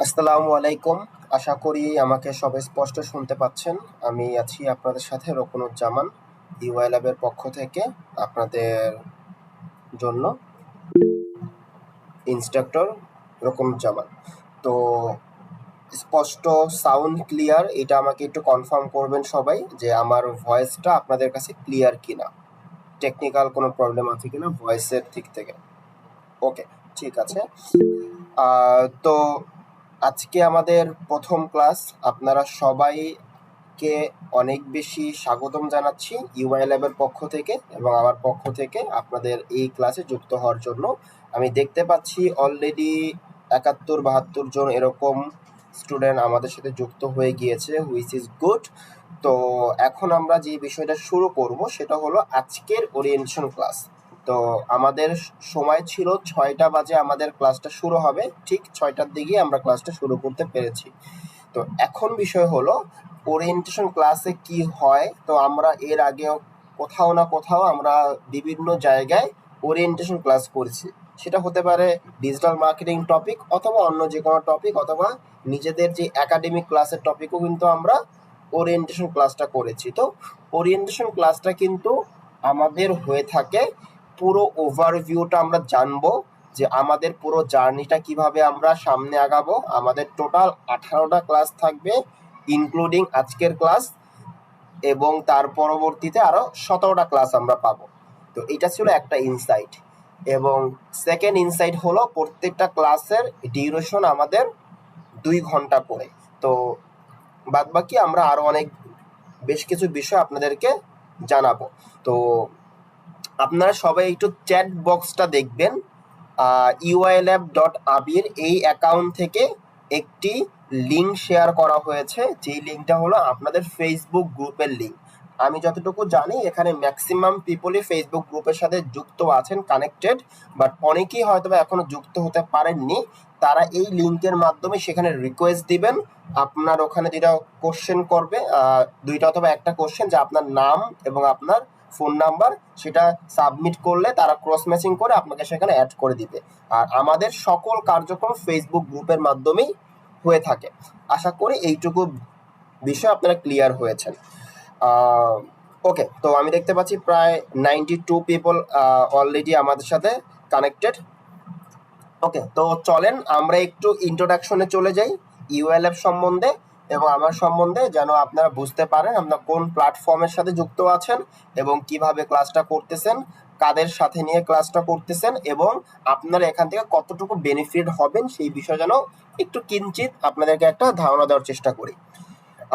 আসসালামু আলাইকুম। আশা করি আমাকে সবাই স্পষ্ট শুনতে পাচ্ছেন। আমি আছি আপনাদের সাথে রকুনুজ্জামান, ইউআই ল্যাবের পক্ষ থেকে আপনাদের জন্য ইনস্ট্রাক্টর রকুনুজ্জামান। তো স্পষ্ট সাউন্ড ক্লিয়ার, এটা আমাকে একটু কনফার্ম করবেন সবাই যে আমার ভয়েসটা আপনাদের কাছে ক্লিয়ার কিনা, টেকনিক্যাল কোনো প্রবলেম আছে কিনা ভয়েসের দিক থেকে। ওকে, ঠিক আছে। তো আজকে আমাদের প্রথম ক্লাস। আপনারা সবাইকে অনেক বেশি স্বাগতম জানাচ্ছি ইউআই ল্যাবের পক্ষ থেকে এবং আমার পক্ষ থেকে আপনাদের এই ক্লাসে যুক্ত হওয়ার জন্য। আমি দেখতে পাচ্ছি অলরেডি 71-72 জন এরকম স্টুডেন্ট আমাদের সাথে যুক্ত হয়ে গিয়েছে, হুইচ ইজ গুড। তো এখন আমরা যে বিষয়টা শুরু করব সেটা হলো আজকের ওরিয়েন্টেশন ক্লাস। তো আমাদের সময় ছিল 6টা বাজে আমাদের ক্লাসটা শুরু হবে, ঠিক 6টার দিকে আমরা ক্লাসটা শুরু করতে পেরেছি। তো এখন বিষয় হলো ওরিয়েন্টেশন ক্লাসে কি হয়। তো আমরা এর আগেও কোথাও না কোথাও আমরা বিভিন্ন জায়গায় ওরিয়েন্টেশন ক্লাস করেছি, সেটা হতে পারে ডিজিটাল মার্কেটিং টপিক অথবা অন্য যে কোনো টপিক, অথবা নিজেদের যে একাডেমিক ক্লাসের টপিকও কিন্তু আমরা ওরিয়েন্টেশন ক্লাসটা করেছি। তো ওরিয়েন্টেশন ক্লাসটা কিন্তু আমাদের হয়ে থাকে পুরো ওভারভিউটা আমরা জানবো যে আমাদের পুরো জার্নিটা কিভাবে আমরা সামনে আগাবো। আমাদের টোটাল 18টা ক্লাস থাকবে ইনক্লুডিং আজকের ক্লাস, এবং তার পরবর্তীতে আরো 17টা ক্লাস আমরা পাবো। তো এটা ছিল একটা ইনসাইট, এবং সেকেন্ড ইনসাইট হলো প্রত্যেকটা ক্লাসের ডিউরেশন আমাদের 2 ঘন্টা করে। তো বাদবাকি আমরা আরো অনেক বেশ কিছু বিষয় আপনাদেরকে জানাবো। তো আপনারা সবাই একটু চ্যাট বক্সটা দেখবেন। uilab.abir এই অ্যাকাউন্ট থেকে একটি লিঙ্ক শেয়ার করা হয়েছে, যেই লিঙ্কটা হলো আপনাদের ফেসবুক গ্রুপের লিঙ্ক। আমি যতটুকু জানি এখানে ম্যাক্সিমাম পিপলই ফেসবুক গ্রুপের সাথে যুক্ত আছেন, কানেক্টেড, বাট অনেকেই হয়তো এখনো যুক্ত হতে পারেননি। তারা এই লিঙ্কের মাধ্যমে সেখানে রিকোয়েস্ট দিবেন। আপনার ওখানে যেটা কোশ্চেন করবে, দুইটা অথবা একটা কোশ্চেন, যে আপনার নাম এবং আপনার ফোন নাম্বার, সেটা সাবমিট করলে তারা ক্রস ম্যাচিং করে আপনাকে সেখানে অ্যাড করে দিবে। আর আমাদের সকল কার্যক্রম ফেসবুক গ্রুপের মাধ্যমেই হয়ে থাকে। আশা করি এইটুকু বিষয় আপনারা ক্লিয়ার হয়েছেন। ওকে, তো আমি দেখতে পাচ্ছি প্রায় 92 পিপল অলরেডি আমাদের সাথে কানেক্টেড। ওকে, তো চলেন আমরা একটু ইন্ট্রোডাকশনে চলে যাই ইউএলএফ সম্বন্ধে এবং আমার সম্বন্ধে, যেন আপনারা বুঝতে পারেন আপনারা কোন প্ল্যাটফর্মের সাথে যুক্ত আছেন এবং কিভাবে ক্লাসটা করতেছেন, কাদের সাথে নিয়ে ক্লাসটা করতেছেন, এবং আপনারা এখান থেকে কতটুকু বেনিফিট হবেন সেই বিষয়ে যেন একটু কিঞ্চিত আপনাদেরকে একটা ধারণা দেওয়ার চেষ্টা করি।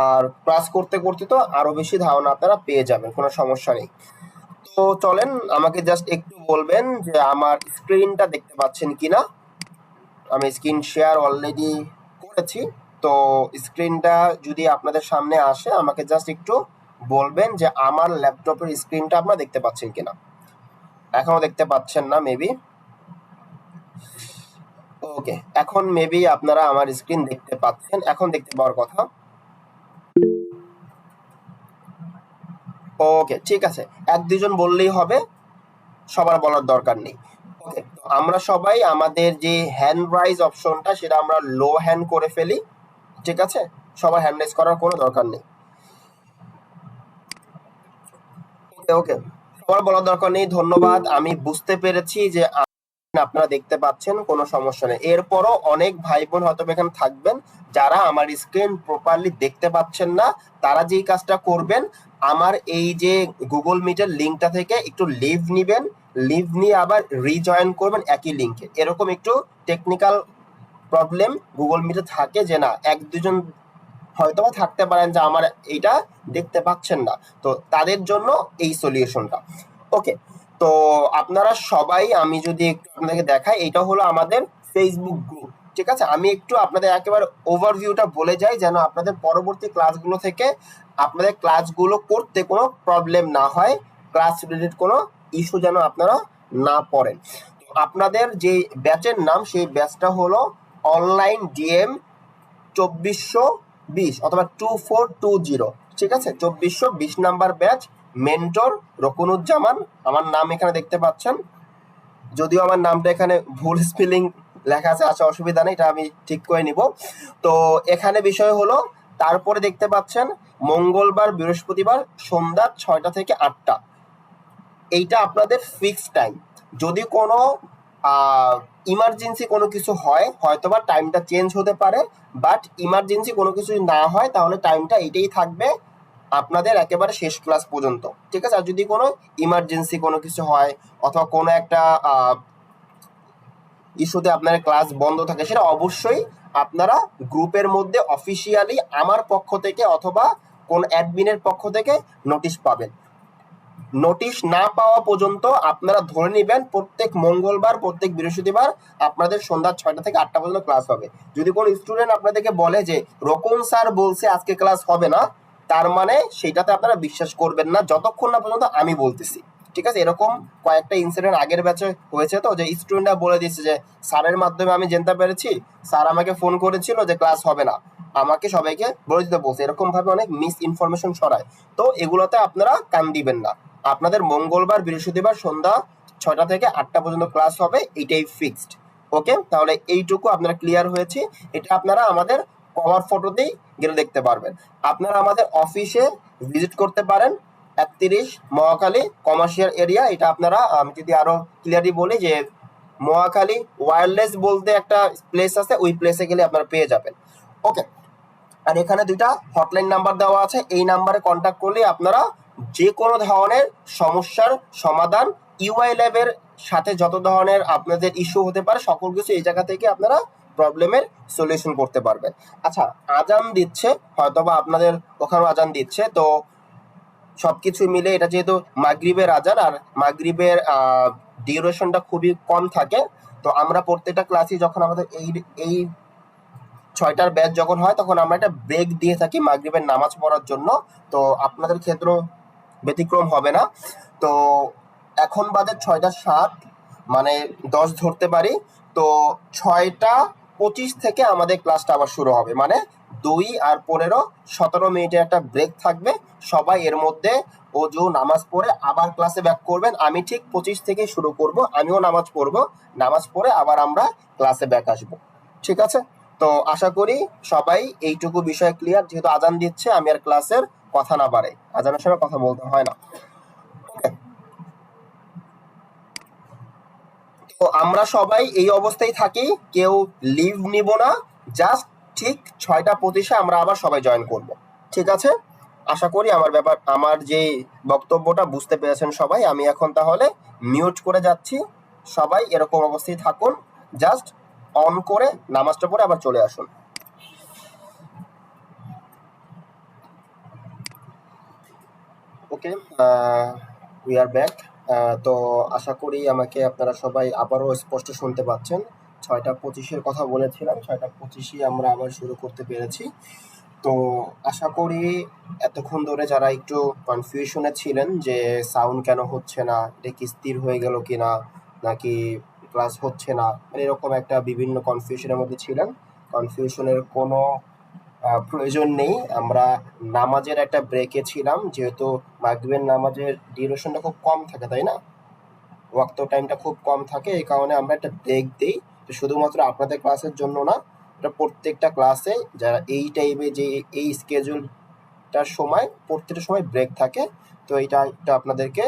আর ক্লাস করতে করতে তো আরো বেশি ধারণা আপনারা পেয়ে যাবেন, কোনো সমস্যা নেই। তো চলেন, আমাকে জাস্ট একটু বলবেন যে আমার স্ক্রিনটা দেখতে পাচ্ছেন কিনা। আমি স্ক্রিন শেয়ার অলরেডি করেছি। তো স্ক্রিনটা যদি আপনাদের সামনে আসে আমাকে জাস্ট একটু বলবেন যে আমার ল্যাপটপের স্ক্রিনটা আপনারা দেখতে পাচ্ছেন কিনা। এখনো দেখতে পাচ্ছেন না মেবি। ওকে, এখন মেবি আপনারা আমার স্ক্রিন দেখতে পাচ্ছেন, এখন দেখতে পাওয়ার কথা। ওকে, ঠিক আছে, 1-2 জন বললেই হবে, সবার বলার দরকার নেই। ওকে, আমরা সবাই আমাদের যে হ্যান্ড রাইজ অপশনটা সেটা আমরা লো হ্যান্ড করে ফেলি, ঠিক আছে? সবার হ্যান্ড রাইজ করার কোনো দরকার নেই। ওকে ওকে, সবার বলার দরকার নেই, ধন্যবাদ। আমি বুঝতে পেরেছি যে আপনারা দেখতে পাচ্ছেন, কোনো সমস্যা নেই। এরপরও অনেক ভাই বোন হয়তো এখানে থাকবেন যারা আমার স্ক্রিন প্রপারলি দেখতে পাচ্ছেন না। তারা যেই কাজটা করবেন, আমার এই যে গুগল মিটের লিঙ্কটা থেকে একটু লিভ নিবেন, লিভ নিয়ে আবার রিজয়েন করবেন একই লিঙ্কে। এরকম একটু টেকনিক্যাল প্রবলেম গুগল মিটে থাকে, যে না 1-2 জন হয়তো থাকতে পারেন যে আমার এইটা দেখতে পাচ্ছেন না, তো তাদের জন্য এই সলিউশনটা। ওকে, তো আপনারা সবাই, আমি যদি একটু আপনাদেরকে দেখাই, এটা হলো আমাদের ফেসবুক গ্রুপ, ঠিক আছে? আমি একটু আপনাদের একেবারে ওভারভিউটা বলে যাই, যেন আপনাদের পরবর্তী ক্লাসগুলো থেকে আপনাদের ক্লাসগুলো করতে কোনো প্রবলেম না হয়, ক্লাস রিলেটেড কোনো ইস্যু যেন আপনারা না পড়েন। আপনাদের যে ব্যাচের নাম, সেই ব্যাচটা হলো অনলাইন ডিএম 2420 অথবা 2420, ঠিক আছে? 2420 নাম্বার ব্যাচ, মেন্টর রকুনুজ্জামান আমার নাম এখানে দেখতে পাচ্ছেন। যদিও আমার নামটা এখানে ভুল স্পেলিং লেখা আছে, আচ্ছা অসুবিধা নেই, এটা আমি ঠিক করে নিব। তো এখানে বিষয় হলো, তারপরে দেখতে পাচ্ছেন মঙ্গলবার বৃহস্পতিবার সন্ধ্যা 6টা থেকে 8টা, এইটা আপনাদের ফিক্সড টাইম। যদি কোনো ইমার্জেন্সি কোনো কিছু হয় হয়তোবা টাইমটা চেঞ্জ হতে পারে, বাট ইমার্জেন্সি কোনো কিছু না হয় তাহলে টাইমটা এইটাই থাকবে আপনাদের একেবারে শেষ ক্লাস পর্যন্ত, ঠিক আছে। আর যদি কোনো ইমার্জেন্সি কোনো কিছু হয় অথবা কোনো একটা ইস্যুতে আপনার ক্লাস বন্ধ থাকে, সেটা অবশ্যই আপনারা গ্রুপের মধ্যে অফিসিয়ালি আমার পক্ষ থেকে অথবা কোন অ্যাডমিনের পক্ষ থেকে নোটিশ পাবেন। নোটিশ না পাওয়া পর্যন্ত আপনারা ধরে নেবেন প্রত্যেক মঙ্গলবার প্রত্যেক বৃহস্পতিবার আপনাদের সন্ধ্যা 6টা থেকে 8টা পর্যন্ত ক্লাস হবে। যদি কোনো স্টুডেন্ট আপনাদেরকে বলে যে রকম স্যার বলছে আজকে ক্লাস হবে না, তার মানে সেটাতে আপনারা বিশ্বাস করবেন না যতক্ষণ না পর্যন্ত আমি বলতেছি, ঠিক আছে। এরকম কয়েকটা ইনসিডেন্ট আগের ব্যাচে হয়েছে, তো যে স্টুডেন্টরা বলে দিচ্ছে যে স্যারের মাধ্যমে আমি জানতে পেরেছি, স্যার আমাকে ফোন করেছিল যে ক্লাস হবে না, আমাকে সবাইকে বলে দিতে বলছে, এরকম ভাবে অনেক মিস ইনফরমেশন ছড়ায়। তো এগুলোতে আপনারা কান দিবেন না। আপনাদের মঙ্গলবার বৃহস্পতিবার সন্ধ্যা 6টা থেকে 8টা পর্যন্ত ক্লাস হবে, এইটাই ফিক্সড। ওকে, তাহলে এইটুকু আপনারা ক্লিয়ার হয়েছে। এটা আপনারা আমাদের কভার ফটোতেই গেলে দেখতে পারবেন। আপনারা আমাদের অফিসে ভিজিট করতে পারেন, 31 মহাখালী কমার্শিয়াল এরিয়া। এটা আপনারা, আমি যদি আরো ক্লিয়ারলি বলি যে মহাখালী ওয়্যারলেস বলতে একটা প্লেস আছে, ওই প্লেসে গেলে আপনারা পেয়ে যাবেন। ওকে, আর এখানে দুইটা হটলাইন নাম্বার দেওয়া আছে, এই নাম্বারে কন্ট্যাক্ট করলে আপনারা যে কোনো ধরনের সমস্যার সমাধান, ইউআই ল্যাবের সাথে যত ধরনের আপনাদের ইস্যু হতে পারে সকল কিছু এই জায়গা থেকে আপনারা প্রবলেমের সলিউশন করতে পারবেন। আচ্ছা, আজান দিচ্ছে, হয়তোবা আপনাদের ওখানেও আজান দিচ্ছে, তো সবকিছু মিলে এটা যেহেতু মাগরিবের আজান, আর মাগরিবের ডিউরেশনটা খুবই কম থাকে, তো আমরা প্রত্যেকটা ক্লাসই যখন আমাদের এই এই 6টার ব্যাচ যখন হয় তখন আমরা একটা ব্রেক দিয়ে থাকি মাগরিবের নামাজ পড়ার জন্য। তো আপনাদের ক্ষেত্রেও ব্যতিক্রম হবে না। তো এখন বাজে 6টা 7, মানে 10 ধরতে পারি। তো 6টা 25 থেকে আমাদের ক্লাসটা আবার শুরু হবে, মানে 2 আর 15 17 মিনিটের একটা ব্রেক থাকবে। সবাই এর মধ্যে ওযু নামাজ পড়ে আবার ক্লাসে ব্যাক করবেন। আমি ঠিক 25 থেকে শুরু করব, আমিও নামাজ পড়বো, নামাজ পড়ে আবার আমরা ক্লাসে ব্যাক আসবো, ঠিক আছে। তো আশা করি সবাই এইটুকু বিষয় ক্লিয়ার। যেহেতু আজান দিচ্ছে, আমি আর ক্লাসের কথা না বাড়াই, আজানের সময় কথা বলতে হয় না। তো আমরা সবাই এই অবস্থায় থাকি, কেউ লিভ নিব না, জাস্ট ঠিক 6টা 25-এ আমরা আবার সবাই জয়েন করব, ঠিক আছে। আশা করি আমার যে বক্তব্যটা বুঝতে পেরেছেন সবাই। আমি এখন তাহলে মিউট করে যাচ্ছি, সবাই এরকম অবস্থায় থাকুন, জাস্ট অন করে নামাজটা পড়ে আবার চলে আসুন। ওকে, উই আর ব্যাক। তো আশা করি আমাকে আপনারা সবাই আবারও স্পষ্ট শুনতে পাচ্ছেন। 6টা 25-এর কথা বলেছিলাম, 6টা 25-ই আমরা আবার শুরু করতে পেরেছি। তো আশা করি এতক্ষণ ধরে যারা একটু কনফিউশনে ছিলেন যে সাউন্ড কেন হচ্ছে না, এটা কি স্থির হয়ে গেল কিনা, নাকি ক্লাস হচ্ছে না, মানে এরকম একটা বিভিন্ন কনফিউশনের মধ্যে ছিলেন, কনফিউশনের কোনো প্রয়োজন নেই। আমরা নামাজের একটা ব্রেকে ছিলাম, যেহেতু মাগরিবের নামাজের ডিউরেশনটা খুব কম থাকে, তাই না, ওয়াক্ত টাইমটা খুব কম থাকে, এই কারণে আমরা একটা ব্রেক দিই। তো শুধুমাত্র আপনাদের ক্লাসের জন্য না, এটা প্রত্যেকটা ক্লাসে যারা এই টাইমে যে এই স্কেজুলটার সময় প্রত্যেকটা সময় ব্রেক থাকে, তো এটা আপনাদেরকে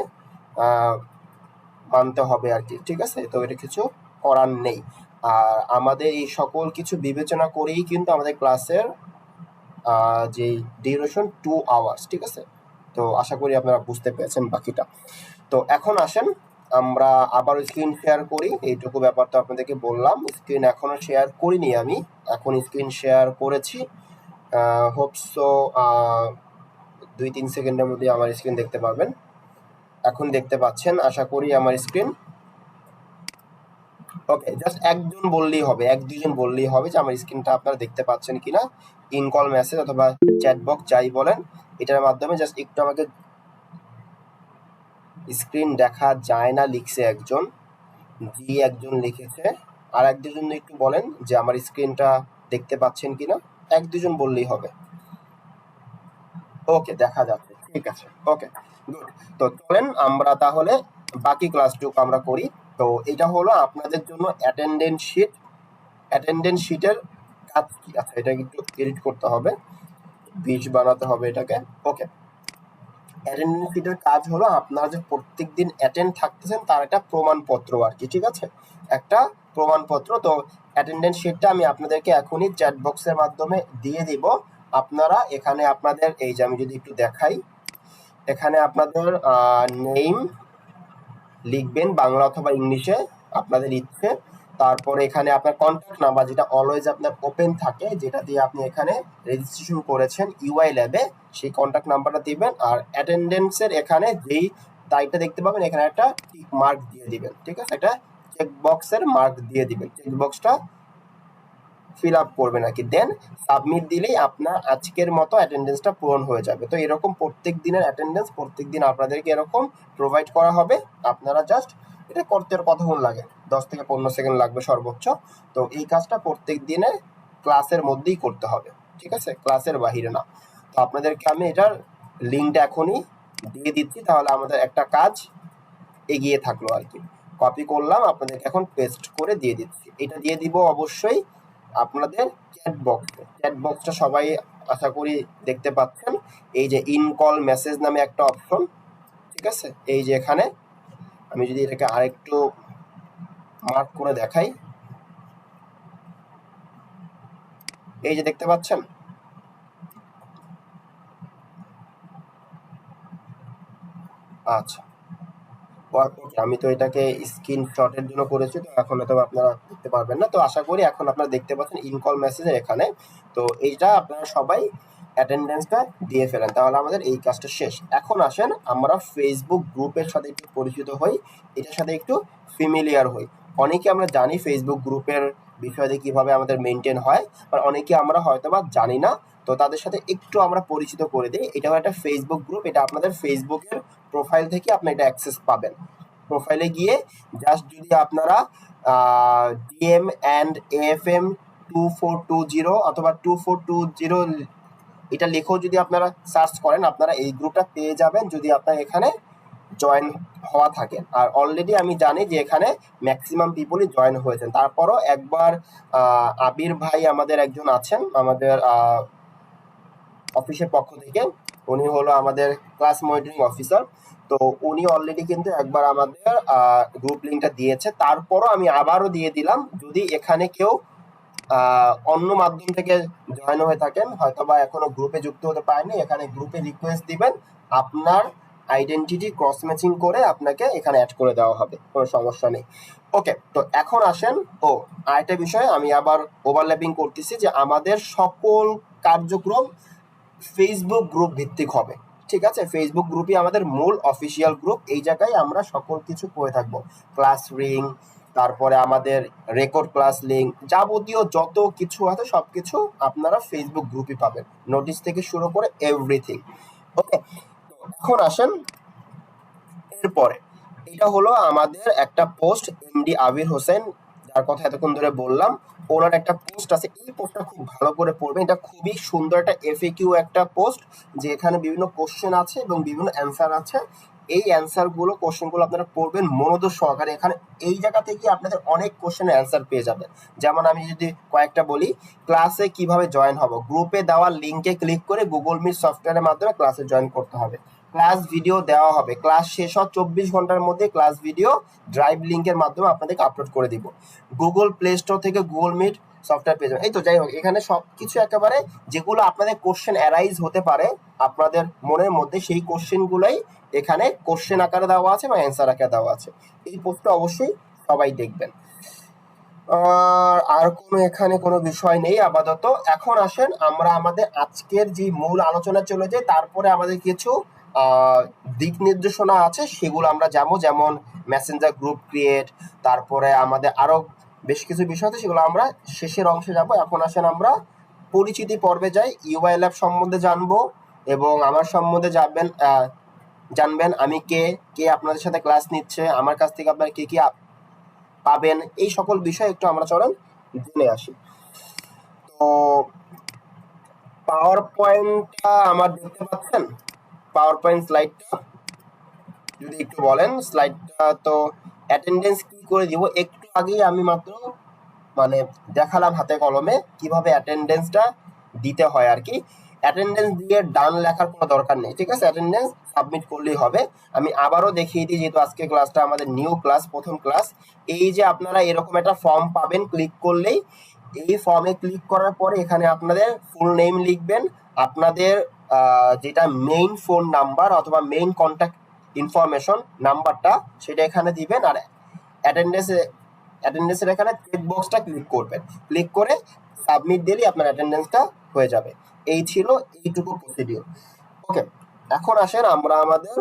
মানতে হবে আর কি, ঠিক আছে। তো এটা কিছু করার নেই। আর আমাদের এই সকল কিছু বিবেচনা করেই কিন্তু আমাদের ক্লাসের যে ডিউরেশন 2 আওয়ার্স, ঠিক আছে। তো আশা করি আপনারা বুঝতে পেরেছেন বাকিটা। তো এখন আসেন আমরা আবার স্ক্রিন শেয়ার করি, এইটুকু ব্যাপার তো আপনাদেরকে বললাম। স্ক্রিন এখনো শেয়ার করিনি, আমি এখন স্ক্রিন শেয়ার করেছি। হোপসো 2-3 সেকেন্ডের মধ্যে আমার স্ক্রিন দেখতে পারবেন। এখন দেখতে পাচ্ছেন আশা করি আমার স্ক্রিন। ওকে, জাস্ট একজন বললেই হবে, 1-2 জন বললেই হবে যে আমার স্ক্রিনটা আপনারা দেখতে পাচ্ছেন কিনা। ইনকল মেসেজ অথবা চ্যাট বক্স যাই বলেন, এটার মাধ্যমে জাস্ট একটু আমাকে স্ক্রিন দেখা যায় না লিখছে একজন, একজন লিখেছে। আর 1-2 জন একটু বলেন যে আমার স্ক্রিনটা দেখতে পাচ্ছেন কিনা, 1-2 জন বললেই হবে। ওকে, দেখা যাচ্ছে, ঠিক আছে। ওকে, গুড। তো চলেন আমরা তাহলে বাকি ক্লাসটুকু আমরা করি। তো এটা হলো আপনাদের জন্য অ্যাটেন্ডেন্স শিট। অ্যাটেন্ডেন্স শিটের কাজ কি? আচ্ছা, এটা একটু এডিট করতে হবে, 20 বানাতে হবে এটাকে। ওকে, অ্যাটেন্ডেন্স শিটের কাজ হলো আপনারা যে প্রত্যেকদিন অ্যাটেন্ড থাকতেছেন তার একটা প্রমাণপত্র আর কি, ঠিক আছে, একটা প্রমাণপত্র। তো অ্যাটেন্ডেন্স শিটটা আমি আপনাদেরকে এখনই চ্যাট বক্সের মাধ্যমে দিয়ে দিব। আপনারা এখানে আপনাদের এই যে আমি যদি একটু দেখাই, এখানে আপনাদের নেম লিখবেন বাংলা অথবা ইংলিশে আপনাদের ইচ্ছে। তারপরে এখানে আপনার কন্ট্যাক্ট নাম্বার যেটা অলওয়েজ আপনার ওপেন থাকে, যেটা দিয়ে আপনি এখানে রেজিস্ট্রেশন করেছেন ইউআই ল্যাবে, সেই কন্ট্যাক্ট নাম্বারটা দিবেন। আর অ্যাটেন্ডেন্সের এখানে যেই তারিখটা দেখতে পাবেন এখানে একটা টিক মার্ক দিয়ে দিবেন, ঠিক আছে, একটা চেক বক্সের মার্ক দিয়ে দিবেন, চেক বক্সটা ফিল আপ করবেন আর কি। দেন সাবমিট দিলেই আপনার আজকের মতো অ্যাটেন্ডেন্সটা পূরণ হয়ে যাবে। তো এরকম প্রত্যেক দিনের অ্যাটেন্ডেন্স প্রত্যেক দিন আপনাদেরকে এরকম প্রোভাইড করা হবে। আপনারা জাস্ট এটা করতে আর কতক্ষণ লাগে, 10 থেকে 15 সেকেন্ড লাগবে সর্বোচ্চ। তো এই কাজটা প্রত্যেক দিনে ক্লাসের মধ্যেই করতে হবে, ঠিক আছে, ক্লাসের বাহিরে না। তো আপনাদেরকে আমি এটার লিঙ্কটা এখনই দিয়ে দিচ্ছি, তাহলে আমাদের একটা কাজ এগিয়ে থাকলো আর কি। কপি করলাম, আপনাদেরকে এখন পেস্ট করে দিয়ে দিচ্ছি। এটা দিয়ে দিব অবশ্যই আপনাদের চ্যাট বক্সে। চ্যাট বক্সটা সবাই আশা করি দেখতে পাচ্ছেন, এই যে ইন কল মেসেজ নামে একটা অপশন, ঠিক আছে, এই যে এখানে আমি যদি এটাকে আরেকটু মার্ক করে দেখাই, এই যে দেখতে পাচ্ছেন, আচ্ছা, আমি তো এটাকে স্ক্রিনশটের জন্য করেছি, তো এখন হয়তো আপনারা দেখতে পারবেন না। তো আশা করি এখন আপনারা দেখতে পাচ্ছেন ইন কল মেসেজের এখানে। তো এইটা আপনারা সবাই অ্যাটেন্ডেন্সটা দিয়ে ফেলেন, তাহলে আমাদের এই কাজটা শেষ। এখন আসেন আমরা ফেসবুক গ্রুপের সাথে একটু পরিচিত হই, এটার সাথে একটু ফ্যামিলিয়ার হই। অনেকে আমরা জানি ফেসবুক গ্রুপের বিষয়ে কিভাবে আমাদের মেনটেন হয়, আর অনেকে আমরা হয়তোবা জানি না। তো তাদের সাথে একটু আমরা পরিচিত করে দিই। এটা একটা ফেসবুক গ্রুপ, এটা আপনাদের ফেসবুকের প্রোফাইল থেকে আপনি এটা অ্যাক্সেস পাবেন। প্রোফাইলে গিয়ে জাস্ট যদি আপনারা ডিএম অ্যান্ড এএফএম 2420 অথবা 2420 এটা লিখেও যদি আপনারা সার্চ করেন, আপনারা এই গ্রুপটা পেয়ে যাবেন যদি আপনারা এখানে জয়েন হওয়া থাকেন। আর অলরেডি আমি জানি যে এখানে ম্যাক্সিমাম পিপলই জয়েন হয়েছেন। তারপরও একবার আবির ভাই আমাদের একজন আছেন আমাদের অফিসের পক্ষ থেকে, উনি হলো আমাদের ক্লাস মনিটরিং অফিসার। তো উনি অলরেডি কিন্তু একবার আমাদের গ্রুপ লিঙ্কটা দিয়েছে। তারপরও আমি আবারও দিয়ে দিলাম, যদি এখানে কেউ অন্য মাধ্যম থেকে জয়েন হয়ে থাকেন, হয়তোবা এখনো গ্রুপে যুক্ত হতে পারেনি, এখানে গ্রুপে রিকোয়েস্ট দিবেন, আপনার আইডেন্টিটি ক্রস ম্যাচিং করে আপনাকে এখানে অ্যাড করে দেওয়া হবে, কোনো সমস্যা নেই। ওকে, তো এখন আসেন, আরেকটা বিষয় আমি আবার ওভারল্যাপিং করতেছি যে আমাদের সকল কার্যক্রম ফেসবুক গ্রুপ ভিত্তিক হবে, ঠিক আছে। ফেসবুক গ্রুপই আমাদের মূল অফিসিয়াল গ্রুপ, এই জায়গায় আমরা সকল কিছু করে থাকবো। ক্লাস রিং, তারপরে আমাদের রেকর্ড ক্লাস লিঙ্ক, যাবতীয় যত কিছু আছে সবকিছু আপনারা ফেসবুক গ্রুপই পাবেন, নোটিশ থেকে শুরু করে এভরিথিং। ওকে, এখন আসেন এরপরে, এটা হলো আমাদের একটা পোস্ট, এমডি আবির হোসেন যার কথা এতক্ষণ ধরে বললাম, ওনার একটা পোস্ট আছে। এই পোস্টটা খুব ভালো করে পড়বেন, এটা খুবই সুন্দর একটা এফএকিউ একটা পোস্ট, যে এখানে বিভিন্ন কোশ্চেন আছে এবং বিভিন্ন অ্যান্সার আছে। এই অ্যান্সারগুলো কোশ্চেনগুলো আপনারা পড়বেন মনোযোগ সহকারে। এখানে এই জায়গা থেকে আপনাদের অনেক কোশ্চেনের অ্যান্সার পেয়ে যাবেন। যেমন আমি যদি কয়েকটা বলি, ক্লাসে কিভাবে জয়েন হব, গ্রুপে দেওয়া লিঙ্কে ক্লিক করে গুগল মিট সফটওয়্যারের মাধ্যমে ক্লাসে জয়েন করতে হবে। ক্লাস ভিডিও দেওয়া হবে, ক্লাস শেষ হওয়ার 24 ঘন্টার মধ্যে ক্লাস ভিডিও ড্রাইভ লিঙ্কের মাধ্যমে আপনাদেরকে আপলোড করে দিব। গুগল প্লে স্টোর থেকে গুগল মিট সফটওয়্যার পেয়ে যাবেন। এই তো যাই হোক, এখানে সবকিছু একেবারে যেগুলো আপনাদের কোশ্চেন অ্যারাইজ হতে পারে আপনাদের মনের মধ্যে, সেই কোশ্চেনগুলোই এখানে কোশ্চেন আকারে দেওয়া আছে বা অ্যান্সার আকারে দেওয়া আছে। এই পোস্টটা অবশ্যই সবাই দেখবেন। আর কোনো এখানে কোনো বিষয় নেই আপাতত। এখন আসেন আমরা আমাদের আজকের যে মূল আলোচনা চলে যাই, তারপরে আমাদের কিছু দিক নির্দেশনা আছে সেগুলো আমরা যাবো, যেমন মেসেঞ্জার গ্রুপ ক্রিয়েট, তারপরে আমাদের আরো বেশ কিছু বিষয় আছে, সেগুলো আমরা শেষের অংশে যাব। এখন আসেন আমরা পরিচিতি পর্বে যাই, ইউআই ল্যাব সম্বন্ধে জানবো এবং আমার সম্বন্ধে জানবেন আমি কে, কে আপনাদের সাথে ক্লাস নিচ্ছে, আমার কাছ থেকে আপনারা কি কি পাবেন, এই সকল বিষয় একটু আমরা চলেন জেনে আসি। তো পাওয়ার পয়েন্টটা আমার দেখতে পাচ্ছেন, পাওয়ার পয়েন্ট স্লাইডটা যদি একটু বলেন। স্লাইডটা তো অ্যাটেন্ডেন্স কি করে দিব, একটু আগেই আমি মাত্র মানে দেখালাম হাতে কলমে কিভাবে অ্যাটেন্ডেন্সটা দিতে হয় আর কি। অ্যাটেন্ডেন্স দিয়ে ডান লেখার কোনো দরকার নেই, ঠিক আছে? অ্যাটেন্ডেন্স সাবমিট করলেই হবে। আমি আবারও দেখিয়ে দিই, যেহেতু আজকে ক্লাসটা আমাদের নিউ ক্লাস, প্রথম ক্লাস। এই যে আপনারা এরকম একটা ফর্ম পাবেন, ক্লিক করলেই এই ফর্মে ক্লিক করার পরে এখানে আপনাদের ফুল নেম লিখবেন, আপনাদের যেটা মেইন ফোন নাম্বার অথবা মেইন কন্ট্যাক্ট ইনফরমেশন নাম্বারটা সেটা এখানে দিবেন, আর অ্যাটেন্ডেন্সের এখানে চেক বক্সটা ক্লিক করবেন। ক্লিক করে সাবমিট দিলেই আপনার অ্যাটেন্ডেন্সটা হয়ে যাবে। এই ছিল এইটুকু প্রসিডিওর। ওকে, এখন আসেন আমরা আমাদের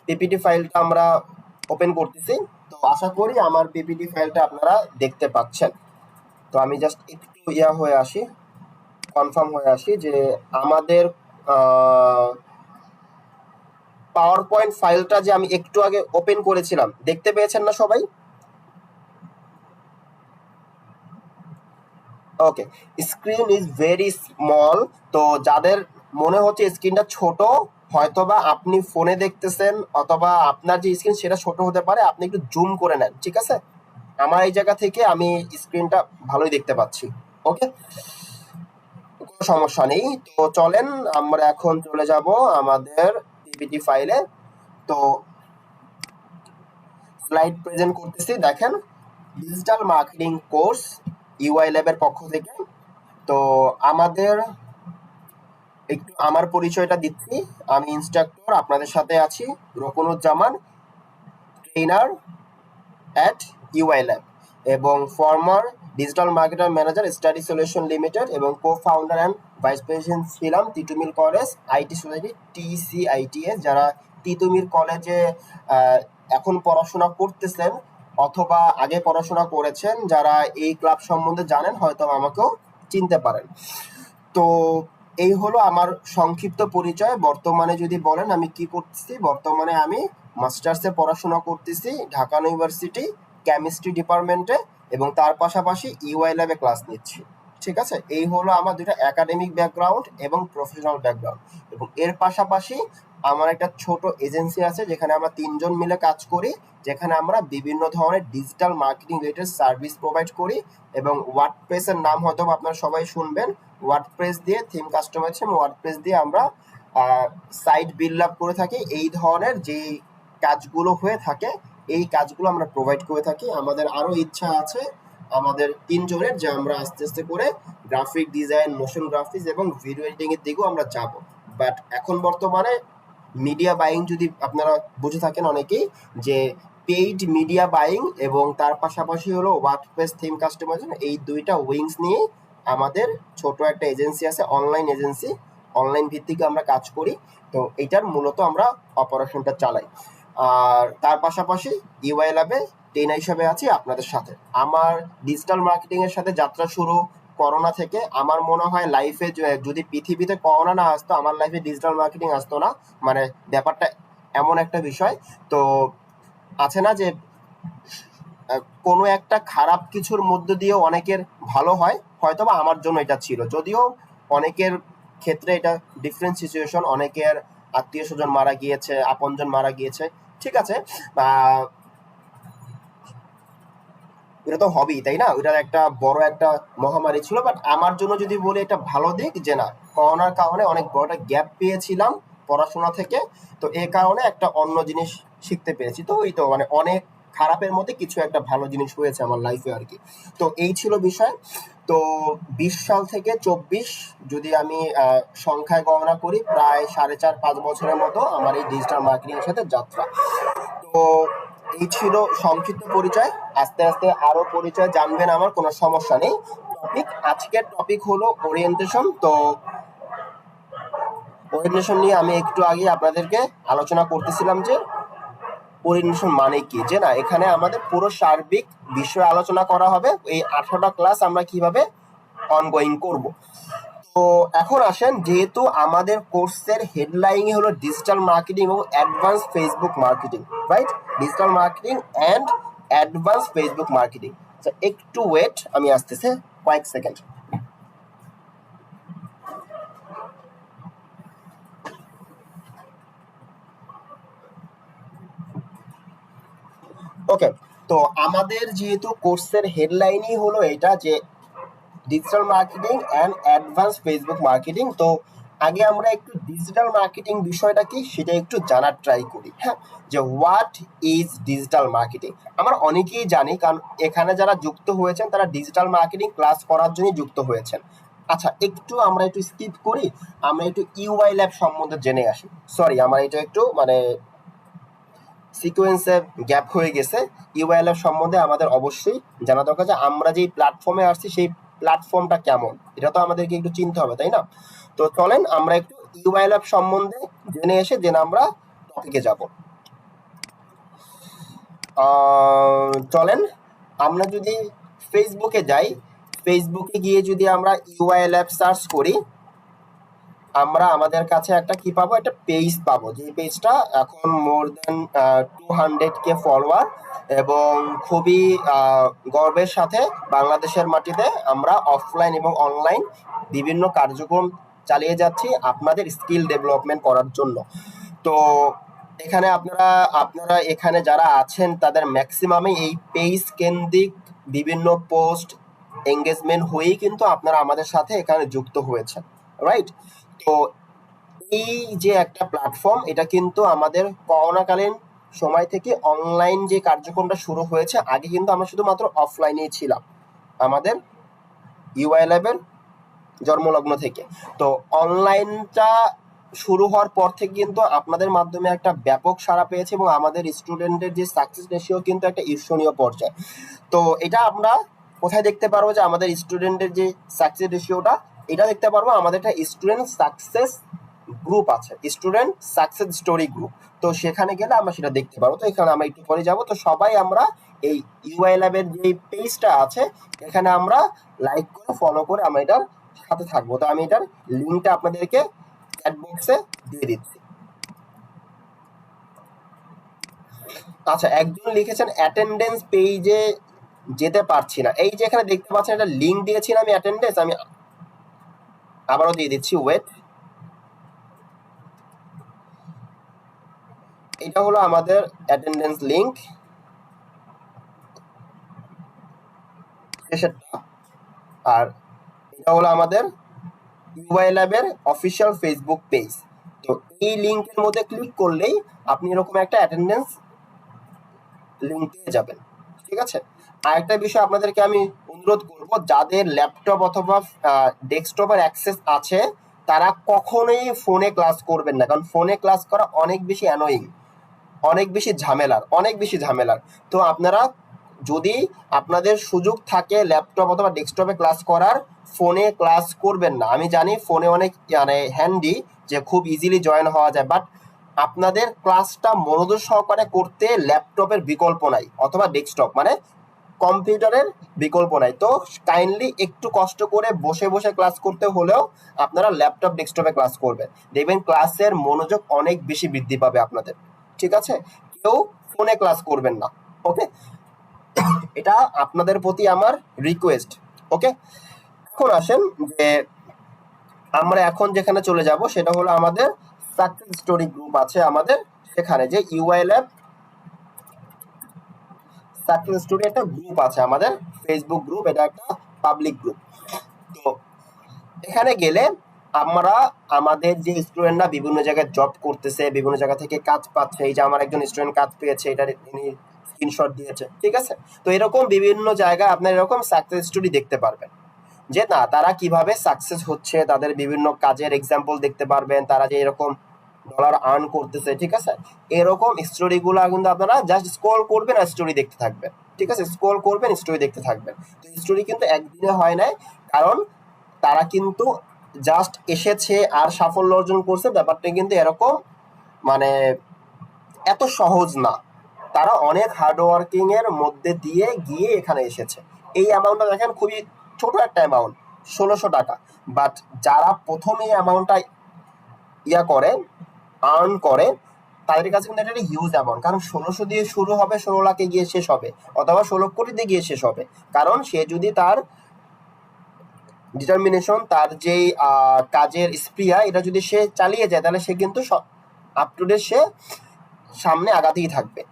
পিপিটি ফাইলটা আমরা ওপেন করতেছি। তো আশা করি আমার পিপিটি ফাইলটা আপনারা দেখতে পাচ্ছেন। তো আমি জাস্ট একটু হয়ে আসি, কনফার্ম হয়ে আসি যে আমাদের পাওয়ার পয়েন্ট ফাইলটা যে আমি একটু আগে ওপেন করেছিলাম, দেখতে পেয়েছেন না সবাই? ওকে, স্ক্রিন ইজ ভেরি স্মল। তো যাদের মনে হচ্ছে স্ক্রিনটা ছোট, হয়তোবা আপনি ফোনে দেখতেছেন অথবা আপনার যে স্ক্রিন সেটা ছোট হতে পারে, আপনি একটু জুম করে নেন, ঠিক আছে? আমার এই জায়গা থেকে আমি স্ক্রিনটা ভালোই দেখতে পাচ্ছি। ওকে, কোনো সমস্যা নেই। তো চলেন আমরা এখন চলে যাব আমাদের পিপিটি ফাইলে। তো স্লাইড প্রেজেন্ট করতেছি, দেখেন ডিজিটাল মার্কেটিং কোর্স ইউআই ল্যাবের পক্ষ থেকে। তো আমাদের একটু আমার পরিচয়টা দিচ্ছি। আমি ইনস্ট্রাক্টর, আপনাদের সাথে আছি Rokonuzzaman, trainer at UI lab এবং former digital marketer manager study solution limited এবং co founder and vice president ছিলাম Titumir college IT society TCITS। যারা তিতুমির কলেজে এখন পড়াশোনা করতেছেন অথবা আগে পড়াশোনা করেছেন, যারা এই ক্লাব সম্বন্ধে জানেন হয়তো আমাকেও চিনতে পারেন। তো এই হলো আমার সংক্ষিপ্ত পরিচয়। বর্তমানে যদি বলেন আমি কি করতেছি, বর্তমানে আমি মাস্টার্সে পড়াশোনা করতেছি ঢাকা ইউনিভার্সিটি কেমিস্ট্রি ডিপার্টমেন্টে এবং তার পাশাপাশি ইউআই ল্যাবে ক্লাস নিচ্ছি, ঠিক আছে? এই হলো আমার দুটো একাডেমিক ব্যাকগ্রাউন্ড এবং প্রফেশনাল ব্যাকগ্রাউন্ড। এবং এর পাশাপাশি আমার একটা ছোট এজেন্সি আছে যেখানে আমরা 3 জন মিলে কাজ করি, যেখানে আমরা বিভিন্ন ধরনের digital marketing related service provide করি। এবং ওয়ার্ডপ্রেসের নাম হয়তো আপনারা সবাই শুনবেন। ওয়ার্ডপ্রেস দিয়ে থিম কাস্টমাইজেশন, ওয়ার্ডপ্রেস দিয়ে আমরা সাইট বিল্ড আপ করে থাকি। এই ধরনের যে কাজগুলো হয়ে থাকে এই কাজগুলো আমরা প্রোভাইড করে থাকি। আমাদের আরো ইচ্ছা আছে আমাদের 3 জনের, যে আমরা আস্তে আস্তে করে গ্রাফিক ডিজাইন, মোশন গ্রাফিক্স এবং ভিডিও এডিটিং এর দিকেও আমরা যাব। বাট এখন বর্তমানে মিডিয়া বাইং যদি আপনারা বুঝে থাকেন অনেকেই, যে পেইড মিডিয়া বাইং এবং তার পাশাপাশি হলো ওয়ার্ডপ্রেস থিম কাস্টমাইজেশন, এই দুইটা উইংস নিয়ে আমাদের ছোট একটা এজেন্সি আছে, অনলাইন এজেন্সি। অনলাইন ভিত্তিক আমরা কাজ করি। তো এটার মূলত আমরা অপারেশনটা চালাই। আর তার পাশাপাশি ইউআই ল্যাবে ট্রেনার হিসেবে আছি আপনাদের সাথে। আমার ডিজিটাল মার্কেটিং এর সাথে যাত্রা শুরু করোনা থেকে। আমার মনে হয় লাইফে যদি পৃথিবীতে করোনা না আসতো, আমার লাইফে ডিজিটাল মার্কেটিং আসতো না। মানে ব্যাপারটা এমন একটা বিষয়। তো আছে না যে কোনো একটা খারাপ কিছুর মধ্য দিয়েও অনেকের ভালো হয়, হয়তোবা আমার জন্য এটা ছিল। যদিও অনেকের ক্ষেত্রে এটা ডিফারেন্ট সিচুয়েশন, অনেকের আত্মীয় স্বজন মারা গিয়েছে, আপনজন মারা গিয়েছে, ঠিক আছে? এটা তো হবেই, তাই না? ওটা একটা বড় একটা মহামারী ছিল। বাট আমার জন্য যদি বলি এটা ভালো দিক, যে না, করোনার কারণে অনেক বড় একটা গ্যাপ পেয়েছিলাম পড়াশোনা থেকে। তো এই কারণে একটা অন্য জিনিস শিখতে পেরেছি। তো এই তো মানে অনেক খারাপের মধ্যে কিছু একটা ভালো জিনিস হয়েছে আমার লাইফে আর কি। তো এই ছিল বিষয়। তো 20 সাল থেকে 24, যদি আমি সংখ্যায় গণনা করি, প্রায় 4.5-5 বছরের মতো আমার এই ডিজিটাল মার্কেটিং এর সাথে যাত্রা। তো এই ছিল সংক্ষিপ্ত পরিচয়। আস্তে আস্তে আরো পরিচয় জানবেন, আমার কোনো সমস্যা নেই। আজকের টপিক হলো ওরিয়েন্টেশন। তো ওরিয়েন্টেশন নিয়ে আমি একটু আগে আপনাদেরকে আলোচনা করতেছিলাম যে ওরিয়েন্টেশন মানে কি, যে না এখানে আমাদের পুরো সার্বিক বিষয় আলোচনা করা হবে। এই 18টা ক্লাস আমরা কিভাবে অনগোয়িং করব। তো এখন আসেন, যেহেতু আমাদের কোর্সের হেডলাইন হলো ডিজিটাল মার্কেটিং এবং advance Facebook marketing, right? Digital marketing and advance Facebook marketing. একটু ওয়েট, আমি আসতেছে কয়েক সেকেন্ড। ওকে, তো আমাদের যেহেতু কোর্সের হেডলাইনই হলো এটা যে digital marketing and advance Facebook marketing, তো আগে আমরা একটু ডিজিটাল মার্কেটিং বিষয়টা কি সেটা একটু জানার ট্রাই করি। হ্যাঁ, যে হোয়াট ইজ ডিজিটাল মার্কেটিং। আমরা অনেকেই জানি, কারণ এখানে যারা যুক্ত হয়েছেন তারা ডিজিটাল মার্কেটিং ক্লাস করার জন্যই যুক্ত হয়েছেন। আচ্ছা, আমরা একটু স্কিপ করি, আমরা একটু ইউআই ল্যাব সম্বন্ধে জেনে আসি। সরি, আমার এটা একটু মানে সিকোয়েন্সে গ্যাপ হয়ে গেছে। ইউআইএলএফ সম্বন্ধে আমাদের অবশ্যই জানা দরকার যে আমরা যেই প্ল্যাটফর্মে আসছি সেই প্ল্যাটফর্মটা কেমন, এটা তো আমাদেরকে একটু চিনতে হবে, তাই না? তো চলেন আমরা একটু ইউআইএলএফ সম্বন্ধে জেনে এসে দেন আমরা টপিকে যাব। চলেন আমরা যদি ফেসবুকে যাই, ফেসবুকে গিয়ে যদি আমরা ইউআইএলএফ সার্চ করি, আমরা আমাদের কাছে একটা কি পাবো, একটা পেজ পাবো, যে পেজটা এখন মোর দেন 200K ফলোয়ার, এবং খুবই গর্বের সাথে বাংলাদেশের মাটিতে আমরা অফলাইন এবং অনলাইন বিভিন্ন কার্যক্রম চালিয়ে যাচ্ছি আপনাদের স্কিল ডেভেলপমেন্ট করার জন্য। তো এখানে আপনারা এখানে যারা আছেন তাদের ম্যাক্সিমামে এই পেজ কেন্দ্রিক বিভিন্ন পোস্ট এঙ্গেজমেন্ট হয়েই কিন্তু আপনারা আমাদের সাথে এখানে যুক্ত হয়েছেন, রাইট? তো এই যে একটা প্ল্যাটফর্ম, এটা কিন্তু আমাদের করোনাকালীন সময় থেকে অনলাইন যে কার্যক্রমটা শুরু হয়েছে। আগে কিন্তু আমরা শুধুমাত্র অফলাইনেই ছিলাম আমাদের ইউআই ল্যাবের জন্মলগ্ন থেকে। তো অনলাইনটা শুরু হওয়ার পর থেকে কিন্তু আপনাদের মাধ্যমে একটা ব্যাপক সাড়া পেয়েছে, এবং আমাদের স্টুডেন্টের যে সাকসেস রেশিও কিন্তু একটা ঈর্ষণীয় পর্যায়ে। তো এটা আমরা কোথায় দেখতে পারবো যে আমাদের স্টুডেন্টের যে সাকসেস রেশিওটা, এটা দেখতে পারবো আমাদের একটা স্টুডেন্ট সাকসেস গ্রুপ আছে, স্টুডেন্ট সাকসেস স্টোরি গ্রুপ। তো সেখানে গেলে আমরা সেটা দেখতে পারবো। তো এখানে আমরা একটু পরে যাব। তো সবাই আমরা এই ইউআই ল্যাবের যে পেজটা আছে এখানে আমরা লাইক করে ফলো করে আমরা এটার সাথে থাকবো। তো আমি এটার লিঙ্কটা আপনাদেরকে চ্যাট বক্সে দিয়ে দিচ্ছি। আচ্ছা, একজন লিখেছেন অ্যাটেন্ডেন্স পেজে যেতে পারছি না। এই যে এখানে দেখতে পাচ্ছেন একটা লিঙ্ক দিয়েছি না আমি অ্যাটেন্ডেন্স, আমি আবারও দিয়ে দিচ্ছি, ওয়েট। এটা হলো আমাদের অ্যাটেন্ডেন্স লিঙ্ক শেষেরটা, আর এটা হলো আমাদের ইউআই ল্যাবের অফিসিয়াল ফেসবুক পেজ। তো এই লিঙ্কের মধ্যে ক্লিক করলেই আপনি এরকম একটা অ্যাটেন্ডেন্স লিঙ্ক পেয়ে যাবেন, ঠিক আছে? আরেকটা বিষয় আপনাদেরকে আমি অনুরোধ করব, যাদের ল্যাপটপ অথবা ডেস্কটপের অ্যাক্সেস আছে তারা কখনোই ফোনে ক্লাস করবেন না, কারণ ফোনে ক্লাস করা অনেক বেশি অ্যানোয়িং, অনেক বেশি ঝামেলার। তো আপনারা যদি আপনাদের সুযোগ থাকে ল্যাপটপ অথবা ডেস্কটপে ক্লাস করার, ফোনে ক্লাস করবেন না। আমি জানি ফোনে অনেক মানে হ্যান্ডি, যে খুব ইজিলি জয়েন হওয়া যায়, বাট আপনাদের ক্লাসটা মনোযোগ সহকারে করতে ল্যাপটপের বিকল্প নাই, অথবা ডেস্কটপ মানে কম্পিউটারের বিকল্প নাই। তো কাইন্ডলি একটু কষ্ট করে বসে বসে ক্লাস করতে হলেও আপনারা ল্যাপটপ ডেস্কটপে ক্লাস করবেন, দেখবেন ক্লাসের মনোযোগ অনেক বেশি বৃদ্ধি পাবে আপনাদের, ঠিক আছে? কেউ ফোনে ক্লাস করবেন না, ওকে? এটা আপনাদের প্রতি আমার রিকোয়েস্ট, ওকে? এখন আসেন যে আমরা এখন যেখানে চলে যাব সেটা হলো আমাদের সাকসেস স্টোরি গ্রুপ আছে আমাদের, সেখানে যে ইউআই ল্যাব সাকসেস স্টোরি একটা গ্রুপ আছে আমাদের ফেসবুক গ্রুপ, এটা একটা পাবলিক গ্রুপ। তো এখানে গেলে আমরা আমাদের যে স্টুডেন্টরা বিভিন্ন জায়গায় জব করতেছে, বিভিন্ন জায়গা থেকে কাজ পাচ্ছে, এই যে আমার একজন স্টুডেন্ট কাজ পেয়েছে, এটা তিনি স্ক্রিনশট দিয়েছে, ঠিক আছে? তো এরকম বিভিন্ন জায়গায় আপনার এরকম সাকসেস স্টোরি দেখতে পারবেন, যে না তারা কিভাবে সাকসেস হচ্ছে, তাদের বিভিন্ন কাজের এক্সাম্পল দেখতে পারবেন, তারা যে এরকম ডলার আর্ন করতেছে, ঠিক আছে? এরকম স্টোরিগুলো কিন্তু আপনারা জাস্ট স্ক্রল করবেন আর স্টোরি দেখতে থাকবেন, ঠিক আছে? স্ক্রল করবেন, স্টোরি দেখতে থাকবেন। তো স্টোরি কিন্তু একদিনে হয় নাই, কারণ তারা কিন্তু জাস্ট এসেছে আর সাফল্য অর্জন করছে, ব্যাপারটা কিন্তু এরকম মানে এত সহজ না। তারা অনেক হার্ডওয়ার্কিং এর মধ্যে দিয়ে গিয়ে এখানে এসেছে। এই অ্যামাউন্টটা দেখেন খুবই ছোট একটা অ্যামাউন্ট, 1600 টাকা, বাট যারা প্রথমে এই অ্যামাউন্টটা করে আর্ন করে তাদের কাছে কিন্তু এটা একটা হিউজ অ্যামাউন্ট, কারণ 1600 দিয়ে শুরু হবে, 16 লাখে গিয়ে শেষ হবে, অথবা 16 কোটিতে গিয়ে শেষ হবে। কারণ সে যদি তার ডিটারমিনেশন, তার যেই কাজের স্পৃহা, এটা যদি সে চালিয়ে যায় তাহলে সে কিন্তু আপ টু ডেট সে সামনে আগাতেই থাকবে।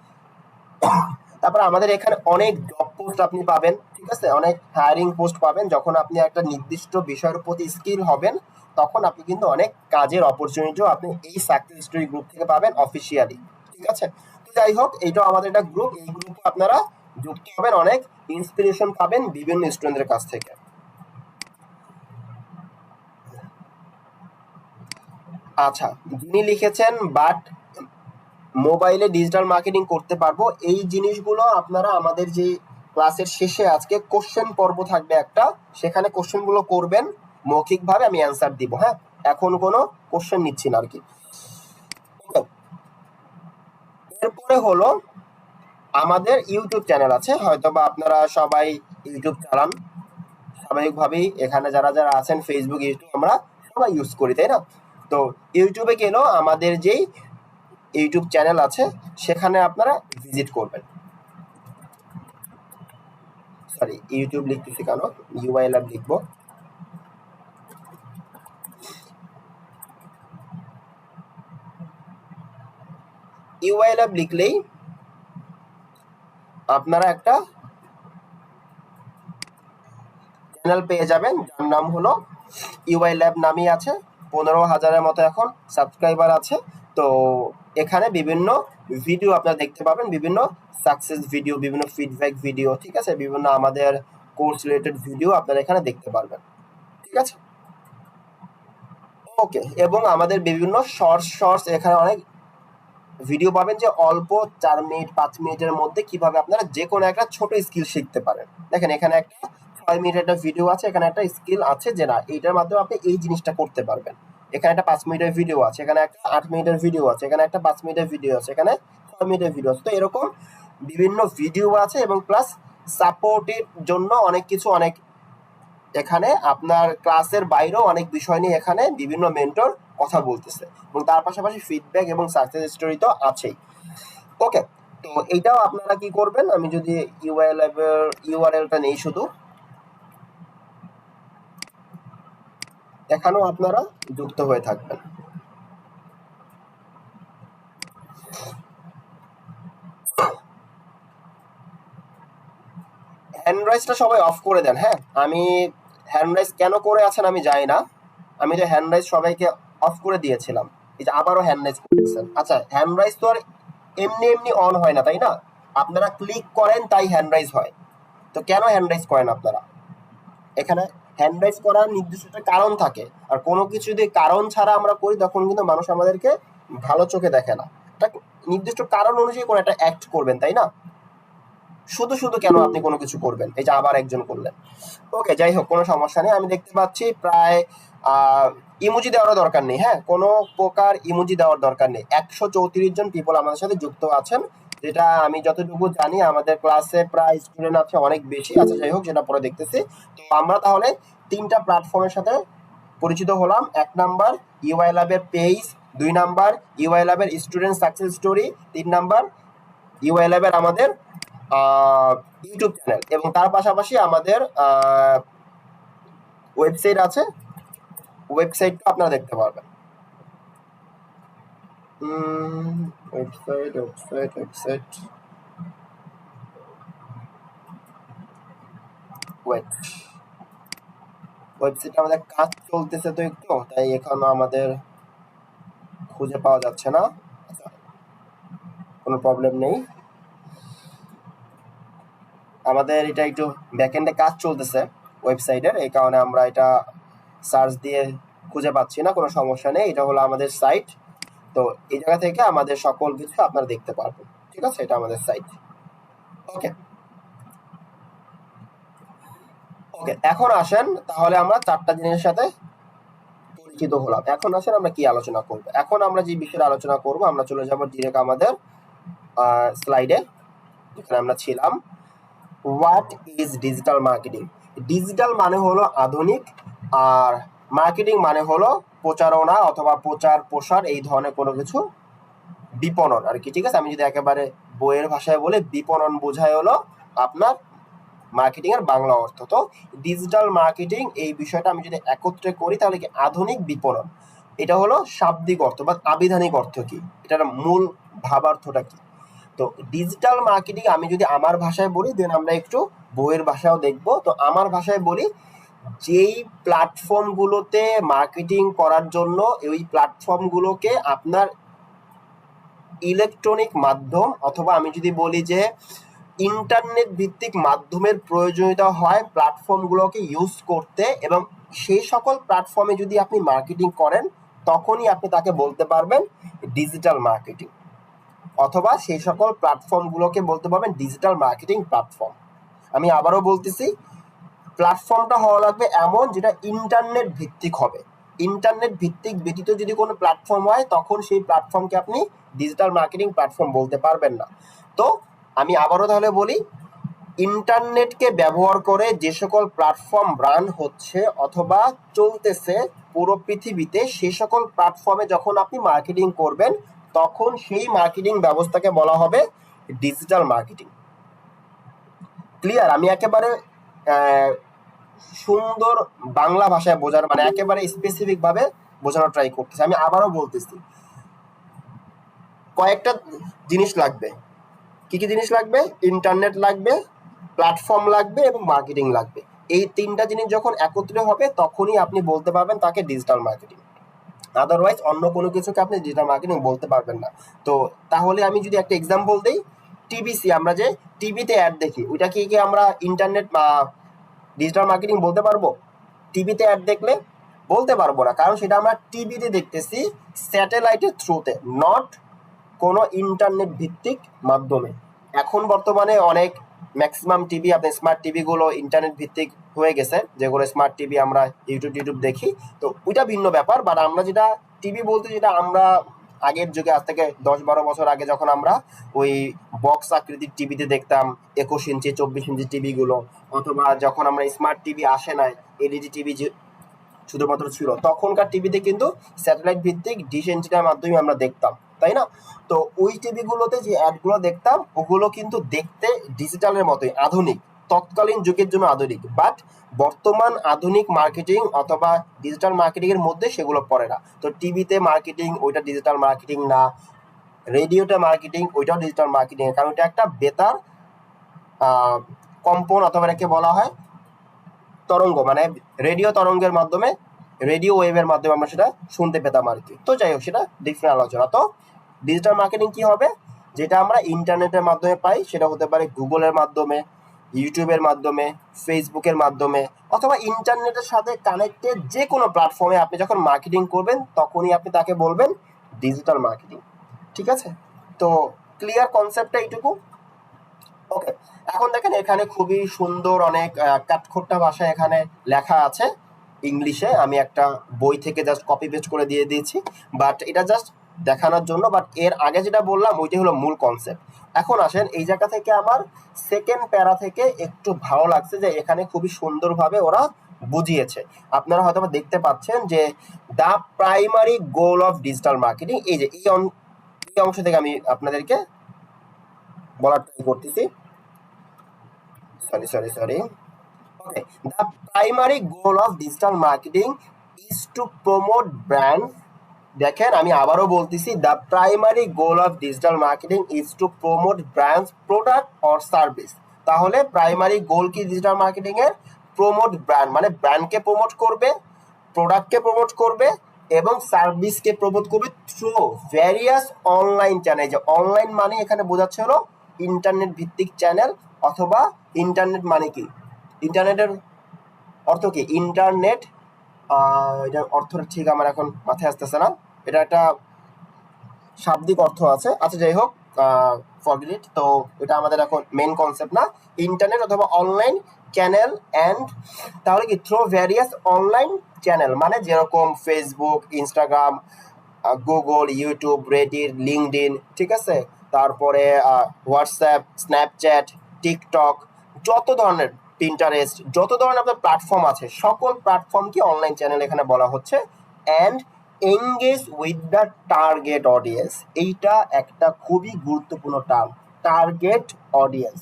তারপর আমাদের এখানে অনেক জব পোস্ট আপনি পাবেন, ঠিক আছে, অনেক হায়ারিং পোস্ট পাবেন। যখন আপনি একটা নির্দিষ্ট বিষয়ের প্রতি স্কিল হবেন তখন আপনি কিন্তু অনেক কাজের অপরচুনিটিও আপনি এই সাকসেস স্টোরি গ্রুপ থেকে পাবেন অফিসিয়ালি, ঠিক আছে। তো যাই হোক, এইটাও আমাদের একটা গ্রুপ, এই গ্রুপে আপনারা যুক্ত হবেন, অনেক ইন্সপিরেশন পাবেন বিভিন্ন স্টুডেন্টদের কাছ থেকে। আচ্ছা, যিনি লিখেছেন বাট মোবাইলে ডিজিটাল মার্কেটিং করতে পারবো, এই জিনিসগুলো আপনারা আমাদের যে ক্লাসের শেষে আজকে কোশ্চেন পর্ব থাকবে একটা, সেখানে কোশ্চেনগুলো করবেন মৌখিকভাবে, আমি অ্যান্সার দিব। হ্যাঁ, এখন কোনো কোশ্চেন নিচ্ছি না আর কি। এরপরে হলো আমাদের ইউটিউব চ্যানেল আছে, হয়তো বা আপনারা সবাই ইউটিউব চালান স্বাভাবিকভাবেই, এখানে যারা যারা আছেন ফেসবুক ইউটিউব আমরা সবাই ইউজ করি, তাই না? তো ইউটিউবে গেলেও আমাদের যেই ইউটিউব চ্যানেল আছে সেখানে আপনারা ভিজিট করবেন। সরি, ইউটিউব লিখতেছি কেন, ইউআই ল্যাব লিখবো। ইউআই ল্যাব লিখলেই আপনারা একটা চ্যানেল পেয়ে যাবেন যার নাম হলো ইউআই ল্যাব নামই আছে। 15,000-এর মতো এখন সাবস্ক্রাইবার আছে। তো এখানে বিভিন্ন ভিডিও আপনারা দেখতে পাবেন, বিভিন্ন সাকসেস ভিডিও, বিভিন্ন ফিডব্যাক ভিডিও, ঠিক আছে, বিভিন্ন আমাদের কোর্স রিলেটেড ভিডিও আপনারা এখানে দেখতে পারবেন, ঠিক আছে। ওকে, এবং আমাদের বিভিন্ন শর্টস এখানে অনেক ভিডিও পাবেন যে অল্প 4 মিনিট 5 মিনিটের মধ্যে কিভাবে আপনারা যে কোনো একটা ছোট স্কিল শিখতে পারেন। দেখেন এখানে একটা 6 মিনিটের একটা ভিডিও আছে, এখানে একটা স্কিল আছে যে না এইটার মাধ্যমে আপনি এই জিনিসটা করতে পারবেন। এখানে একটা 5 মিনিটের ভিডিও আছে, এখানে একটা 8 মিনিটের ভিডিও আছে, এখানে একটা 5 মিনিটের ভিডিও আছে, এখানে 6 মিনিটের ভিডিও আছে। তো এরকম বিভিন্ন ভিডিও আছে এবং প্লাস সাপোর্টের জন্য অনেক কিছু, অনেক এখানে আপনার ক্লাসের বাইরেও অনেক বিষয় নিয়ে এখানে বিভিন্ন মেন্টর কথা বলতেছে, এবং তার পাশাপাশি ফিডব্যাক এবং সাকসেস স্টোরি তো আছেই। ওকে, তো এইটাও আপনারা কি করবেন, আমি যদি ইউআরএলটা নেই শুধু, এখানেও আপনারা যুক্ত হয়ে থাকবেন। হ্যান্ড রাইজটা সবাই অফ করে দেন। হ্যাঁ, আমি হ্যান্ড রাইজ কেন করে আছেন আমি জানি না, আমি তো হ্যান্ড রাইজ সবাইকে অফ করে দিয়েছিলাম, এই যে আবারও হ্যান্ড রাইজ করতেছেন। আচ্ছা, হ্যান্ড রাইজ তো আর এমনি এমনি অন হয় না, তাই না? আপনারা ক্লিক করেন তাই হ্যান্ড রাইজ হয়। তো কেন হ্যান্ড রাইজ করেন আপনারা? এখানে হ্যান্ড রাইজ করার নির্দিষ্ট একটা কারণ থাকে, আর কোনো কিছু যদি কারণ ছাড়া আমরা করি তখন কিন্তু মানুষ আমাদেরকে ভালো চোখে দেখে না। একটা নির্দিষ্ট কারণ অনুযায়ী কোনো একটা অ্যাক্ট করবেন, তাই না? শুধু শুধু কেন আপনি কোনো কিছু করবেন? এই যে আবার একজন করলেন। ওকে, যাই হোক, কোনো সমস্যা নেই। আমি দেখতে পাচ্ছি প্রায় ইমোজি দেওয়ারও দরকার নেই। হ্যাঁ, কোনো প্রকার ইমোজি দেওয়ার দরকার নেই। 134 জন পিপল আমাদের সাথে যুক্ত আছেন, যেটা আমি যতটুকু জানি আমাদের ক্লাসে প্রায় স্টুডেন্ট আছে অনেক বেশি। আচ্ছা যাই হোক, সেটা পরে দেখতেছি। তো আমরা তাহলে 3টা প্ল্যাটফর্মের সাথে পরিচিত হলাম। 1 নাম্বার ইউআই ল্যাবের পেজ, 2 নাম্বার ইউআই ল্যাবের student success story, 3 number UI ল্যাবের আমাদের ইউটিউব চ্যানেল, এবং তার পাশাপাশি আমাদের ওয়েবসাইট আছে, ওয়েবসাইটটা আপনারা দেখতে পারবেন। ওয়েবসাইট ওয়েবসাইট ওয়েবসাইট ওয়েট, ওয়েবসাইটে আমাদের কাজ চলতেছে তো একটু, তাই এখনো আমাদের খুঁজে পাওয়া যাচ্ছে না। আচ্ছা, কোনো প্রবলেম নেই, আমাদের এটা একটু ব্যাকএন্ডে কাজ চলতেছে ওয়েবসাইটের, এই কারণে আমরা এটা সার্চ দিয়ে খুঁজে পাচ্ছি না। কোনো সমস্যা নেই, এটা হলো আমাদের সাইট। তো এই জায়গা থেকে আমাদের সকল কিছু আপনারা দেখতে পারবেন, ঠিক আছে, এটা আমাদের সাইট। ওকে ওকে, এখন আসেন তাহলে আমরা 4টা জিনিসের সাথে পরিচিত হলাম। এখন আসেন আমরা কি আলোচনা করব। এখন আমরা যে বিষয়ে আলোচনা করব, আমরা চলে যাব ডিরেক্ট আমাদের স্লাইডে যেখানে আমরা ছিলাম। What is digital marketing? Digital মানে হলো আধুনিক, আর মার্কেটিং মানে হলো প্রচারণা অথবা প্রচার প্রসার, এই ধরনের কোনো কিছু, বিপণন আর কি, ঠিক আছে। আমি যদি একেবারে বইয়ের ভাষায় বলে, বিপণন বোঝায় হলো আপনার মার্কেটিং এর বাংলা অর্থ। তো ডিজিটাল মার্কেটিং এই বিষয়টা আমি যদি একত্রে করি তাহলে কি আধুনিক বিপণন, এটা হলো শাব্দিক অর্থ বা আবিধানিক অর্থ কি, এটার মূল ভাবার্থটা কি। তো তো ডিজিটাল মার্কেটিং আমি যদি আমার ভাষায় বলি, দেন আমরা একটু বইয়ের ভাষাও দেখব। তো আমার ভাষায় বলি, যেই প্ল্যাটফর্মগুলোতে মার্কেটিং করার জন্য ওই প্ল্যাটফর্মগুলোকে আপনার ইলেকট্রনিক মাধ্যম অথবা আমি যদি বলি যে ইন্টারনেট ভিত্তিক মাধ্যমের প্রয়োজনীয়তা হয় প্ল্যাটফর্মগুলোকে ইউজ করতে, এবং সেই সকল প্ল্যাটফর্মে যদি আপনি মার্কেটিং করেন তখনই আপনি তাকে বলতে পারবেন ডিজিটাল মার্কেটিং, অথবা সেই সকল প্ল্যাটফর্মগুলোকে বলতে পারবেন ডিজিটাল মার্কেটিং প্ল্যাটফর্ম। আমি আবারও বলতেছি, প্ল্যাটফর্মটা হওয়া লাগবে এমন যেটা ইন্টারনেট ভিত্তিক হবে। ইন্টারনেট ভিত্তিক ব্যতীত যদি কোনো প্ল্যাটফর্ম হয় তখন সেই প্ল্যাটফর্মকে আপনি ডিজিটাল মার্কেটিং প্ল্যাটফর্ম বলতে পারবেন না। তো আমি আবারও তাহলে বলি, ইন্টারনেটকে ব্যবহার করে যে সকল প্ল্যাটফর্ম রান হচ্ছে অথবা চলতেছে পুরো পৃথিবীতে, সেই সকল প্ল্যাটফর্মে যখন আপনি মার্কেটিং করবেন তখন সেই মার্কেটিং ব্যবস্থাকে বলা হবে ডিজিটাল মার্কেটিং। ক্লিয়ার? আমি একেবারে সুন্দর বাংলা ভাষায় বোঝার, মানে একেবারে স্পেসিফিক ভাবে বোঝানোর ট্রাই করতেছি। আমি আবারও বলতেছি, কয়েকটা জিনিস লাগবে। কি কি জিনিস লাগবে? ইন্টারনেট লাগবে, প্ল্যাটফর্ম লাগবে এবং মার্কেটিং লাগবে। এই তিনটা জিনিস যখন একত্রিত হবে তখনই আপনি বলতে পারবেন তাকে ডিজিটাল মার্কেটিং। আদারওয়াইজ অন্য কোনো কিছুকে আপনি ডিজিটাল মার্কেটিং বলতে পারবেন না। তো তাহলে আমি যদি একটা এক্সাম্পল দিই, টিভিসি, আমরা যে টিভিতে অ্যাড দেখি ওইটা কি আমরা ইন্টারনেট বা ডিজিটাল মার্কেটিং বলতে পারবো? টিভিতে অ্যাড দেখলে বলতে পারবো না, কারণ সেটা আমরা টিভিতে দেখতেছি স্যাটেলাইটের থ্রুতে, নট কোনো ইন্টারনেট ভিত্তিক মাধ্যমে। এখন বর্তমানে অনেক ম্যাক্সিমাম টিভি, আপনার স্মার্ট টিভিগুলো ইন্টারনেট ভিত্তিক হয়ে গেছে, যেগুলো স্মার্ট টিভি আমরা ইউটিউব দেখি। তো ওইটা ভিন্ন ব্যাপার, বাট আমরা যেটা টিভি বলতে যেটা আমরা আগের যুগে, আজ থেকে 10-12 বছর আগে যখন আমরা ওই বক্স আকৃতির টিভিতে দেখতাম 21 ইঞ্চি 24 ইঞ্চি টিভিগুলো, অথবা যখন আমরা স্মার্ট টিভি আসে নাই, এলইডি টিভি শুধুমাত্র ছিল, তখনকার টিভিতে কিন্তু স্যাটেলাইট ভিত্তিক ডিশ এন্টিনার মাধ্যমে আমরা দেখতাম, তাই না? তো ওই টিভিগুলোতে যে অ্যাডগুলো দেখতাম ওগুলো কিন্তু দেখতে ডিজিটালের মতোই আধুনিক, তৎকালীন যুগের জন্য আধুনিক, বাট বর্তমান আধুনিক মার্কেটিং অথবা ডিজিটাল মার্কেটিং এর মধ্যে সেগুলো পড়ে না। তো টিভিতে মার্কেটিং ওইটা ডিজিটাল মার্কেটিং না, রেডিওতে মার্কেটিং ওইটাও ডিজিটাল মার্কেটিং, কারণ এটা একটা বেতার কম্পন অথবা এটাকে বলা হয় তরঙ্গ, মানে রেডিও তরঙ্গের মাধ্যমে, রেডিও ওয়েভের মাধ্যমে আমরা সেটা শুনতে পেতাম আর কি। তো যাই হোক, সেটা ডিফারেন্ট আলোচনা। তো ডিজিটাল মার্কেটিং কি হবে? যেটা আমরা ইন্টারনেটের মাধ্যমে পাই, সেটা হতে পারে গুগলের মাধ্যমে, ইউটিউবের মাধ্যমে, ফেসবুকের মাধ্যমে, অথবা ইন্টারনেটের সাথে কানেক্টেড যে কোনো প্ল্যাটফর্মে আপনি যখন মার্কেটিং করবেন তখনই আপনি তাকে বলবেন ডিজিটাল মার্কেটিং। ঠিক আছে? তো ক্লিয়ার কনসেপ্টটা এইটুকু। ওকে, এখন দেখেন এখানে খুবই সুন্দর অনেক কাঠখোট্টা ভাষায় এখানে লেখা আছে ইংলিশে। আমি একটা বই থেকে জাস্ট কপি পেস্ট করে দিয়ে দিয়েছি, বাট এটা জাস্ট দেখানোর জন্য। বাট এর আগে যেটা বললাম ওইটাই হলো মূল কনসেপ্ট। এখন আসেন, এই জায়গা থেকে আমার সেকেন্ড প্যারা থেকে একটু ভালো লাগছে যে এখানে খুবই সুন্দরভাবে ওরা বুঝিয়েছে। আপনারা হয়তো দেখতে পাচ্ছেন যে the primary goal of digital marketing, এই যে এই অংশ থেকে আমি আপনাদেরকে বলার ট্রাই করতেছি। Sorry. Okay. The primary goal of digital marketing is to promote brand. দেখেন আমি আবারও বলতেছি, the primary goal of digital marketing is to promote brands, product or service. তাহলে প্রাইমারি গোল কি ডিজিটাল মার্কেটিং এর? প্রমোট ব্র্যান্ড, মানে ব্র্যান্ডকে promote করবে, প্রোডাক্টকে promote করবে এবং সার্ভিসকে প্রমোট করবে থ্রু ভ্যারিয়াস অনলাইন চ্যানেল। যে অনলাইন মানে এখানে বোঝাচ্ছে হলো ইন্টারনেট ভিত্তিক চ্যানেল, অথবা ইন্টারনেট মানে কি, ইন্টারনেটের অর্থ কি? ইন্টারনেট, এটার অর্থটা ঠিক আমার এখন মাথায় আসতেছে না, এটা একটা শাব্দিক অর্থ আছে। আচ্ছা যাই হোক, ফরগেট ইট। তো এটা আমাদের এখন মেন কনসেপ্ট না। ইন্টারনেট অথবা অনলাইন চ্যানেল অ্যান্ড, তাহলে কি থ্রু ভ্যারিয়াস অনলাইন চ্যানেল, মানে যেরকম Facebook, Instagram, Google, YouTube, Reddit, LinkedIn, ঠিক আছে, তারপরে হোয়াটসঅ্যাপ, স্ন্যাপচ্যাট, টিকটক, যত ধরনের, পিন্টারেস্ট, যত ধরনের আপনার প্ল্যাটফর্ম আছে সকল প্ল্যাটফর্মকে অনলাইন চ্যানেল এখানে বলা হচ্ছে। And engage with the target audience, এইটা একটা খুবই গুরুত্বপূর্ণ টার্ম, টার্গেট অডিয়েন্স,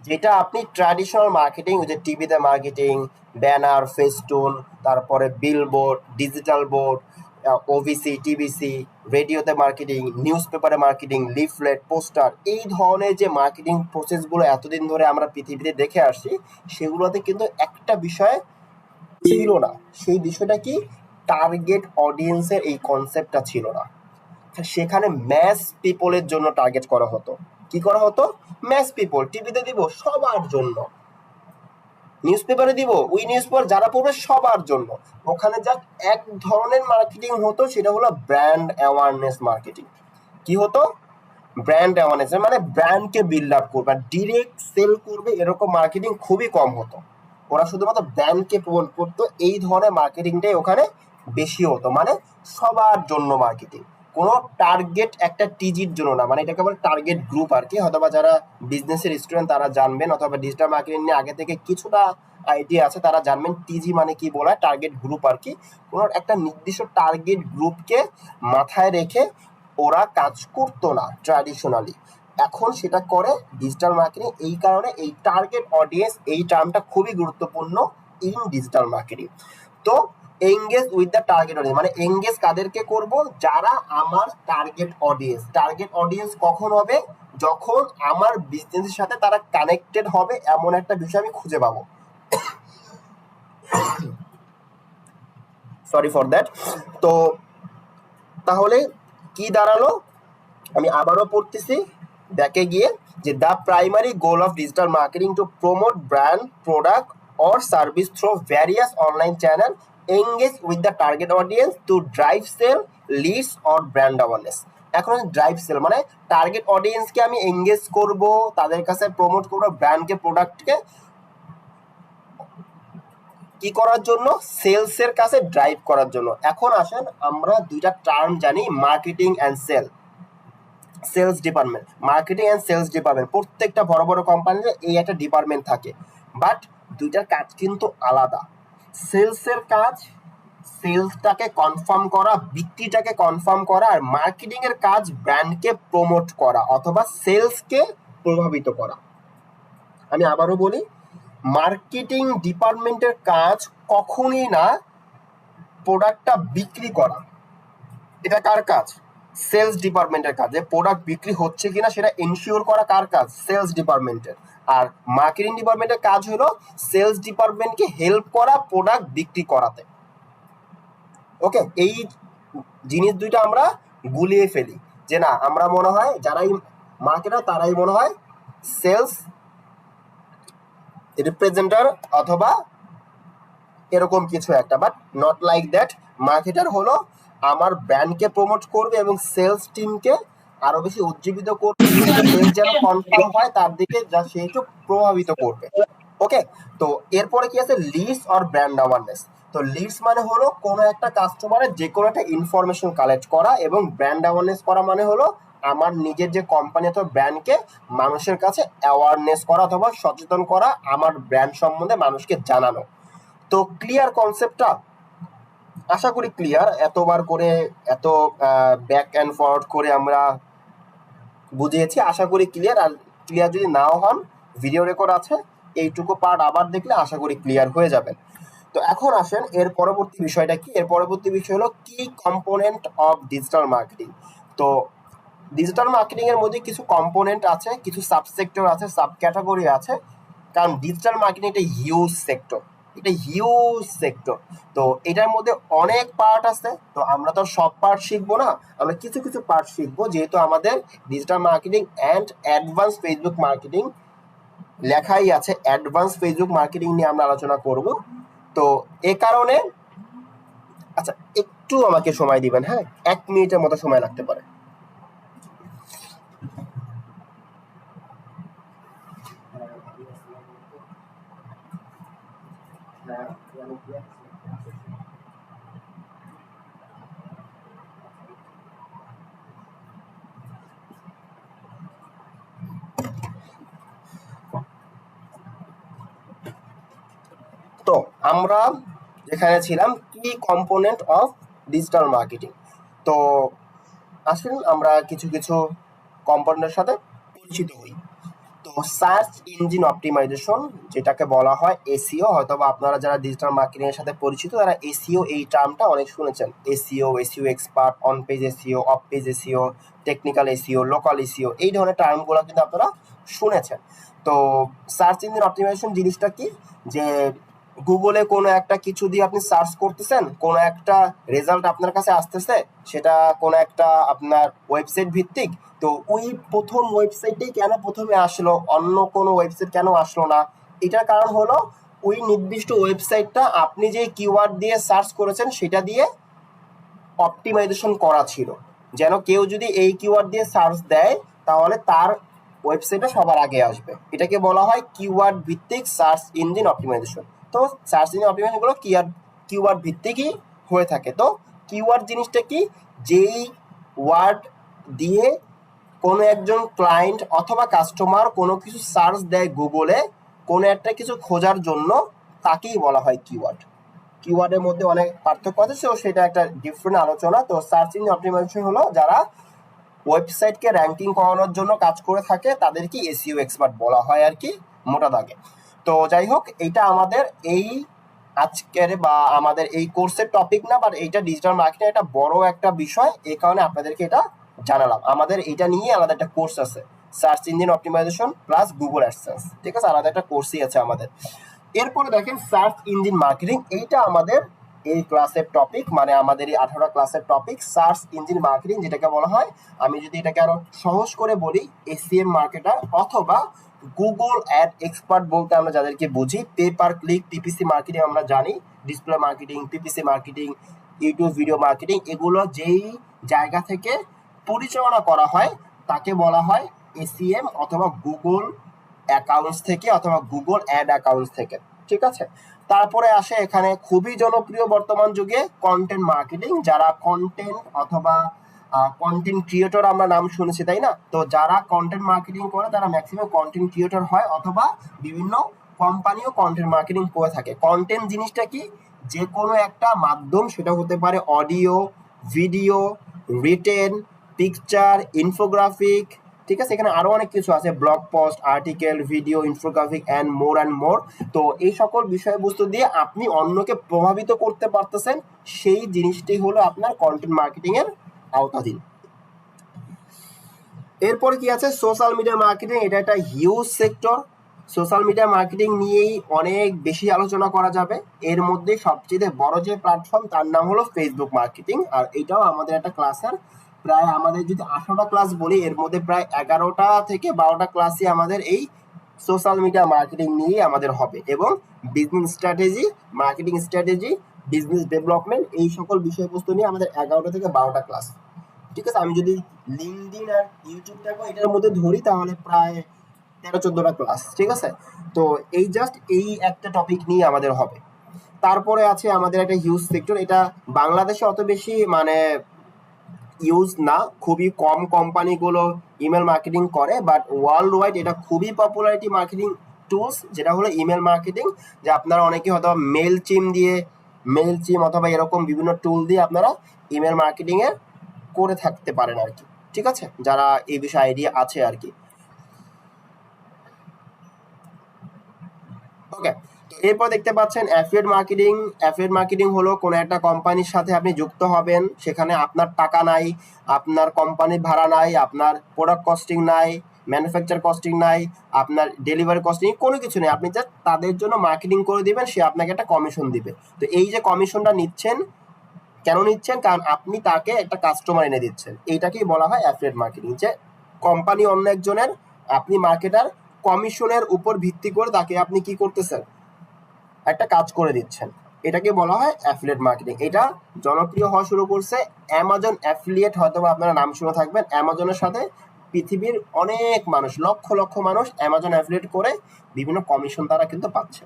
যেটা আপনি ট্র্যাডিশনাল মার্কেটিং, যে টিভিতে মার্কেটিং, ব্যানার, ফেস্টুন, তারপরে billboard, digital board, OVC, TVC, রেডিওতে মার্কেটিং, নিউজ পেপারে মার্কেটিং, লিফলেট, পোস্টার, এই ধরনের যে মার্কেটিং প্রসেসগুলো এতদিন ধরে আমরা পৃথিবীতে দেখে আসছি, সেগুলোতে কিন্তু একটা বিষয় ছিল না। সেই বিষয়টা কি? টার্গেট অডিয়েন্সের এই কনসেপ্টটা ছিল না। সেখানে ম্যাস পিপলের জন্য টার্গেট করা হতো। কি করা হতো? Mass people. টিভিতে দিব সবার জন্য, নিউজ পেপারে দিব ওই নিউজ পেপার যারা পড়বে সবার জন্য। ওখানে যা এক ধরনের মার্কেটিং হতো, সেটা হলো ব্র্যান্ড অ্যাওয়ারনেস মার্কেটিং। কি হতো? ব্র্যান্ড অ্যাওয়ারনেস, মানে ব্র্যান্ডকে বিল্ড আপ করবে, ডিরেক্ট সেল করবে এরকম মার্কেটিং খুবই কম হতো। ওরা শুধুমাত্র ব্র্যান্ডকে প্রমোট করতো, এই ধরনের মার্কেটিংটাই ওখানে বেশি হতো, মানে সবার জন্য মার্কেটিং, কোনো টার্গেট একটা টিজির জন্য না। মানে এটাকে বলে টার্গেট গ্রুপ আর কি। হয়তোবা যারা বিজনেসের স্টুডেন্ট তারা জানবেন, অথবা ডিজিটাল মার্কেটিং নিয়ে আগে থেকে কিছুটা আইডিয়া আছে তারা জানবেন টিজি মানে কি বলা হয়, টার্গেট গ্রুপ আর কি। কোনো একটা নির্দিষ্ট টার্গেট গ্রুপকে মাথায় রেখে ওরা কাজ করতো না ট্র্যাডিশনালি, এখন সেটা করে ডিজিটাল মার্কেটিং। এই কারণে এই টার্গেট অডিয়েন্স এই টার্মটা খুবই গুরুত্বপূর্ণ ইন ডিজিটাল মার্কেটিং। তো engage with the target audience, মানে এঙ্গেজ কাদেরকে করব? যারা আমার টার্গেট অডিয়েন্স। টার্গেট অডিয়েন্স কখন হবে? যখন আমার বিজনেসের সাথে তারা কানেক্টেড হবে এমন একটা বিষয় আমি খুঁজে পাবো। Sorry for that. তো তাহলে কি দাঁড়ালো? আমি আবারও পড়তেছি ব্যাকে গিয়ে, যে the primary goal of digital marketing to promote brand, product or service through various online channel, engage with the target audience to drive sale, leads or brand awareness. এখন ড্রাইভ সেল মানে টার্গেট অডিয়েন্সকে আমি engage করব, তাদের কাছে promote করবো ব্র্যান্ডকে, প্রোডাক্টকে, কি করার জন্য? সেলসের কাছে ড্রাইভ করার জন্য। এখন আসেন আমরা দুইটা টার্ম জানি, marketing and sales department. Marketing and sales department প্রত্যেকটা বড় বড় কোম্পানিতে এই একটা ডিপার্টমেন্ট থাকে, বাট দুইটার কাজ কিন্তু আলাদা। সেলসের কাজ সেলসটাকে কনফার্ম করা, বিক্রিটাকে কনফার্ম করা, আর মার্কেটিং এর কাজ ব্র্যান্ডকে প্রমোট করা অথবা সেলসকে প্রভাবিত করা। আমি আবারও বলি, মার্কেটিং ডিপার্টমেন্টের কাজ কখনই না প্রোডাক্টটা বিক্রি করা। এটা কার কাজ? সেলস ডিপার্টমেন্টের কাজ। যে প্রোডাক্ট বিক্রি হচ্ছে কিনা সেটা এনশিওর করা কার কাজ? সেলস ডিপার্টমেন্টের। আর মার্কেটিং ডিপার্টমেন্টের কাজ হলো সেলস ডিপার্টমেন্টকে হেল্প করা প্রোডাক্ট বিক্রি করাতে। ওকে, এই জিনিস দুইটা আমরা গুলিয়ে ফেলি, যে না আমরা মনে হয় যারাই মার্কেটার তারাই মনে হয় সেলস রিপ্রেজেন্টার অথবা এরকম কিছু একটা, but not like that. Marketer হলো আমার ব্র্যান্ডকে প্রমোট করবে এবং সেলস টিমকে আরো বেশি উজ্জীবিত করবে, সেলস যেন কনফার্ম হয় তার দিকে, যা সে একটু প্রভাবিত করবে। ওকে, তো এরপরে কি আছে? Leads or brand awareness. তো লিডস মানে হলো কোনো একটা কাস্টমারের যে কোনো একটা ইনফরমেশন কালেক্ট করা, এবং ব্র্যান্ড অ্যাওয়ারনেস করা মানে হলো আমার নিজের যে কোম্পানি অথবা ব্র্যান্ডকে মানুষের কাছে অ্যাওয়ারনেস করা অথবা সচেতন করা, আমার ব্র্যান্ড সম্বন্ধে মানুষকে জানানো। তো ক্লিয়ার কনসেপ্টটা? আশা করি ক্লিয়ার। এতবার করে এত ব্যাক অ্যান্ড ফরওয়ার্ড করে আমরা বুঝিয়েছি, আশা করি ক্লিয়ার। আর ক্লিয়ার যদি নাও হন, ভিডিও রেকর্ড আছে, এইটুকু পার্ট আবার দেখলে আশা করি ক্লিয়ার হয়ে যাবেন। তো এখন আসেন এর পরবর্তী বিষয়টা কি? এর পরবর্তী বিষয় হলো কি কম্পোনেন্ট অফ ডিজিটাল মার্কেটিং। তো ডিজিটাল মার্কেটিং এর মধ্যে কিছু কম্পোনেন্ট আছে, কিছু সাবসেক্টর আছে, সাব ক্যাটাগরি আছে, কারণ ডিজিটাল মার্কেটিং একটা হিউজ সেক্টর, এটা হিউজ সেক্টর। তো এটার মধ্যে অনেক পার্ট আছে, তো আমরা তো সব পার্ট শিখবো না, আমরা কিছু কিছু পার্ট শিখবো, যেহেতু আমাদের digital marketing and advance Facebook marketing লেখাই আছে, অ্যাডভান্স ফেসবুক মার্কেটিং নিয়ে আমরা আলোচনা করব। তো এ কারণে আচ্ছা একটু আমাকে সময় দিবেন, হ্যাঁ, 1 মিনিটের মতো সময় লাগতে পারে। তো আমরা যেখানে ছিলাম, কি কম্পোনেন্ট অফ ডিজিটাল মার্কেটিং। তো আসুন আমরা কিছু কিছু কম্পোনেন্টের সাথে পরিচিত হই। তো সার্চ ইঞ্জিন অপটিমাইজেশন যেটাকে বলা হয় এসইও, হয়তো বা আপনারা যারা ডিজিটাল মার্কেটিং এর সাথে পরিচিত তারা এসইও এই টার্মটা অনেক শুনেছেন। SEO, SEO expert, on page SEO, of page SEO, technical SEO, local SEO, এই ধরনের টার্মগুলো কিন্তু আপনারা শুনেছেন। তো সার্চ ইঞ্জিন অপটিমাইজেশন জিনিসটা কি, যে গুগলে কোনো একটা কিছু দিয়ে আপনি সার্চ করতেছেন, কোনো একটা রেজাল্ট আপনার কাছে আসতেছে, সেটা কোনো একটা আপনার ওয়েবসাইট ভিত্তিক। তো ওই প্রথম ওয়েবসাইটেই কেন প্রথমে আসলো, অন্য কোনো ওয়েবসাইট কেন আসলো না, এটার কারণ হলো ওই নির্দিষ্ট ওয়েবসাইটটা আপনি যে কিওয়ার্ড দিয়ে সার্চ করেছেন সেটা দিয়ে অপটিমাইজেশন করা ছিল, যেন কেউ যদি এই কিওয়ার্ড দিয়ে সার্চ দেয় তাহলে তার ওয়েবসাইটে সবার আগে আসবে। এটাকে বলা হয় কিওয়ার্ড ভিত্তিক সার্চ ইঞ্জিন অপটিমাইজেশন। তো সার্চ ইঞ্জিন অপটিমাইজেশন গুলো কিওয়ার্ড ভিত্তিকই হয়ে থাকে। তো কিওয়ার্ড জিনিসটা কি, যেই ওয়ার্ড দিয়ে কোনো একজন ক্লায়েন্ট অথবা কাস্টমার কোনো কিছু সার্চ দেয় গুগলে কোনো একটা কিছু খোঁজার জন্য, তাকেই বলা হয় কিওয়ার্ড। কিওয়ার্ডের মধ্যে অনেক পার্থক্য আছে, তো সেটা একটা ডিফারেন্ট আলোচনা। তো সার্চ ইঞ্জিন অপটিমাইজেশন হলো যারা ওয়েবসাইটকে র্যাঙ্কিং করানোর জন্য কাজ করে থাকে তাদেরকে এসইও এক্সপার্ট বলা হয় আর কি, মোটা দাগে। তো যাই হোক, এটা আমাদের এই আজকের বা আমাদের এই কোর্সের টপিক না, বাট এইটা ডিজিটাল মার্কেটিং একটা বড় একটা বিষয়, এই কারণে আপনাদেরকে এটা জানালাম। আমাদের এটা নিয়ে আলাদা একটা কোর্স আছে, search engine optimisation plus Google AdSense, ঠিক আছে, আলাদা একটা কোর্সই আছে আমাদের। এরপরে দেখেন সার্চ ইঞ্জিন মার্কেটিং, এইটা আমাদের এই ক্লাসের টপিক, মানে আমাদের এই 18 ক্লাসের টপিক সার্চ ইঞ্জিন মার্কেটিং, যেটাকে বলা হয়, আমি যদি এটাকে আরো সহজ করে বলি, এসিএম মার্কেটার অথবা গুগল অ্যাড এক্সপার্ট বলতে আমরা যাদেরকে বুঝি, pay per click, PPC marketing আমরা জানি, display marketing, PPC marketing, YouTube video marketing, এগুলো যেই জায়গা থেকে পরিচালনা করা হয় তাকে বলা হয় এসিএম অথবা গুগল অ্যাকাউন্টস থেকে অথবা গুগল অ্যাড অ্যাকাউন্টস থেকে, ঠিক আছে। তারপরে আসে এখানে খুবই জনপ্রিয় বর্তমান যুগে কন্টেন্ট মার্কেটিং, যারা কন্টেন্ট অথবা কন্টেন্ট ক্রিয়েটর আমরা নাম শুনেছি, তাই না? তো যারা কন্টেন্ট মার্কেটিং করে তারা ম্যাক্সিমাম কন্টেন্ট ক্রিয়েটর হয়, অথবা বিভিন্ন কোম্পানিও কন্টেন্ট মার্কেটিং করে থাকে। কন্টেন্ট জিনিসটা কি, যে কোনো একটা মাধ্যম, সেটা হতে পারে audio, video, written, picture, infographic, ঠিক আছে, এখানে আরো অনেক কিছু আছে, blog post, article, video, infographic and more. তো এই সকল বিষয়বস্তু দিয়ে আপনি অন্যকে প্রভাবিত করতে পারতেছেন, সেই জিনিসটি হলো আপনার কন্টেন্ট মার্কেটিং এর আওতাধীন। এরপর কি আছে, সোশ্যাল মিডিয়া মার্কেটিং, এটা একটা huge sector. Social media marketing নিয়েই অনেক বেশি আলোচনা করা যাবে। এর মধ্যে সবচেয়ে বড় যে প্ল্যাটফর্ম তার নাম হলো ফেসবুক মার্কেটিং, আর এটাও আমাদের একটা ক্লাসের প্রায়, আমাদের যদি 18টা ক্লাস বলি এর মধ্যে প্রায় 11টা থেকে 12টা ক্লাসই আমাদের এই সোশ্যাল মিডিয়া মার্কেটিং নিয়ে আমাদের হবে, এবং business strategy, marketing strategy, business development, এই সকল বিষয়বস্তু নিয়ে আমাদের 11টা থেকে 12টা ক্লাস, ঠিক আছে। আমি যদি লিঙ্কডইন আর ইউটিউবটাকে এটার মধ্যে ধরি তাহলে প্রায় 13-14টা ক্লাস, ঠিক আছে। তো এই জাস্ট এই একটা টপিক নিয়ে আমাদের হবে। তারপরে আছে আমাদের একটা হিউজ সেক্টর, এটা বাংলাদেশে অত বেশি মানে ইউজ না, খুবই কম কোম্পানিগুলো ইমেল মার্কেটিং করে, বাট ওয়ার্ল্ড ওয়াইড এটা খুবই পপুলারিটি মার্কেটিং টুলস, যেটা হলো ইমেল মার্কেটিং, যে আপনারা অনেকে হয়তো মেল চিম অথবা এরকম বিভিন্ন টুল দিয়ে আপনারা ইমেল মার্কেটিং এর করে থাকতে পারেন আর কি, ঠিক আছে, যারা এই বিষয়ে আইডিয়া আছে আর কি। ওকে, তো এরপর দেখতে পাচ্ছেন অ্যাফিলিয়েট মার্কেটিং হলো কোনো একটা কোম্পানির সাথে আপনি যুক্ত হবেন, সেখানে আপনার টাকা নাই, আপনার কোম্পানির ভাড়া নাই, আপনার প্রোডাক্ট কস্টিং নাই, ম্যানুফ্যাকচার কস্টিং নাই, আপনার ডেলিভারি কস্টিং কোনো কিছু নেই, আপনি জাস্ট তাদের জন্য মার্কেটিং করে দিবেন, সে আপনাকে একটা কমিশন দিবে। তো এই যে কমিশনটা নিচ্ছেন, কেন নিচ্ছেন, কারণ আপনি তাকে একটা কাস্টমার এনে দিচ্ছেন, এইটাকেই বলা হয় অ্যাফিলিয়েট মার্কেটিং, যে কোম্পানি অন্য একজনের, আপনি মার্কেটার, কমিশনের উপর ভিত্তি করে তাকে আপনি কি করতেছেন, একটা কাজ করে দিচ্ছেন, এটাকে বলা হয় অ্যাফিলিয়েট মার্কেটিং। এটা জনপ্রিয় হওয়া শুরু করছে অ্যামাজন অ্যাফিলিয়েট, হয়তো আপনারা নাম শুনে থাকবেন, অ্যামাজনের সাথে পৃথিবীর অনেক মানুষ, লক্ষ লক্ষ মানুষ অ্যামাজন অ্যাফিলিয়েট করে বিভিন্ন কমিশন তারা কিন্তু পাচ্ছে।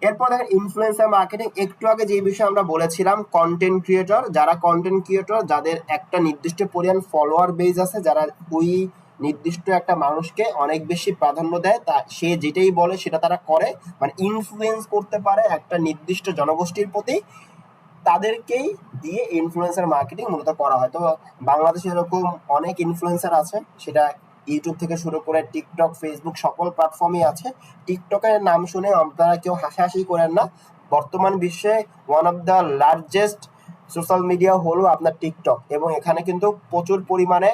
এরপর দেখেন ইনফ্লুয়েন্সার মার্কেটিং, একটু আগে যে বিষয়ে আমরা বলেছিলাম, কন্টেন্ট ক্রিয়েটর, যারা কন্টেন্ট ক্রিয়েটর যাদের একটা নির্দিষ্ট পরিমাণ ফলোয়ার বেজ আছে, যারা ওই নির্দিষ্ট একটা মানুষকে অনেক বেশি প্রাধান্য দেয়, তা সে যেটাই বলে সেটা তারা করে, মানে ইনফ্লুয়েন্স করতে পারে একটা নির্দিষ্ট জনগোষ্ঠীর প্রতি, তাদেরকেই দিয়ে ইনফ্লুয়েন্সার মার্কেটিং মূলত করা হয়। তো বাংলাদেশে এরকম অনেক ইনফ্লুয়েন্সার আছে, সেটা ইউটিউব থেকে শুরু করে টিকটক, ফেসবুক সকল প্ল্যাটফর্মই আছে। টিকটকের নাম শুনে আপনারা কেউ হাসাহাসি করেন না। বর্তমান বিশ্বে one of the largest social media হলো আপনার টিকটক, এবং এখানে কিন্তু প্রচুর পরিমাণে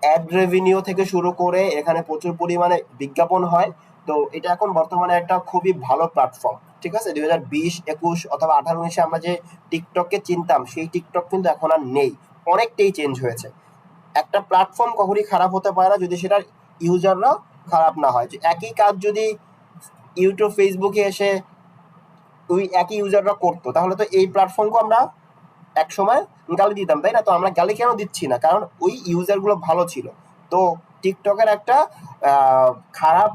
অ্যাড রেভিনিউ থেকে শুরু করে এখানে প্রচুর পরিমাণে বিজ্ঞাপন হয়। তো এটা এখন বর্তমানে একটা খুবই ভালো প্ল্যাটফর্ম, ঠিক আছে। 2020, 21 অথবা 18, 19 আমরা যে টিকটককে চিনতাম সেই টিকটক কিন্তু এখন আর নেই, অনেকটাই চেঞ্জ হয়েছে। একটা প্ল্যাটফর্ম কখনই খারাপ হতে পারে না যদি সেটার ইউজাররা খারাপ না হয়। যে একই কাজ যদি ইউটিউব, ফেসবুকে এসে ওই একই ইউজাররা করতো, তাহলে তো এই প্ল্যাটফর্মকে আমরা এক সময় গালি দিতাম, তাই না? তো আমরা গালি কেন দিচ্ছি না? কারণ ওই ইউজারগুলো ভালো ছিল। তো টিকটকের একটা খারাপ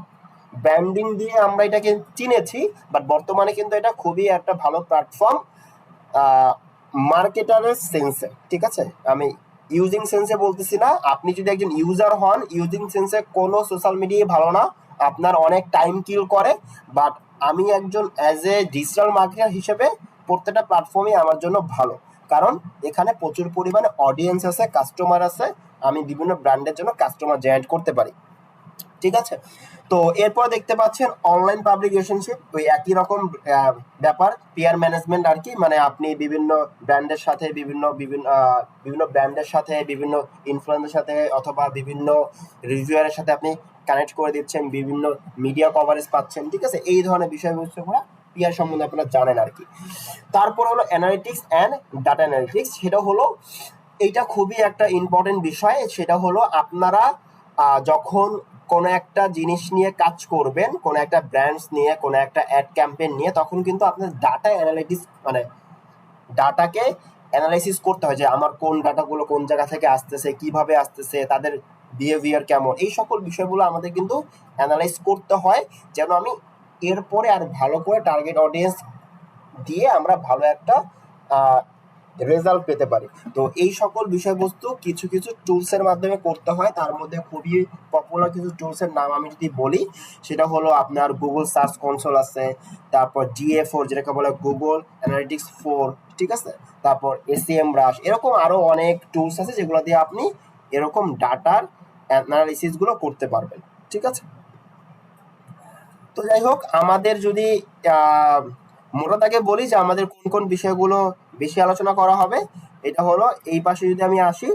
ব্র্যান্ডিং দিয়ে আমরা এটাকে চিনেছি, বাট বর্তমানে কিন্তু এটা খুবই একটা ভালো প্ল্যাটফর্ম মার্কেটারের সেন্সে, ঠিক আছে। আমি ইউজিং সেন্সে বলতেছি না। আপনি যদি একজন ইউজার হন, ইউজিং সেন্সে কোনো সোশ্যাল মিডিয়াই ভালো না, আপনার অনেক টাইম কিল করে। বাট আমি একজন অ্যাজ এ ডিজিটাল মার্কেটার হিসেবে প্রত্যেকটা প্ল্যাটফর্মই আমার জন্য ভালো, কারণ এখানে প্রচুর পরিমাণে অডিয়েন্স আছে, কাস্টমার আছে, আমি বিভিন্ন ব্র্যান্ডের জন্য কাস্টমার জেনারেট করতে পারি, ঠিক আছে। তো এরপর দেখতে পাচ্ছেন অনলাইন পাবলিক রিলেশনশিপ, ওই একই রকম ব্যাপার, পিয়ার ম্যানেজমেন্ট আর কি। মানে আপনি বিভিন্ন ব্র্যান্ডের সাথে বিভিন্ন ব্র্যান্ডের সাথে, বিভিন্ন ইনফ্লুয়েন্সের সাথে অথবা বিভিন্ন রিভিউয়ারের সাথে আপনি কানেক্ট করে দিচ্ছেন, বিভিন্ন মিডিয়া কভারেজ পাচ্ছেন, ঠিক আছে। এই ধরনের বিষয়বস্তুগুলো পিয়ার সম্বন্ধে আপনারা জানেন আর কি। তারপর হলো অ্যানালিটিক্স অ্যান্ড ডাটা অ্যানালিটিক্স। সেটা হলো, এইটা খুবই একটা ইম্পর্টেন্ট বিষয়। সেটা হলো আপনারা যখন কোনো একটা জিনিস নিয়ে কাজ করবেন, কোনো একটা ব্র্যান্ডস নিয়ে, কোনো একটা অ্যাড ক্যাম্পেইন নিয়ে, তখন কিন্তু আপনার ডাটা অ্যানালিটিক্স মানে ডাটাকে অ্যানালাইসিস করতে হয় যে আমার কোন ডাটাগুলো কোন জায়গা থেকে আসতেছে, কিভাবে আসতেছে, তাদের বিহেভিয়ার কেমন, এই সকল বিষয়গুলো আমাদের কিন্তু অ্যানালাইজ করতে হয়, যেন আমি এরপরে আর ভালো করে টার্গেট অডিয়েন্স দিয়ে আমরা ভালো একটা রেজাল্ট পেতে পারি। তো এই সকল বিষয়বস্তু কিছু কিছু টুলসের মাধ্যমে করতে হয়। তার মধ্যে খুবই পপুলার কিছু টুলসের নাম আমি যদি বলি, সেটা হলো আপনার গুগল সার্চ কনসোল আছে, তারপর GA4 যেটাকে বলে গুগল অ্যানালিটিক্স 4, ঠিক আছে। তারপর SEM ব্রাশ, এরকম আরো অনেক টুলস আছে যেগুলো দিয়ে আপনি এরকম ডাটার অ্যানালিসিস গুলো করতে পারবেন, ঠিক আছে। তো যাই হোক, আমাদের যদি মোটা দাগে বলি যে আমাদের কোন কোন বিষয়গুলো বেশি আলোচনা করা হবে, এটা হলো এই পাশে যদি আমি আসি,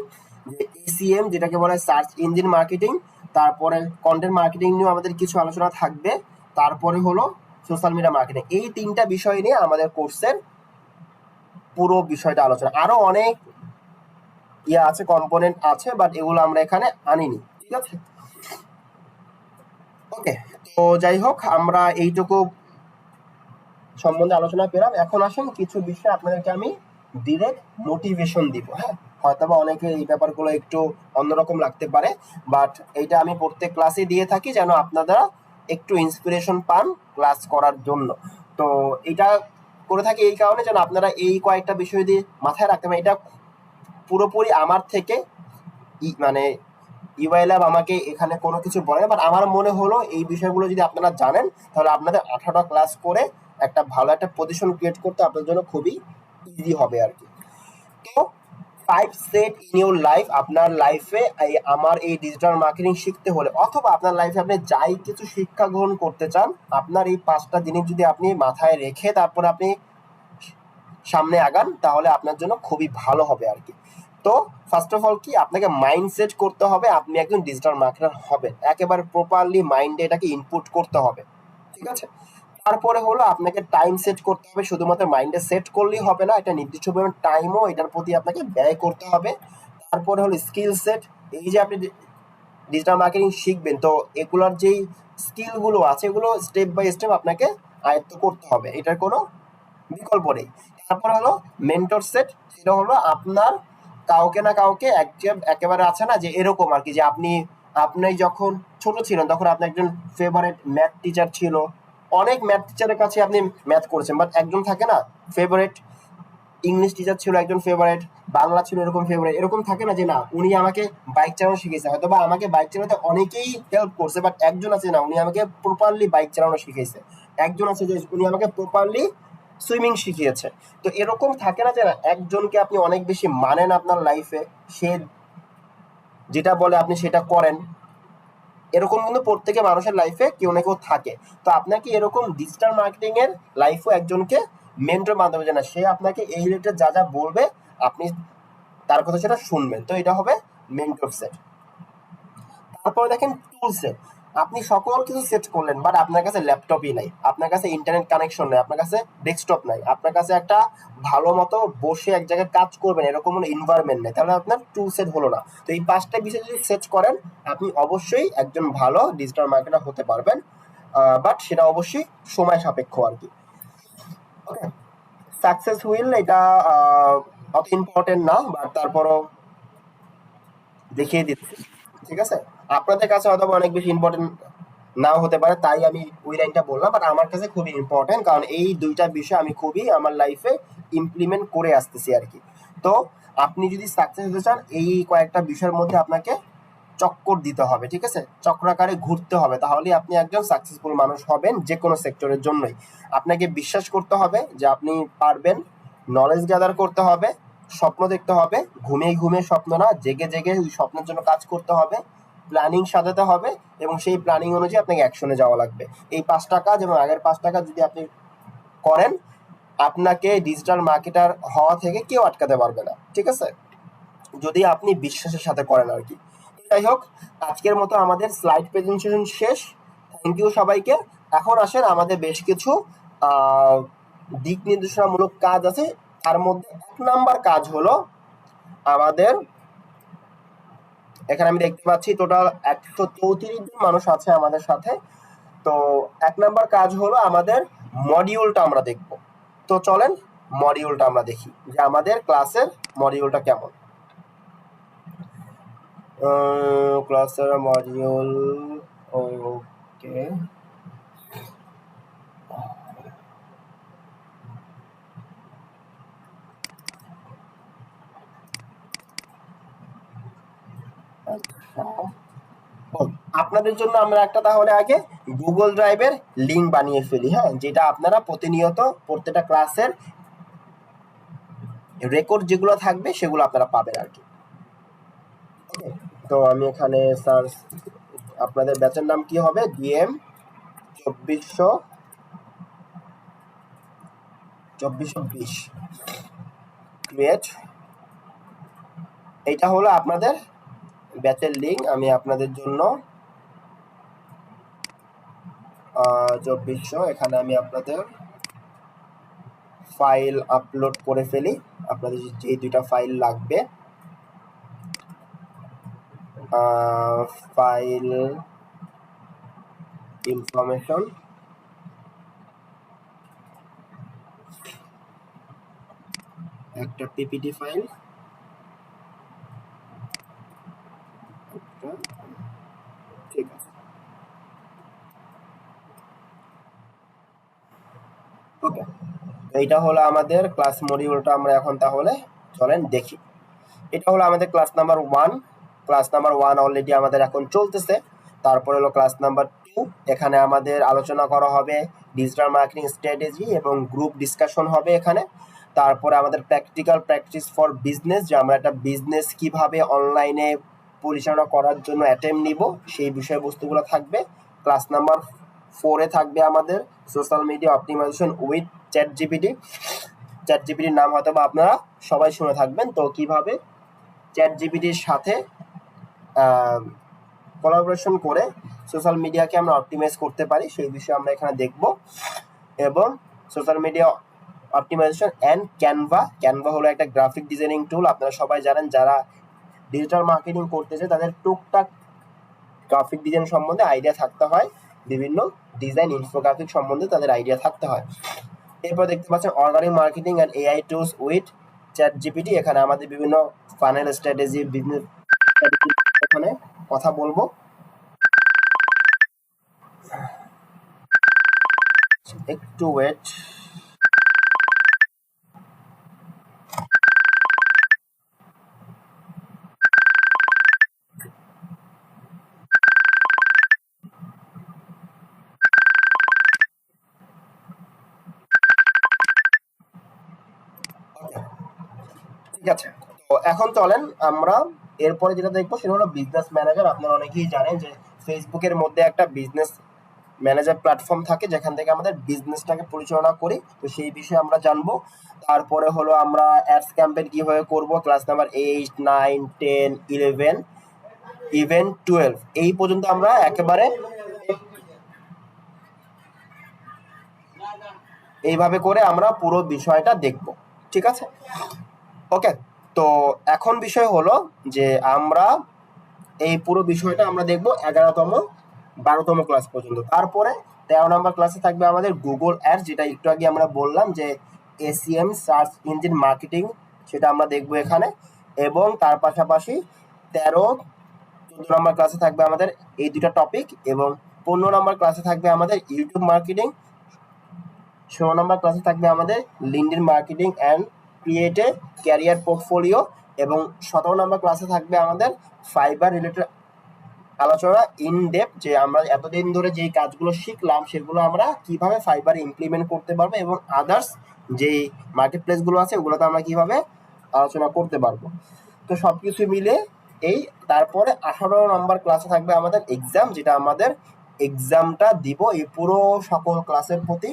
যে ACM যেটাকে বলে সার্চ ইঞ্জিন মার্কেটিং, তারপরে কন্টেন্ট মার্কেটিং নিয়েও আমাদের কিছু আলোচনা থাকবে, তারপরে হলো সোশ্যাল মিডিয়া মার্কেটিং। এই তিনটা বিষয় নিয়ে আমাদের কোর্সের পুরো বিষয়টা আলোচনা। আরো অনেক আছে, কম্পোনেন্ট আছে, বাট এগুলো আমরা এখানে আনিনি, ঠিক আছে। ওকে, তো যাই হোক, আমরা এইটুকু সম্বন্ধে আলোচনা পেলাম। এখন আসেন কিছু বিষয় আপনাদেরকে আমি ডিরেক্ট মোটিভেশন দিব। হ্যাঁ, হয়তোবা অনেকে এই ব্যাপারগুলো একটু অন্যরকম লাগতে পারে, বাট এইটা আমি প্রত্যেক ক্লাসে দিয়ে থাকি যেন আপনারা একটু ইন্সপিরেশন পান ক্লাস করার জন্য। তো এটা করে থাকি এই কারণে যেন আপনারা এই কয়েকটা বিষয় দিয়ে মাথায় রাখতে পারেন। এটা পুরোপুরি আমার থেকে, মানে ইউআই ল্যাব আমাকে এখানে কোনো কিছু বলে না, বাট আমার মনে হলো এই বিষয়গুলো যদি আপনারা জানেন, তাহলে আপনাদের 18টা ক্লাস করে একটা ভালো একটা পজিশন ক্রিয়েট করতে আপনার জন্য খুবই ইজি হবে আর কি। তো 5 সেট ইন ইউর লাইফ, আপনার লাইফে আমার এই ডিজিটাল মার্কেটিং শিখতে হলে, অথবা আপনার লাইফে আপনি যাই কিছু শিক্ষা গ্রহণ করতে চান, আপনার এই 5টা জিনিস যদি আপনি মাথায় রেখে তারপর আপনি সামনে আগান, তাহলে আপনার জন্য খুবই ভালো হবে আর কি। তো ফার্স্ট অফ অল কি, আপনাকে মাইন্ড সেট করতে হবে আপনি একজন ডিজিটাল মার্কেটার হবেন, একেবারে প্রপারলি মাইন্ডে এটাকে ইনপুট করতে হবে, ঠিক আছে। তারপরে হলো আপনাকে টাইম সেট করতে হবে। শুধুমাত্র মাইন্ডে সেট করলেই হবে না, এটা নির্দিষ্ট পরিমাণ টাইমও এটার প্রতি আপনাকে ব্যয় করতে হবে। তারপরে হলো স্কিল সেট। এই যে আপনি ডিজিটাল মার্কেটিং শিখবেন, তো এগুলোর যেই স্কিলগুলো আছে এগুলো স্টেপ বাই স্টেপ আপনাকে আয়ত্ত করতে হবে, এটার কোনো বিকল্প নেই। তারপর হলো মেন্টর সেট। সেটা হলো আপনার কাউকে না কাউকে একেবারে আছে না যে এরকম আর কি, যে আপনি যখন ছোট ছিলেন তখন আপনার একজন ফেভারিট ম্যাথ টিচার ছিল, অনেক ম্যাথ টিচারের কাছে আপনি ম্যাথ করেছেন, বাট একজন থাকে না ফেভারিট, ইংলিশ টিচার ছিল একজন ফেভারিট, বাংলা ছিল এরকম ফেভারিট, এরকম থাকে না যে না উনি আমাকে বাইক চালানো শিখেছে, হয়তো বা আমাকে বাইক চালাতে অনেকেই হেল্প করছে, বাট একজন আছে না উনি আমাকে প্রপারলি বাইক চালানো শিখেছে, একজন আছে যে উনি আমাকে প্রপারলি সুইমিং শিখিয়েছে। তো এরকম থাকে না যে না একজনকে আপনি অনেক বেশি মানেন আপনার লাইফে, সে যেটা বলে আপনি সেটা করেন, এরকম কিন্তু প্রত্যেকে মানুষের লাইফে কেউ না কেউ থাকে। তো আপনাকে এরকম ডিজিটাল মার্কেটিং এর লাইফও একজনকে মেন্টর মাধ্যমে জানা, সে আপনাকে এই রিলেটেড যা যা বলবে আপনি তার কথা সেটা শুনবেন। তো এটা হবে মেন্টর সেট। তারপরে দেখেন টুল সেট। আপনি সকল কিছু সেট করলেন, বাট আপনার কাছে ল্যাপটপই নাই, আপনার কাছে ইন্টারনেট কানেকশন নাই, আপনার কাছে ডেস্কটপ নাই, আপনার কাছে একটা ভালো মতো বসে এক জায়গায় কাজ করবেন এরকম কোনো এনভায়রনমেন্ট নেই, তাহলে আপনার টুল সেট হলো না। তো এই 5টা বিষয় যদি সেট করেন আপনি অবশ্যই একজন ভালো ডিজিটাল মার্কেটার হতে পারবেন, বাট সেটা অবশ্যই সময় সাপেক্ষ আর কি। ওকে, সাকসেস হুইল এটা অত ইম্পর্টেন্ট না, বাট তারপরও দেখিয়ে দিচ্ছি, ঠিক আছে? আপনাদের কাছে হয়তো অনেক বেশি ইম্পর্টেন্ট নাও হতে পারে, তাই আমি ওই লাইনটা বললাম, বাট আমার কাছে খুবই ইম্পর্টেন্ট, কারণ এই দুইটা বিষয় আমি খুবই আমার লাইফে ইমপ্লিমেন্ট করে আসতেছি আর কি। তো আপনি যদি সাকসেস হতে চান এই কয়েকটা বিষয়ের মধ্যে আপনাকে চক্কর দিতে হবে, ঠিক আছে? চক্রাকারে ঘুরতে হবে, তাহলেই আপনি একজন সাকসেসফুল মানুষ হবেন যে কোনো সেক্টরের জন্যই। আপনাকে বিশ্বাস করতে হবে যে আপনি পারবেন, নলেজ গ্যাদার করতে হবে, স্বপ্ন দেখতে হবে, ঘুমিয়ে ঘুমিয়ে স্বপ্ন না, জেগে জেগে ওই স্বপ্নের জন্য কাজ করতে হবে, প্ল্যানিং সাজাতে হবে, এবং সেই প্ল্যানিং অনুযায়ী আপনাকে অ্যাকশনে যাওয়া লাগবে। এই 5টা কাজ এবং আগের 5টা কাজ যদি আপনি করেন আপনাকে ডিজিটাল মার্কেটার হওয়া থেকে কেউ আটকাতে পারবে না, ঠিক আছে? যদি আপনি বিশ্বাসের সাথে করেন আর কি। যাই হোক, আজকের মতো আমাদের স্লাইড প্রেজেন্টেশন শেষ। থ্যাংক ইউ সবাইকে। এখন আসেন আমাদের বেশ কিছু দিক নির্দেশনামূলক কাজ আছে। তার মধ্যে 1 নাম্বার কাজ হলো আমাদের, এখানে আমি দেখতে পাচ্ছি টোটাল 134 জন মানুষ আছে আমাদের সাথে। তো 1 নাম্বার কাজ হলো আমাদের মডিউলটা আমরা দেখব। তো চলেন মডিউলটা আমরা দেখি যে আমাদের ক্লাসের মডিউলটা কেমন। ক্লাসের মডিউল, ওকে, আপনাদের জন্য আমরা একটা তাহলে আগে গুগল ড্রাইভের লিঙ্ক বানিয়ে ফেলি, হ্যাঁ, যেটা আপনারা প্রতিনিয়ত প্রত্যেকটা ক্লাসের রেকর্ড যেগুলো থাকবে সেগুলো আপনারা পাবেন আর কি। তো আমি এখানে সার্চ, আপনাদের ব্যাচের নাম কি হবে? DM 2420 create. এইটা হলো আপনাদের ব্যাচের লিঙ্ক। আমি আপনাদের জন্য 2400 এখানে আমি আপনাদের ফাইল আপলোড করে ফেলি। আপনাদের যে 2টা ফাইল লাগবে, ফাইল ইনফরমেশন, একটা পিপিটি ফাইল, ঠিক আছে। ওকে, এইটা হলো আমাদের ক্লাস মডিউলটা। আমরা এখন তাহলে চলেন দেখি। এটা হলো আমাদের class number 1। Class number 1 already আমাদের এখন চলতেছে। তারপরে হলো ক্লাস নাম্বার 2, এখানে আমাদের আলোচনা করা হবে ডিজিটাল মার্কেটিং স্ট্র্যাটেজি এবং গ্রুপ ডিসকাশন হবে এখানে। তারপরে আমাদের প্র্যাকটিক্যাল প্র্যাকটিস ফর বিজনেস, যে আমরা একটা বিজনেস কিভাবে অনলাইনে পরিচালনা করার জন্য অ্যাটেম্প নিব সেই বিষয়বস্তুগুলো থাকবে। ক্লাস নাম্বার 4-এ থাকবে আমাদের social media optimization with chat GPT. Chat জিপিটির নাম হয়তো বা আপনারা সবাই শুনে থাকবেন। তো কিভাবে চ্যাট জিপিটির সাথে কোলাবোরেশন করে সোশ্যাল মিডিয়াকে আমরা অপটিমাইজ করতে পারি সেই বিষয়ে আমরা এখানে দেখব। এবং social media optimisation and Canva হলো একটা গ্রাফিক ডিজাইনিং টুল। আপনারা সবাই জানেন যারা ডিজিটাল মার্কেটিং করতেছে তাদের টুকটাক গ্রাফিক ডিজাইন সম্বন্ধে আইডিয়া থাকতে হয়, বিভিন্ন ডিজাইন ইনফোগ্রাফিক সম্বন্ধে তাদের আইডিয়া থাকতে হয়। এরপর দেখতে পাচ্ছেন organic marketing and AI tools with chat GPT. এখানে আমাদের বিভিন্ন ফানেল স্ট্র্যাটেজি, বিজনেস স্ট্র্যাটেজি এখানে কথা বলবো। একটু ওয়েট। ঠিক আছে, তো এখন চলেন আমরা এরপরে যেটা দেখবো সেটা হলো বিজনেস ম্যানেজার। আপনারা অনেকেই জানেন যে ফেসবুকের মধ্যে একটা বিজনেস ম্যানেজার প্ল্যাটফর্ম থাকে যেখান থেকে আমাদের বিজনেসটাকে পরিচালনা করি, তো সেই বিষয়ে আমরা জানবো। তারপরে হলো আমরা অ্যাডস ক্যাম্পেইন কিভাবে করব, ক্লাস নাম্বার 8, 9, 10, 11, ইভেন 12 এই পর্যন্ত আমরা একেবারে এইভাবে করে আমরা পুরো বিষয়টা দেখব, ঠিক আছে? ওকে, তো এখন বিষয় হলো যে আমরা এই পুরো বিষয়টা আমরা দেখব 11তম 12তম ক্লাস পর্যন্ত। তারপরে 13 নম্বর ক্লাসে থাকবে আমাদের গুগল অ্যাডস, যেটা একটু আগে আমরা বললাম যে এসিএম সার্চ ইঞ্জিন মার্কেটিং, সেটা আমরা দেখব এখানে। এবং তার পাশাপাশি 13-14 নম্বর ক্লাসে থাকবে আমাদের এই দুটা টপিক, এবং 15 নম্বর ক্লাসে থাকবে আমাদের ইউটিউব মার্কেটিং, 16 নম্বর ক্লাসে থাকবে আমাদের LinkedIn marketing and create a career portfolio, এবং 17 নম্বর ক্লাসে থাকবে আমাদের ফাইবার রিলেটেড আলোচনা ইন ডেপথ, যে আমরা এতদিন ধরে যেই কাজগুলো শিখলাম সেগুলো আমরা কিভাবে ফাইবারে ইমপ্লিমেন্ট করতে পারবো, এবং আদার্স যে মার্কেট প্লেসগুলো আছে ওগুলোতে আমরা কিভাবে আলোচনা করতে পারবো। তো সবকিছু মিলে এই তারপরে 18 নম্বর ক্লাসে থাকবে আমাদের এক্সাম, যেটা আমাদের এক্সামটা দিব এই পুরো সকল ক্লাসের প্রতি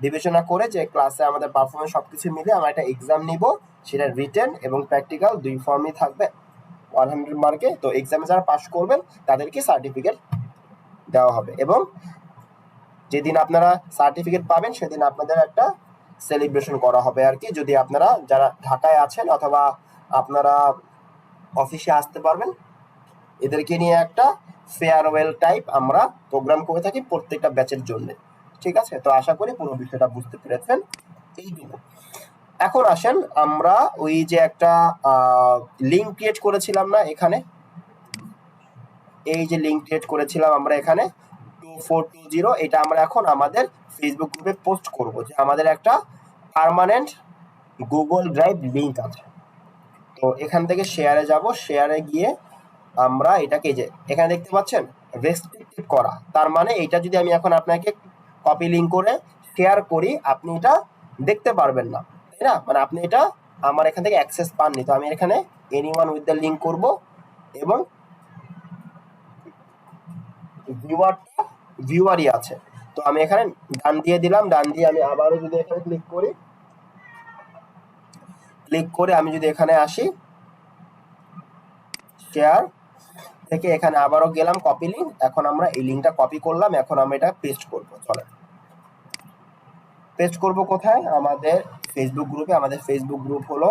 বিবেচনা করে, যে ক্লাসে আমাদের পারফরমেন্স সবকিছু মিলে আমরা একটা এক্সাম নিব, সেটা রিটেন এবং প্র্যাকটিক্যাল দুই ফর্মই থাকবে 100 মার্কে। তো এক্সামে যারা পাস করবেন তাদেরকে সার্টিফিকেট দেওয়া হবে, এবং যেদিন আপনারা সার্টিফিকেট পাবেন সেদিন আপনাদের একটা সেলিব্রেশন করা হবে আর কি। যদি আপনারা যারা ঢাকায় আছেন অথবা আপনারা অফিসে আসতে পারবেন, এদেরকে নিয়ে একটা ফেয়ারওয়েল টাইপ আমরা প্রোগ্রাম করে থাকি প্রত্যেকটা ব্যাচের জন্য, ঠিক আছে? তো আশা করি পুরো বিষয়টা বুঝতে পেরেছেন। এইটুকু। এখন আসেন আমরা ওই যে একটা লিঙ্ক ক্রিয়েট করেছিলাম না এখানে, এই যে লিঙ্ক ক্রিয়েট করেছিলাম আমরা এখানে 2420, এটা আমরা এখন আমাদের ফেসবুক গ্রুপে পোস্ট করব যে আমাদের একটা পার্মানেন্ট গুগল ড্রাইভ লিঙ্ক আছে। তো এখান থেকে শেয়ারে যাব, শেয়ারে গিয়ে আমরা এটাকে যে এখানে দেখতে পাচ্ছেন রেস্ট্রিক্টেড করা, তার মানে এটা যদি আমি এখন আপনাকে কপি লিঙ্ক করে শেয়ার করি আপনি এটা দেখতে পারবেন না, তাই না? মানে আপনি এটা আমার এখান থেকে অ্যাক্সেস পাননি। তো আমি এখানে এনিওয়ান উইথ দ্য লিঙ্ক করব, এবং ভিউয়ারই আছে। তো আমি এখানে ডান দিয়ে দিলাম, ডান দিয়ে আমি আবারও যদি এখানে ক্লিক করে আমি যদি এখানে আসি শেয়ার থেকে, এখানে আবারও গেলাম কপি লিঙ্ক, এখন আমরা এই লিঙ্কটা কপি করলাম, এখন আমরা এটা পেস্ট করব। চলো পেস্ট করব কোথায়? আমাদের ফেসবুক গ্রুপে। আমাদের ফেসবুক গ্রুপ হলো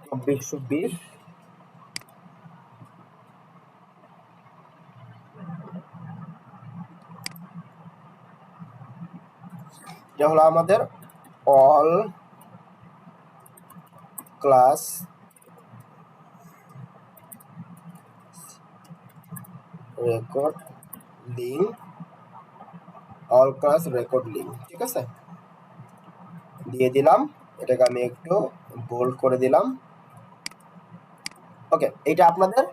2420। এটা হলো আমাদের all class record link, all class record link, ঠিক আছে? দিয়ে দিলাম, এটাকে আমি একটু বোল্ড করে দিলাম। ওকে, এটা আপনাদের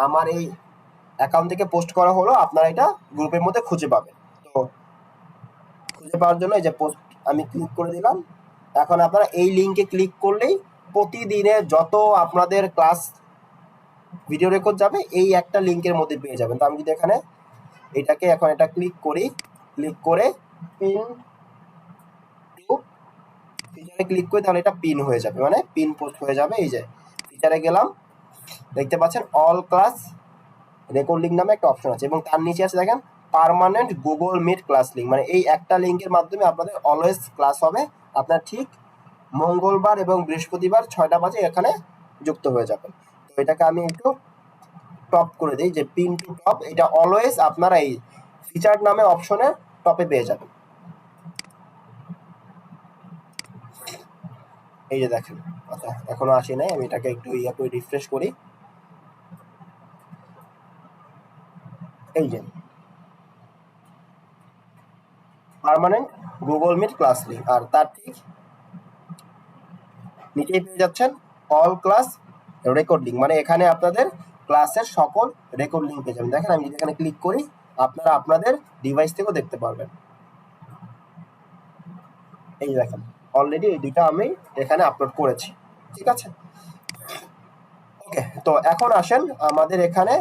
আমার এই অ্যাকাউন্ট থেকে পোস্ট করা হলো, আপনারা এটা গ্রুপের মধ্যে খুঁজে পাবেন। তো খুঁজে পাওয়ার জন্য এই যে পোস্ট আমি ক্লিক করে দিলাম। এখন আপনারা এই লিঙ্কে ক্লিক করলেই প্রতিদিনের যত আপনাদের ক্লাস ভিডিও রেকর্ড যাবে এই একটা লিঙ্কের মধ্যে পেয়ে যাবেন। তো আমি যদি এখানে এটাকে এখন এটা ক্লিক করে পিন টু ফিচারে ক্লিক করি, তাহলে এটা পিন হয়ে যাবে, মানে পিন পোস্ট হয়ে যাবে। এই যে ফিচারে গেলাম, দেখতে পাচ্ছেন অল ক্লাস রেকর্ড লিঙ্ক নামে একটা অপশন আছে, এবং তার নিচে আছে দেখেন permanent Google Meet class link, মানে এই একটা লিঙ্কের মাধ্যমে আপনাদের অলওয়েজ ক্লাস হবে। আপনার ঠিক মঙ্গলবার এবং বৃহস্পতিবার 6টা বাজে এখানে যুক্ত হয়ে যাবেন। তো এটাকে আমি একটু টপ করে দিই, যে পিন টু টপ, এটা অলওয়েজ আপনারা এই ফিচার নামে অপশনে টপে পেয়ে যাবেন। এই যে দেখেন, আচ্ছা এখনো আসি নাই, আমি এটাকে একটু করে রিফ্রেশ করি। এই যে permanent Google Meet class link, আর তার ঠিক নিচেই পেয়ে যাচ্ছেন অল ক্লাস রেকর্ড লিঙ্ক, মানে এখানে আপনাদের ক্লাসের সকল রেকর্ড লিঙ্ক পেয়ে যাবেন। দেখেন আমি যদি এখানে ক্লিক করি আপনারা আপনাদের ডিভাইস থেকেও দেখতে পারবেন। এই দেখেন অলরেডি এই দুইটা আমি এখানে আপলোড করেছি, ঠিক আছে? ওকে, তো এখন আসেন আমাদের এখানে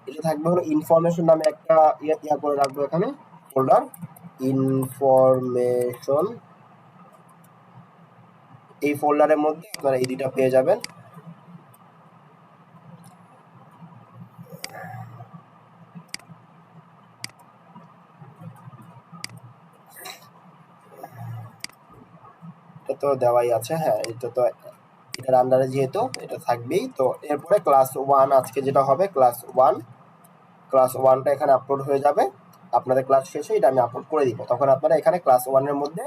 এটা থাকবে হলো ইনফরমেশন নামে একটা ইয়া করে রাখবো এখানে ফোল্ডার ইনফরমেশন। এই ফোল্ডারের মধ্যে আপনারা এই দুইটা পেয়ে যাবেন। এটা তো দেওয়াই আছে, হ্যাঁ এটা তো এটার আন্ডারে যেহেতু এটা থাকবেই। তো এরপরে ক্লাস 1 আজকে যেটা হবে ক্লাস 1টা এখানে আপলোড হয়ে যাবে। আপনাদের ক্লাস শেষে এটা আমি আপলোড করে দিব, তখন আপনারা এখানে ক্লাস 1 এর মধ্যে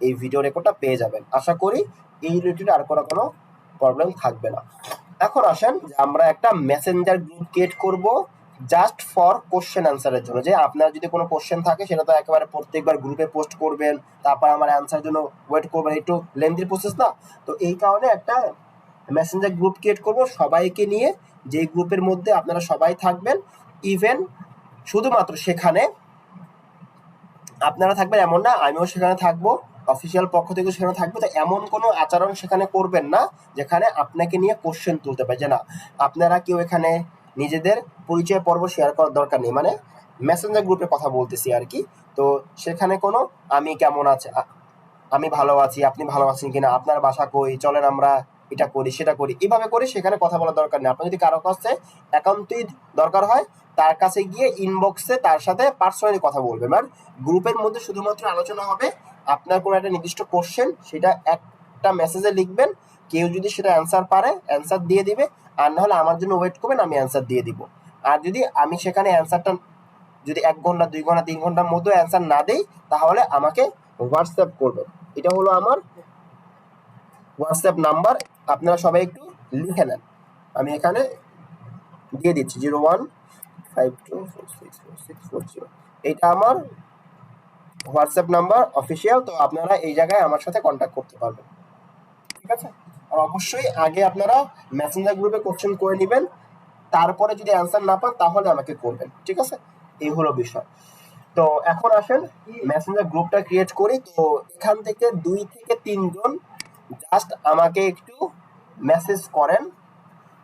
এই ভিডিও রেকর্ডটা পেয়ে যাবেন। আশা করি এই রিলেটেড আর কোনো প্রবলেম থাকবে না। এখন আসেন যে আমরা একটা মেসেঞ্জার গ্রুপ ক্রিয়েট করব জাস্ট ফর কোশ্চেন অ্যান্সারের জন্য। যে আপনার যদি কোনো কোশ্চেন থাকে সেটা তো একেবারে প্রত্যেকবার গ্রুপে পোস্ট করবেন, তারপর আমার অ্যান্সার জন্য ওয়েট করবেন, একটু লেন্দি প্রসেস না। তো এই কারণে একটা মেসেঞ্জার গ্রুপ ক্রিয়েট করব সবাইকে নিয়ে, যে গ্রুপের মধ্যে আপনারা সবাই থাকবেন। ইভেন শুধুমাত্র সেখানে আপনারা থাকবেন এমন না, আমিও সেখানে থাকবো, অফিসিয়াল পক্ষ থেকে সেখানে থাকবো। তো এমন কোনো আচরণ সেখানে করবেন না যেখানে আপনাকে নিয়ে কোশ্চেন তুলতে পারে, যে না আপনারা কেউ এখানে নিজেদের পরিচয় পর্ব শেয়ার করার দরকার নেই। মানে মেসেঞ্জার গ্রুপে কথা বলতেছি আর কি। তো সেখানে কোনো আমি কেমন আছে, আমি ভালো আছি, আপনি ভালো আছেন কিনা, আপনার বাসা কই, চলেন আমরা এটা করি সেটা করি, এভাবে করে সেখানে কথা বলার দরকার নেই। আপনার যদি কারো কাছে একান্তই দরকার হয় তার কাছে গিয়ে ইনবক্সে তার সাথে পার্সোনালি কথা বলবেন। আর গ্রুপের মধ্যে শুধুমাত্র আলোচনা হবে আপনার কোনো একটা নির্দিষ্ট কোশ্চেন, সেটা একটা মেসেজে লিখবেন। কেউ যদি সেটা অ্যান্সার পারে অ্যান্সার দিয়ে দিবে, আর না হলে আমার জন্য ওয়েট করবেন, আমি অ্যান্সার দিয়ে দিব। আর যদি আমি সেখানে অ্যান্সারটা যদি 1 ঘন্টা 2 ঘন্টা 3 ঘন্টার মধ্যে অ্যান্সার না দেই, তাহলে আমাকে হোয়াটসঅ্যাপ করবেন। এটা হলো আমার হোয়াটসঅ্যাপ নাম্বার, আপনারা সবাই একটু লিখে নেন। আমি এখানে দিয়ে দিচ্ছি 0152464640। এটা আমার হোয়াটসঅ্যাপ নাম্বার অফিসিয়াল। তো আপনারা এই জায়গায় আমার সাথে কন্ট্যাক্ট করতে পারবেন, ঠিক আছে। আর অবশ্যই আগে আপনারা মেসেঞ্জার গ্রুপে কোশ্চেন করে নেবেন, তারপরে যদি অ্যান্সার না পান তাহলে আমাকে করবেন, ঠিক আছে। এই হলো বিষয়। তো এখন আসেন মেসেঞ্জার গ্রুপটা ক্রিয়েট করি। তো এখান থেকে 2 থেকে 3 জন জাস্ট আমাকে একটু মেসেজ করেন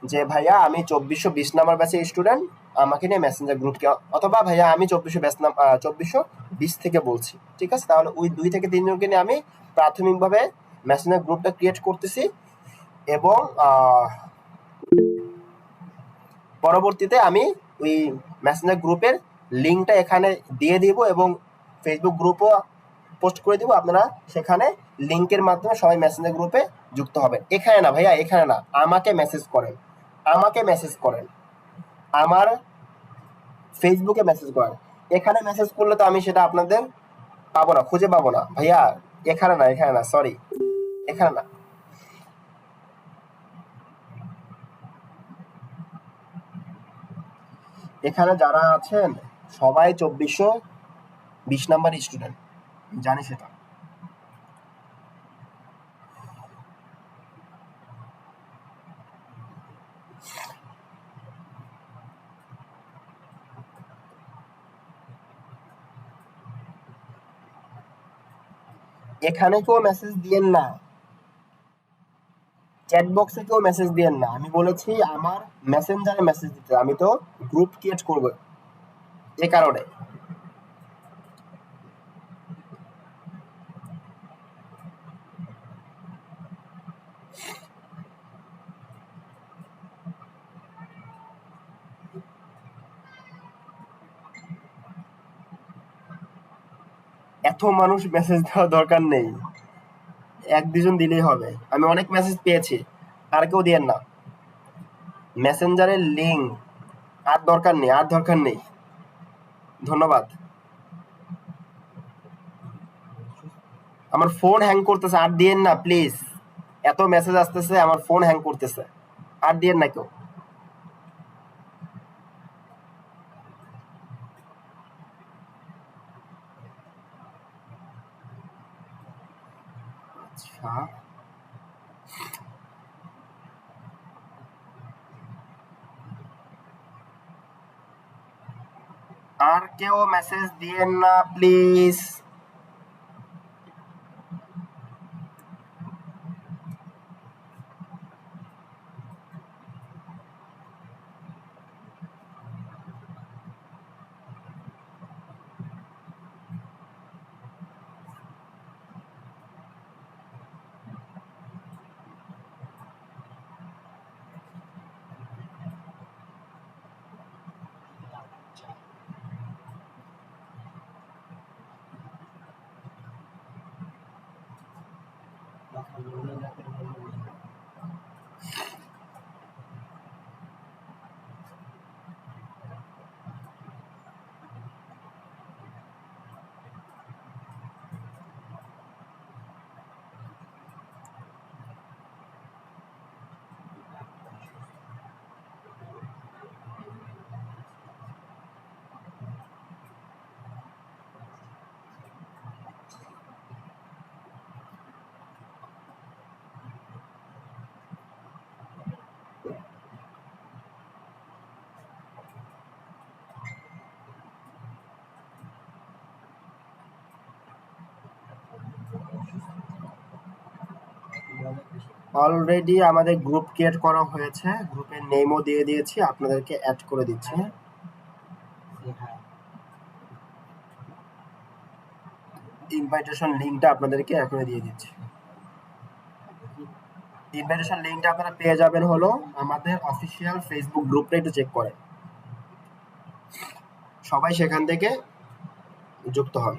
যে ভাইয়া আমি 2420 নাম্বার ব্যাচের স্টুডেন্ট, আমাকে নিয়ে মেসেঞ্জার গ্রুপকে, অথবা ভাইয়া আমি 2420 থেকে বলছি, ঠিক আছে। তাহলে ওই 2 থেকে 3 জনকে নিয়ে আমি প্রাথমিকভাবে মেসেঞ্জার গ্রুপটা ক্রিয়েট করতেছি, এবং পরবর্তীতে আমি ওই মেসেঞ্জার গ্রুপের লিঙ্কটা এখানে দিয়ে দিব এবং ফেসবুক গ্রুপও পোস্ট করে দিব। আপনারা সেখানে লিঙ্কের মাধ্যমে সবাই মেসেঞ্জার গ্রুপে যুক্ত হবেন। এখানে না ভাইয়া, এখানে না, আমাকে মেসেজ করেন, আমাকে মেসেজ করেন, আমার ফেসবুকে মেসেজ করেন। এখানে মেসেজ করলে তো আমি সেটা আপনাদের পাবো না, খুঁজে পাবো না ভাইয়া। এখানে না, এখানে না, সরি, এখানে না। এখানে যারা আছেন সবাই 2420 নাম্বার স্টুডেন্ট, জানি সেটা। এখানে কেউ মেসেজ দিয়েন না, চ্যাট বক্সে কেউ মেসেজ দিয়েন না। আমি বলেছি আমার মেসেঞ্জারে মেসেজ দিতে, আমি তো গ্রুপ ক্রিয়েট করবো এ কারণে। এত মানুষ মেসেজ দেওয়ার দরকার নেই, 1-2 জন দিলেই হবে। আমি অনেক মেসেজ পেয়েছি, আর কেউ দিয়েন না মেসেঞ্জারের লিঙ্ক। আর দরকার নেই, আর দরকার নেই, ধন্যবাদ। আমার ফোন হ্যাং করতেছে, আর দিয়েন না প্লিজ। এত মেসেজ আসতেছে, আমার ফোন হ্যাং করতেছে, আর দিয়েন না কেউ। আচ্ছা, আর কেউ মেসেজ দিয়েন না প্লিজ। অলরেডি আমাদের গ্রুপ ক্রিয়েট করা হয়েছে, গ্রুপের নেমও দিয়ে দিয়েছি, আপনাদেরকে অ্যাড করে দিচ্ছি। ইনভাইটেশন লিঙ্কটা আপনাদেরকে এখনই দিয়ে দিচ্ছি। ইনভাইটেশন লিঙ্কটা আপনারা পেয়ে যাবেন হলো আমাদের অফিসিয়াল ফেসবুক গ্রুপটা, একটু চেক করেন, সবাই সেখান থেকে যুক্ত হন।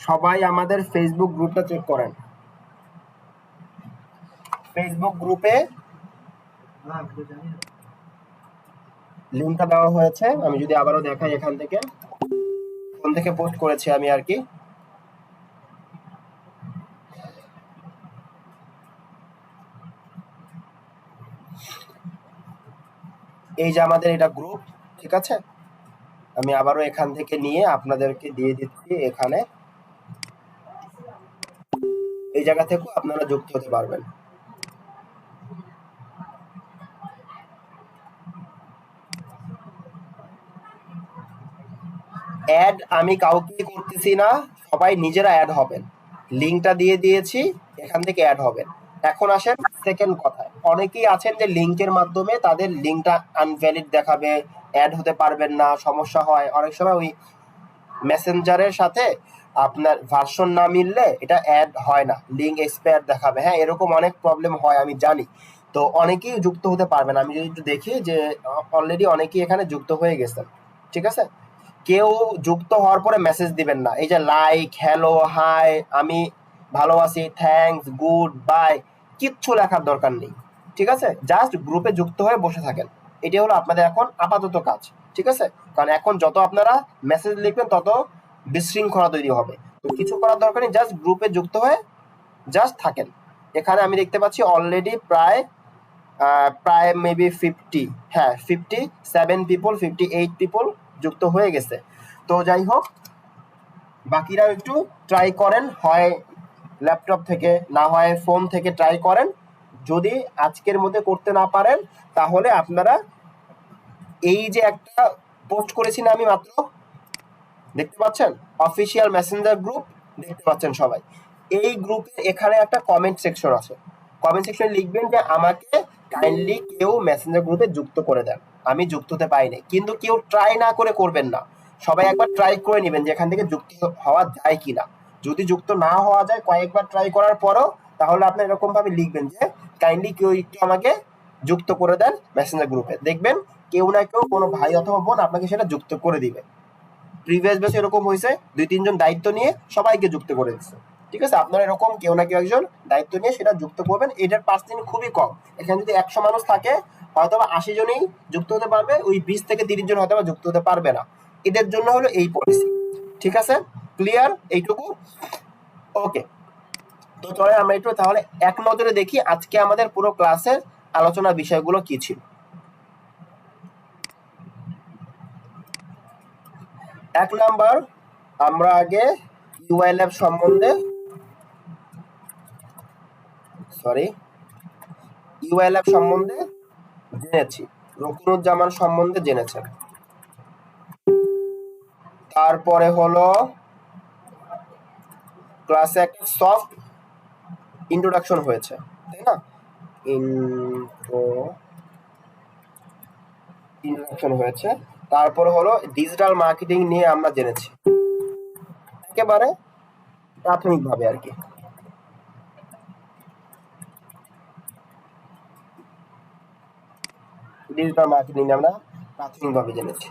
সবাই আমাদের ফেসবুক গ্রুপটা চেক করেন। ফেসবুক গ্রুপে লিঙ্কটা দেওয়া হয়েছে, আমি যদি আবারও দেখাই, এখান থেকে ফোন থেকে পোস্ট করেছি আমি আর কি। এই যে আমাদের এটা গ্রুপ, ঠিক আছে, আমি আবারও এখান থেকে নিয়ে আপনাদেরকে দিয়ে দিচ্ছি। এখানে এই জায়গা থেকেও আপনারা যুক্ত হতে পারবেন। অ্যাড আমি কাউকে করতেছি না, সবাই নিজেরা অ্যাড হবেন। লিঙ্কটা দিয়ে দিয়েছি, এখান থেকে অ্যাড হবেন। এখন আসেন সেকেন্ড কথায়, অনেকেই আছেন যে লিঙ্কের মাধ্যমে তাদের লিঙ্কটা আনভ্যালিড দেখাবে, অ্যাড হতে পারবেন না, সমস্যা হয়। অনেক সময় ওই মেসেঞ্জারের সাথে আপনার ভার্সন না মিললে এটা অ্যাড হয় না, লিঙ্ক এক্সপায়ার দেখাবে। হ্যাঁ, এরকম অনেক প্রবলেম হয়, আমি জানি। তো অনেকেই যুক্ত হতে পারবেন। আমি যদি একটু দেখি যে অলরেডি অনেকেই এখানে যুক্ত হয়ে গেছেন, ঠিক আছে। কেউ যুক্ত হওয়ার পরে মেসেজ দিবেন না, এই যে লাইক, হ্যালো, হাই, আমি ভালো আছি, থ্যাঙ্কস, গুড বাই, কিচ্ছু লেখার দরকার নেই, ঠিক আছে। জাস্ট গ্রুপে যুক্ত হয়ে বসে থাকেন, এটি হলো আপনাদের এখন আপাতত কাজ, ঠিক আছে। কারণ এখন যত আপনারা মেসেজ লিখবেন তত বিশৃঙ্খলা তৈরি হবে। তো কিছু করার দরকার নেই, জাস্ট গ্রুপে যুক্ত হয়ে জাস্ট থাকেন। এখানে আমি দেখতে পাচ্ছি অলরেডি প্রায় মেবি 50, হ্যাঁ 57 পিপল, 58 পিপল যুক্ত হয়ে গেছে। তো যাই হোক, বাকিরাও একটু ট্রাই করেন, হয় ল্যাপটপ থেকে, না হয় ফোন থেকে ট্রাই করেন। যদি আজকের মধ্যে করতে না পারেন, তাহলে আপনারা এই যে একটা পোস্ট করেছি না আমি মাত্র, দেখতে পাচ্ছেন অফিসিয়াল মেসেঞ্জার গ্রুপ, দেখতে পাচ্ছেন সবাই। এই গ্রুপে এখানে একটা কমেন্ট সেকশন আছে, কমেন্ট সেকশনে লিখবেন যে আমাকে কাইন্ডলি কেউ মেসেঞ্জার গ্রুপে যুক্ত করে দেন, আমি যুক্ত হতে পারিনি। কিন্তু কেউ ট্রাই না করে করবেন না, সবাই একবার ট্রাই করে নেবেন যে এখান থেকে যুক্ত হওয়া যায় কিনা। যদি যুক্ত না হওয়া যায়, কয়েকবার ট্রাই করার পরও, তাহলে আপনি এরকম ভাবে লিখবেন যে কাইন্ডলি কেউ একটু আমাকে যুক্ত করে দেন মেসেঞ্জার গ্রুপে। দেখবেন কেউ না কেউ, কোনো ভাই অথবা বোন আপনাকে সেটা যুক্ত করে দিবে। প্রিভিয়াস বেসে এরকম হয়েছে, 2-3 জন দায়িত্ব নিয়ে সবাইকে যুক্ত করে দিচ্ছে, ঠিক আছে। আপনারা এরকম কেউ না কেউ একজন দায়িত্ব নিয়ে সেটা যুক্ত করবেন। এটার পার্সেন্ট খুবই কম, এখানে যদি 100 মানুষ থাকে হয়তো 80 জনই যুক্ত হতে পারবে, ওই 20 থেকে 30 জন হয়তো যুক্ত হতে পারবে না। এদের জন্য হলো এই পলিসি, ঠিক আছে। ক্লিয়ার এইটুকু? ওকে, তো চলে আমরা একটু তাহলে এক নজরে দেখি আজকে আমাদের পুরো ক্লাসের আলোচনা বিষয়গুলো কি ছিল। 1 নাম্বার, আমরা আগে কি ইউআই ল্যাব সম্বন্ধে ইউআই ল্যাব সম্বন্ধে জেনেছি, রকিনুজ্জামান সম্বন্ধে জেনেছেন। তারপরে হলো ক্লাসে একটা সফট ইন্ট্রোডাকশন হয়েছে, তাই না? ইন্ট্রোডাকশন হয়েছে। তারপরে হলো ডিজিটাল মার্কেটিং নিয়ে আমরা জেনেছি, একেবারে প্রাথমিকভাবে আর কি। ডিজিটাল মার্কেটিং নিয়ে আমরা প্রাথমিকভাবে জেনেছি।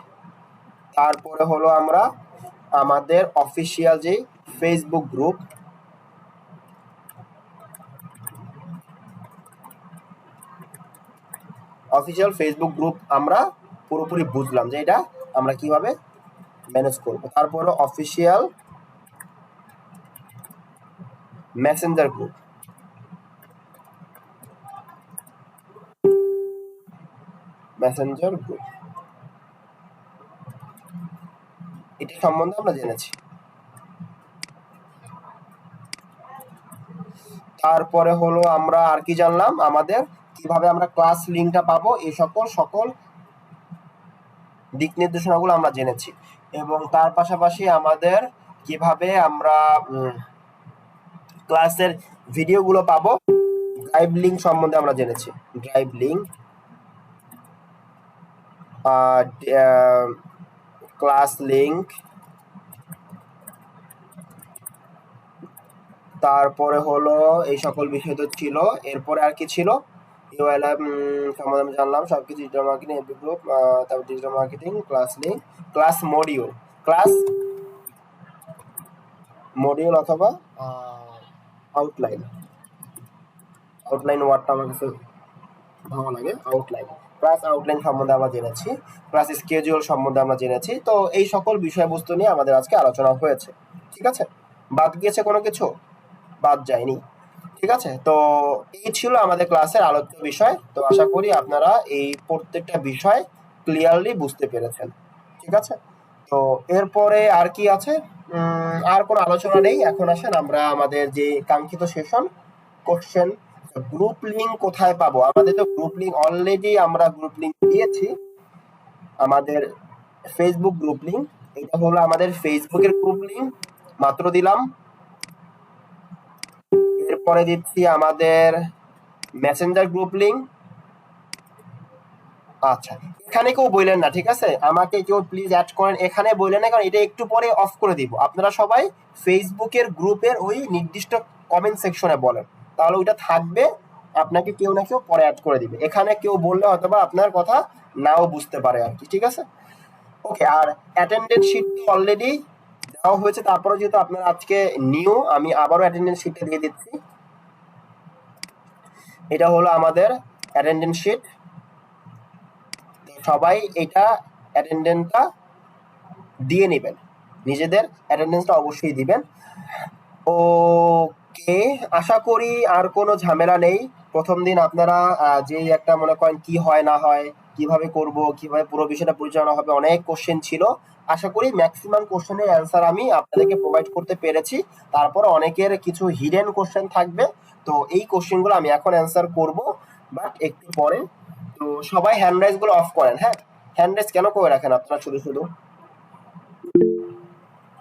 তারপরে হলো আমরা আমাদের অফিসিয়াল যে ফেসবুক গ্রুপ, আমরা পুরোপুরি বুঝলাম যে এটা আমরা কিভাবে ম্যানেজ করব। তারপর হলো অফিসিয়াল মেসেঞ্জার গ্রুপ, এটা সম্বন্ধে আমরা জেনেছি। তারপরে হলো আমরা আর কি জানলাম, আমাদের কিভাবে আমরা ক্লাস লিঙ্কটা পাবো, এই সকল দিক নির্দেশনাগুলো আমরা জেনেছি। এবং তার পাশাপাশি আমাদের কিভাবে আমরা ক্লাসের ভিডিওগুলো পাবো, ড্রাইভ লিঙ্ক সম্বন্ধে আমরা জেনেছি। ড্রাইভ লিঙ্ক, ক্লাস লিঙ্ক, তারপরে হলো এই সকল বিষয় তো ছিল। এরপরে আর কি ছিল, ইউআই ল্যাব সম্বন্ধে আমি জানলাম সবকিছু, ডিজিটাল মার্কেটিং, এপি গ্রুপ, তারপর digital marketing, class link, class module অথবা আউটলাইন ওয়ার্ডটা আমার কাছে ভালো লাগে। ক্লাস আউটলাইন সম্বন্ধে আমরা জেনেছি, ক্লাস স্কেডিউল সম্বন্ধে আমরা জেনেছি। তো এই সকল বিষয়বস্তু নিয়ে আমাদের আজকে আলোচনা হয়েছে, ঠিক আছে? বাদ গিয়েছে কোনো কিছু? বাদ যায়নি, ঠিক আছে? তো এই ছিল আমাদের ক্লাসের আলোচ্য বিষয়। তো আশা করি আপনারা এই প্রত্যেকটা বিষয় ক্লিয়ারলি বুঝতে পেরেছেন, ঠিক আছে? তো এরপরে আর কি আছে, আর কোনো আলোচনা নেই। এখন আসেন আমরা আমাদের যে কাঙ্ক্ষিত সেশন, কোশ্চেন। গ্রুপ লিঙ্ক কোথায় পাবো? আমাদের তো গ্রুপ লিঙ্ক অলরেডি আমরা গ্রুপ লিঙ্ক দিয়েছি, আমাদের ফেসবুক গ্রুপ লিঙ্ক। এটা হলো আমাদের ফেসবুকের গ্রুপ লিঙ্ক, মাত্র দিলাম। এরপরে দিচ্ছি আমাদের মেসেঞ্জার গ্রুপ লিঙ্ক। আচ্ছা, এখানে কেউ বললেন না, ঠিক আছে? আমাকে কেউ প্লিজ অ্যাড করেন, এখানে বললেন না, কারণ এটা একটু পরে অফ করে দিব। আপনারা সবাই ফেসবুকের গ্রুপের ওই নির্দিষ্ট কমেন্ট সেকশনে বলেন, তাহলে ওইটা থাকবে, আপনাকে কেউ না কেউ পরে অ্যাড করে দিবে। এখানে কেউ বললে হয়তোবা আপনার কথা নাও বুঝতে পারে আর কি, ঠিক আছে? ওকে, আর অ্যাটেন্ডেন্স শিট অলরেডি দেওয়া হয়েছে। তারপরে যেহেতু আপনারা আজকে নিউ, আমি আবারও অ্যাটেন্ডেন্স শিটটা দিয়ে দিচ্ছি। এটা হলো আমাদের অ্যাটেন্ডেন্স শিট, সবাই এটা অ্যাটেন্ডেন্সটা দিয়ে নেবেন, নিজেদের অ্যাটেন্ডেন্সটা অবশ্যই দিবেন। ওকে, আশা করি আর কোনো ঝামেলা নেই। প্রথম দিন আপনারা যেই একটা মনে করেন কি হয় না হয়, কিভাবে করব, কিভাবে পুরো বিষয়টা পরিচালনা হবে, অনেক কোশ্চেন ছিল। আশা করি ম্যাক্সিমাম কোশ্চেনের অ্যান্সার আমি আপনাদেরকে প্রোভাইড করতে পেরেছি। তারপর অনেকের কিছু হিডেন কোশ্চেন থাকবে, তো এই কোশ্চেনগুলো আমি এখন অ্যান্সার করব, বাট একটু পরে। তো সবাই হ্যান্ড রাইজ গুলো অফ করেন, হ্যাঁ? হ্যান্ড রাইজ কেন করে রাখেন আপনারা শুধু শুধু?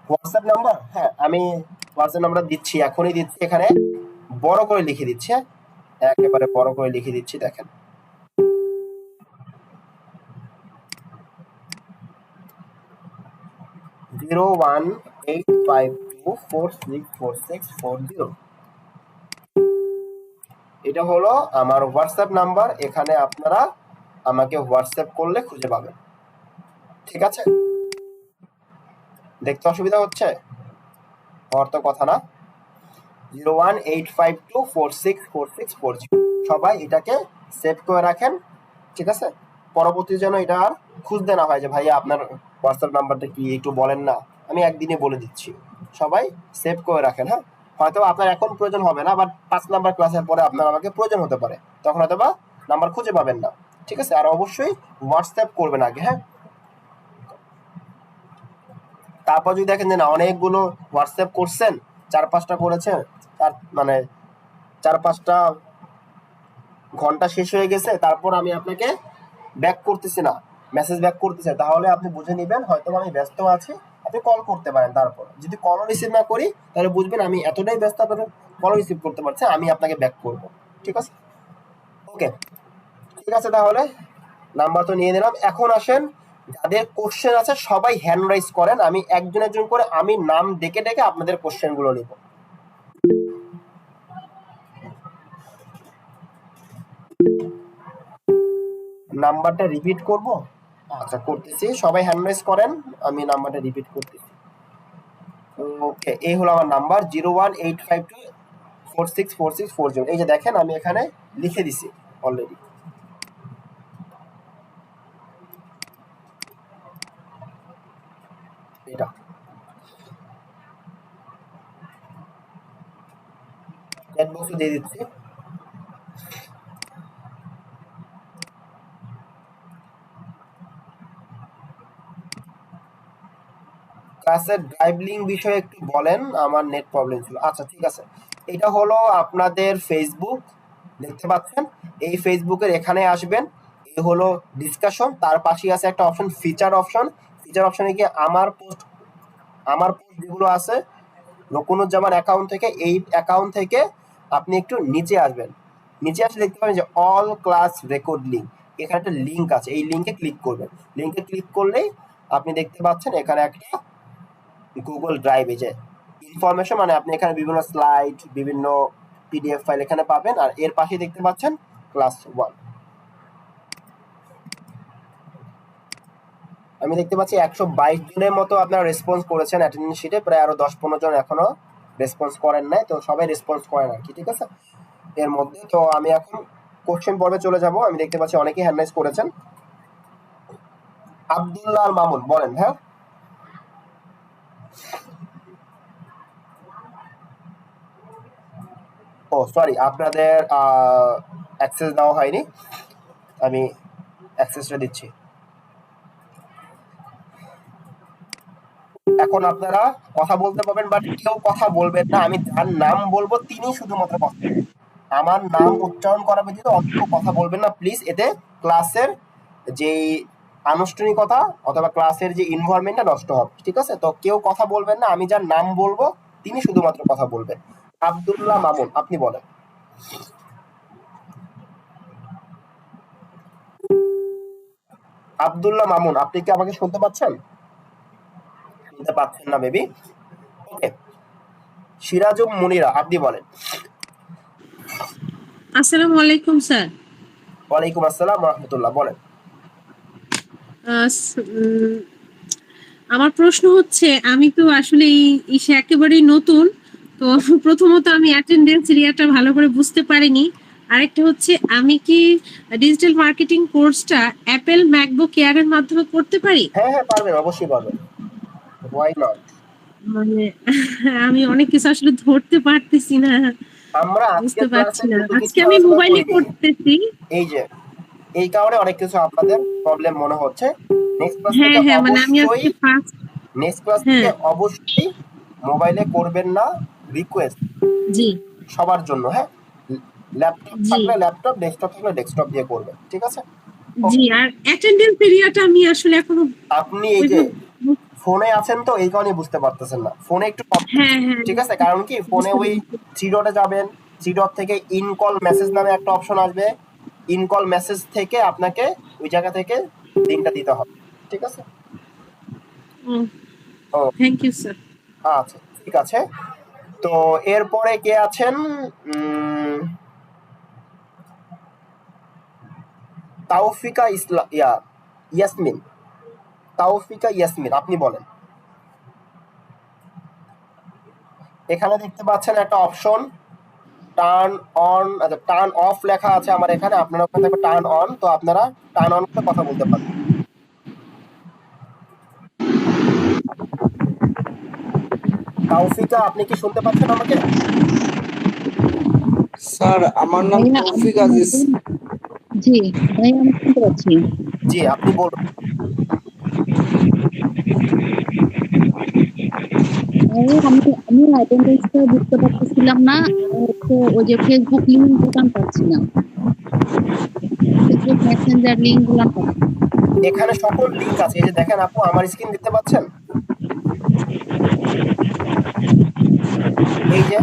হোয়াটসঅ্যাপ নাম্বার, হ্যাঁ আমি হোয়াটসঅ্যাপ নাম্বার দিচ্ছি, এখনই দিচ্ছি। এখানে বড় করে লিখে দিচ্ছি, হ্যাঁ একেবারে বড় করে লিখে দিচ্ছি, দেখেন। Zero one eight five two four six four six four zero, এটা হলো আমার হোয়াটসঅ্যাপ নাম্বার। এখানে আপনারা আমাকে হোয়াটসঅ্যাপ করলে খুঁজে পাবেন, ঠিক আছে? দেখতে অসুবিধা হচ্ছে? হওয়ার তো কথা না। 01852464640, সবাই এটাকে সেভ করে রাখেন, ঠিক আছে? পরবর্তী যেন এটা আর খুঁজতে না হয় যে ভাইয়া আপনার হোয়াটসঅ্যাপ নাম্বারটা কি, একটু বলেন না। আমি একদিনে বলে দিচ্ছি, সবাই সেভ করে রাখেন, হ্যাঁ? হয়তো আপনার এখন প্রয়োজন হবে না, বাট 5 নাম্বার ক্লাসের পরে আপনার আমাকে প্রয়োজন হতে পারে, তখন হয়তো বা নাম্বার খুঁজে পাবেন না, ঠিক আছে? আর অবশ্যই হোয়াটসঅ্যাপ করবেন আগে, হ্যাঁ? তারপর যদি দেখেন যে না অনেকগুলো হোয়াটসঅ্যাপ করছেন, 4-5টা করেছেন, মানে 4-5টা ঘন্টা শেষ হয়ে গেছে, তারপর আমি আপনাকে ব্যাক করতেছি না, মেসেজ ব্যাক করতেছে, তাহলে আপনি বুঝে নেবেন হয়তো আমি ব্যস্ত আছি, আপনি কল করতে পারেন। তারপর যদি কল রিসিভ না করি তাহলে বুঝবেন আমি এতটাই ব্যস্ত, আপনার কল রিসিভ করতে পারছি, আমি আপনাকে ব্যাক করব। ঠিক আছে, ওকে, ঠিক আছে, তাহলে নাম্বার তো নিয়ে নিলাম। এখন আসেন, যাদের কোশ্চেন আছে সবাই হ্যান্ড রাইজ করেন, আমি একজন একজন করে আমি নাম ডেকে ডেকে আপনাদের কোশ্চেন গুলো নিব। নাম্বারটা রিপিট করব? আচ্ছা, করতেছি, সবাই হ্যান্ড রাইজ করেন, আমি নাম্বারটা রিপিট করতেছি। ওকে, এই হলো আমার নাম্বার 01852464640। এই যে দেখেন আমি এখানে লিখে দিছি অলরেডি। এটা চ্যাট বক্সে দিয়ে দিচ্ছি। ক্লাসের ড্রাইভ লিঙ্ক বিষয়ে একটু বলেন, আমার নেট প্রবলেম ছিল। আচ্ছা, ঠিক আছে, এটা হলো আপনাদের ফেসবুক, দেখতে পাচ্ছেন, এই ফেসবুকের এখানে আসবেন, এই হলো ডিসকাশন, তার পাশে আছে একটা অপশন ফিচার অপশন। ফিচার অপশনে গিয়ে আমার পোস্ট যেগুলো আছে রকুনুজ্জামান অ্যাকাউন্ট থেকে, এই অ্যাকাউন্ট থেকে আপনি একটু নিচে আসবেন, নিচে আসলে দেখতে পাবেন যে অল ক্লাস রেকর্ড লিঙ্ক, এখানে একটা লিঙ্ক আছে, এই লিঙ্কে ক্লিক করবেন। লিঙ্কে ক্লিক করলেই আপনি দেখতে পাচ্ছেন এখানে একটা গুগল ড্রাইভ, এই যে ইনফরমেশন, মানে আপনি এখানে বিভিন্ন স্লাইড, বিভিন্ন পিডিএফ ফাইল এখানে পাবেন, আর এর পাশে দেখতে পাচ্ছেন ক্লাস 1। আমি দেখতে পাচ্ছি 122 জনের মতো আপনারা রেসপন্স করেছেন অ্যাটেন্ডেন্স শিটে, প্রায় আরো 10-15 জন এখনো রেসপন্স করেন নাই, তো সবাই রেসপন্স করেন আর কি, ঠিক আছে। এর মধ্যে তো আমি এখন কোশ্চেন পর্বে চলে যাব। আমি দেখতে পাচ্ছি অনেকেই হ্যান্ড রাইজ করেছেন। আব্দুল্লাহ মামুন, বলেন। হ্যাঁ, ও সরি, আপনাদের অ্যাক্সেস দেওয়া হয়নি, আমি অ্যাক্সেসটা দিচ্ছি। এখন আপনারা কথা বলতে পারবেন, বাট কেউ কথা বলবেন না, আমি যার নাম বলবো তিনি শুধুমাত্র কথা বলবেন। আমার নাম উচ্চারণ করা ব্যতীত অন্য কেউ কথা বলবেন না প্লিজ, এতে ক্লাসের যে আনুষ্ঠানিকতা অথবা ক্লাসের যে ইনভায়রনমেন্টটা নষ্ট হবে, ঠিক আছে। তো কেউ কথা বলবেন না, আমি যার নাম বলবো তিনি শুধুমাত্র কথা বলবেন। আব্দুল্লাহ মামুন, আপনি বলেন। আব্দুল্লাহ মামুন, আপনি কি আমাকে শুনতে পাচ্ছেন? শুনতে পাচ্ছেন না মেবি, ওকে। সিরাজুম মুনিরা, আপনি বলেন। আসসালামু আলাইকুম স্যার। ওয়ালাইকুম আসসালাম রাহমাতুল্লাহ, বলেন। আমার প্রশ্ন হচ্ছে, আমি তো আসলে এই ইসে একেবারেই নতুন, তো প্রথমত আমি অ্যাটেন্ডেন্স এরিয়াটা ভালো করে বুঝতে পারিনি। আরেকটা হচ্ছে, আমি কি ডিজিটাল মার্কেটিং কোর্সটা অ্যাপেল ম্যাকবুক এয়ারের মাধ্যমে করতে পারি? হ্যাঁ হ্যাঁ, পারবেন, অবশ্যই পারবেন, হোয়াই নট। মানে আমি অনেক কিছু আসলে ধরতে পারতেছি না, আমরা আজকে বুঝতে পারছি ক্লাসে না। কিন্তু আজকে কিছু আমি আলোচনা মোবাইলে করিনি, করতেছি। এই যে এই কারণে অনেক কিছু আপনাদের প্রবলেম মনে হচ্ছে। নেক্সট ক্লাস থেকে হ্যাঁ, মানে আমি অবশ্যই, আজকে ফার্স্ট। নেক্সট ক্লাস থেকে হ্যাঁ, অবশ্যই মোবাইলে করবেন না, রিকোয়েস্ট জি, সবার জন্য। হ্যাঁ, ল্যাপটপ জি, থাকলে ল্যাপটপ, ডেস্কটপ থাকলে ডেস্কটপ দিয়ে করবেন, ঠিক আছে। জি। আর অ্যাটেন্ডেন্স এরিয়াটা আমি আসলে এখনো আপনি এই যে ওইভাবে ফোনে আছেন তো এই কারণে বুঝতে পারতেছেন না, ফোনে একটু হ্যাঁ, ঠিক আছে, কারণ কি ফোনে বুঝতে ওই পেরেছি। থ্রি ডটে যাবেন, থ্রি ডট থেকে ইন কল মেসেজ নামে একটা অপশন আসবে, ইন কল মেসেজ থেকে আপনাকে ওই জায়গা থেকে লিঙ্কটা দিতে হবে, ঠিক আছে। ও থ্যাংক ইউ স্যার। আচ্ছা, ঠিক আছে। তো এরপরে কে আছেন? তাওফিকা ইসলাম, ইয়াসমিন, তাওফিকা ইয়াসমিন, আপনি বলেন। এখানে দেখতে পাচ্ছেন একটা অপশন টার্ন অন, আচ্ছা টার্ন অফ লেখা আছে আমার এখানে, আপনারা ওখানে থাকবে টার্ন অন, তো আপনারা টার্ন অন করে কথা বলতে পারেন। তাওফিকা, আপনি কি শুনতে পাচ্ছেন আমাকে? স্যার আমার নাম ভাইয়া তৌফিক আজিজ। জি, ভাইয়া আমি শুনতে পাচ্ছি। জি, আপনি বলুন। আমি আমি অ্যাটেন্ডেন্সটা বুঝতে পারতেছিলাম না, হচ্ছে ওই যে ফেসবুক লিঙ্ক গুলান পাচ্ছি না, ফেসবুক মেসেঞ্জার লিঙ্ক গুলান পাচ্ছি না। এখানে সকল লিঙ্ক আছে, এই যে দেখেন আপু, আমার স্ক্রিন দেখতে পাচ্ছেন, এই যে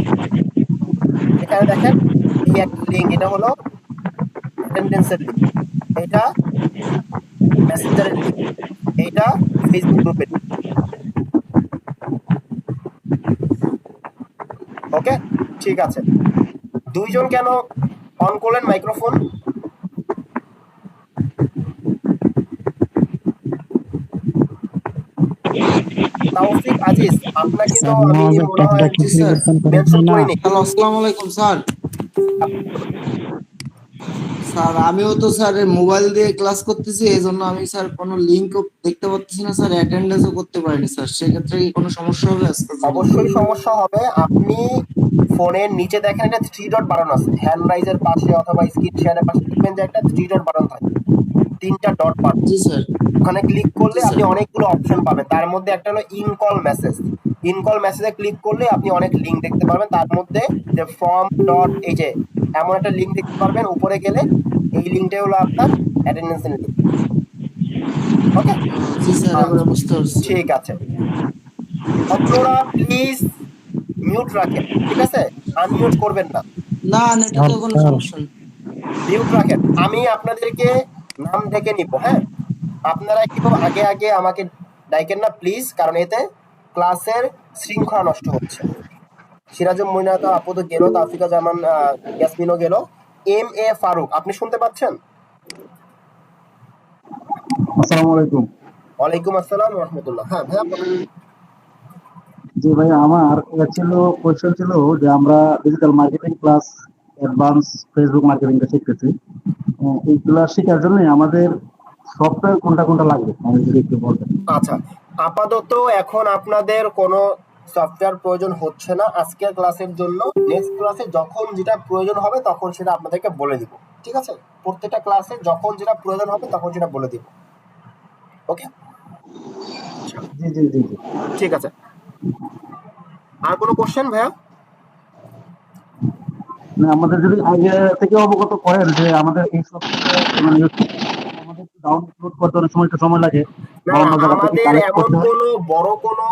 এখানে দেখেন, এই একটা লিঙ্ক, এটা হলো অ্যাটেন্ডেন্সের লিঙ্ক, এটা মেসেঞ্জারের লিঙ্ক, এইটা ফেসবুক গ্রুপের লিঙ্ক। ওকে, ঠিক আছে। দুইজন কেন অন করলেন মাইক্রোফোন? তাওফিক আজিজ, আপনাকে তো স্যার আমি নামাজের মনে টাইমটা হয় কি পরিবর্তন করা মেনশন যায় না? করিনি। হ্যালো, আসসালামু আলাইকুম স্যার। স্যার আমিও তো স্যার মোবাইল দিয়ে ক্লাস করতেছি, এই জন্য আমি স্যার কোনো লিঙ্কও দেখতে পাচ্ছি না স্যার, অ্যাটেন্ডেন্সও করতে পারিনি স্যার। সেক্ষেত্রে কি কোনো সমস্যা হবে আজকের জন্য? অবশ্যই সমস্যা হবে। আপনি ফোনের নিচে দেখেন একটা থ্রি ডট বাটন আছে, হ্যান্ড রাইজের পাশে অথবা স্ক্রিন শেয়ারের পাশে দেখবেন যে একটা থ্রি ডট বাটন থাকে, তিনটা ডট বাটন। জি স্যার। ওখানে ক্লিক করলে জি আপনি স্যার। অনেকগুলো অপশন পাবেন, তার মধ্যে একটা হলো ইনকল মেসেজ। ইনকল মেসেজে ক্লিক করলে আপনি অনেক লিঙ্ক দেখতে পারবেন, তার মধ্যে যে ফর্ম ডট, এই যে এমন একটা লিঙ্ক দেখতে পারবেন, উপরে গেলে এই লিঙ্কটাই হলো আপনার অ্যাটেন্ডেন্সের লিঙ্ক। ওকে, জি স্যার, এবারে বুঝতে পারছি। ঠিক আছে। ভদ্ররা প্লিজ মিউট রাখেন, ঠিক আছে? আনমিউট করবেন না, না, এটা স্যার তো কোনো স্যার সমস্যা নেই। মিউট রাখেন। আমি আপনাদেরকে নাম ডেকে নিব, হ্যাঁ? আপনারা কিন্তু আগে আগে আমাকে ডাইকেন না প্লিজ, কারণ এতে ক্লাসের শৃঙ্খলা নষ্ট হচ্ছে। সিরাজুম মইনাকা আপু তো গেল, তাফিকা জামান ইয়াসমিনও গেল। এম এ ফারুক, আপনি শুনতে পাচ্ছেন? আসসালামু আলাইকুম। ওয়ালাইকুম আসসালাম রহমতুল্লাহ। হ্যাঁ ভাইয়া বলেন। জি ভাই, আমার কোয়েশ্চেন ছিল যে আমরা digital marketing plus advance Facebook মার্কেটিংটা শিখতেছি। এইগুলা শেখার জন্য আমাদের সফটওয়্যার কোনটা কোনটা লাগবে আমি যদি একটু বলতেন। আচ্ছা, আপাতত এখন আপনাদের কোনো সফটওয়্যার প্রয়োজন হচ্ছে না আজকের ক্লাসের জন্য। নেক্সট ক্লাসে যখন যেটা প্রয়োজন হবে তখন সেটা আপনাদেরকে বলে দিব, ঠিক আছে? প্রত্যেকটা ক্লাসে যখন যেটা প্রয়োজন হবে তখন সেটা বলে দিব। ওকে, জি জি জি জি। ঠিক আছে। আর কোনো কোশ্চেন ভাইয়া? না, আমাদের যদি আগে থেকে অবগত করেন যে আমাদের এই সফটওয়্যার মানে আমাদের ডাউনলোড করতে অনেক সময় লাগে না বা না, অন্য জায়গা থেকে আমাদের কালেক্ট এমন করতে হয়। কোনো বড় কোনো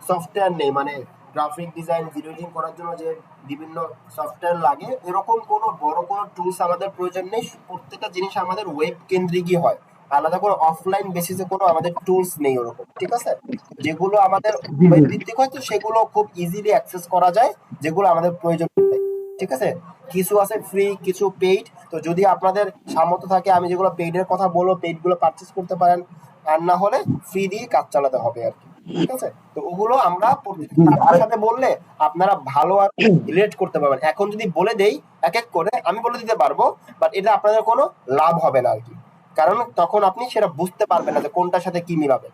সফটওয়্যার নেই, মানে গ্রাফিক ডিজাইন ভিডিও এডিটিং করার জন্য যে বিভিন্ন সফটওয়্যার লাগে এরকম কোনো বড় কোনো টুলস আমাদের প্রয়োজন নেই। প্রত্যেকটা জিনিস আমাদের ওয়েব কেন্দ্রিকই হয়, আলাদা করে অফলাইন বেসিসে কোনো আমাদের টুলস নেই ওরকম, ঠিক আছে? যেগুলো আমাদের জি জি ওয়েব ভিত্তিক হয় তো সেগুলো খুব ইজিলি অ্যাক্সেস করা যায়, যেগুলো আমাদের প্রয়োজন হয়, ঠিক আছে? কিছু আছে ফ্রি, কিছু পেইড। তো যদি আপনাদের সামর্থ্য থাকে, আমি যেগুলো পেইডের কথা বলবো পেইডগুলো পারচেস করতে পারেন, আর না হলে ফ্রি দিয়ে কাজ চালাতে হবে আর কি, ঠিক আছে? তো ওগুলো আমরা জি। আপনার সাথে বললে আপনারা ভালো আর রিলেট করতে পারবেন। এখন যদি বলে দেই এক এক করে, আমি বলে দিতে পারবো, বাট এটা আপনাদের কোনো লাভ হবে না আর কি, কারণ তখন আপনি সেটা বুঝতে পারবেন না যে কোনটার সাথে কি মিলাবে।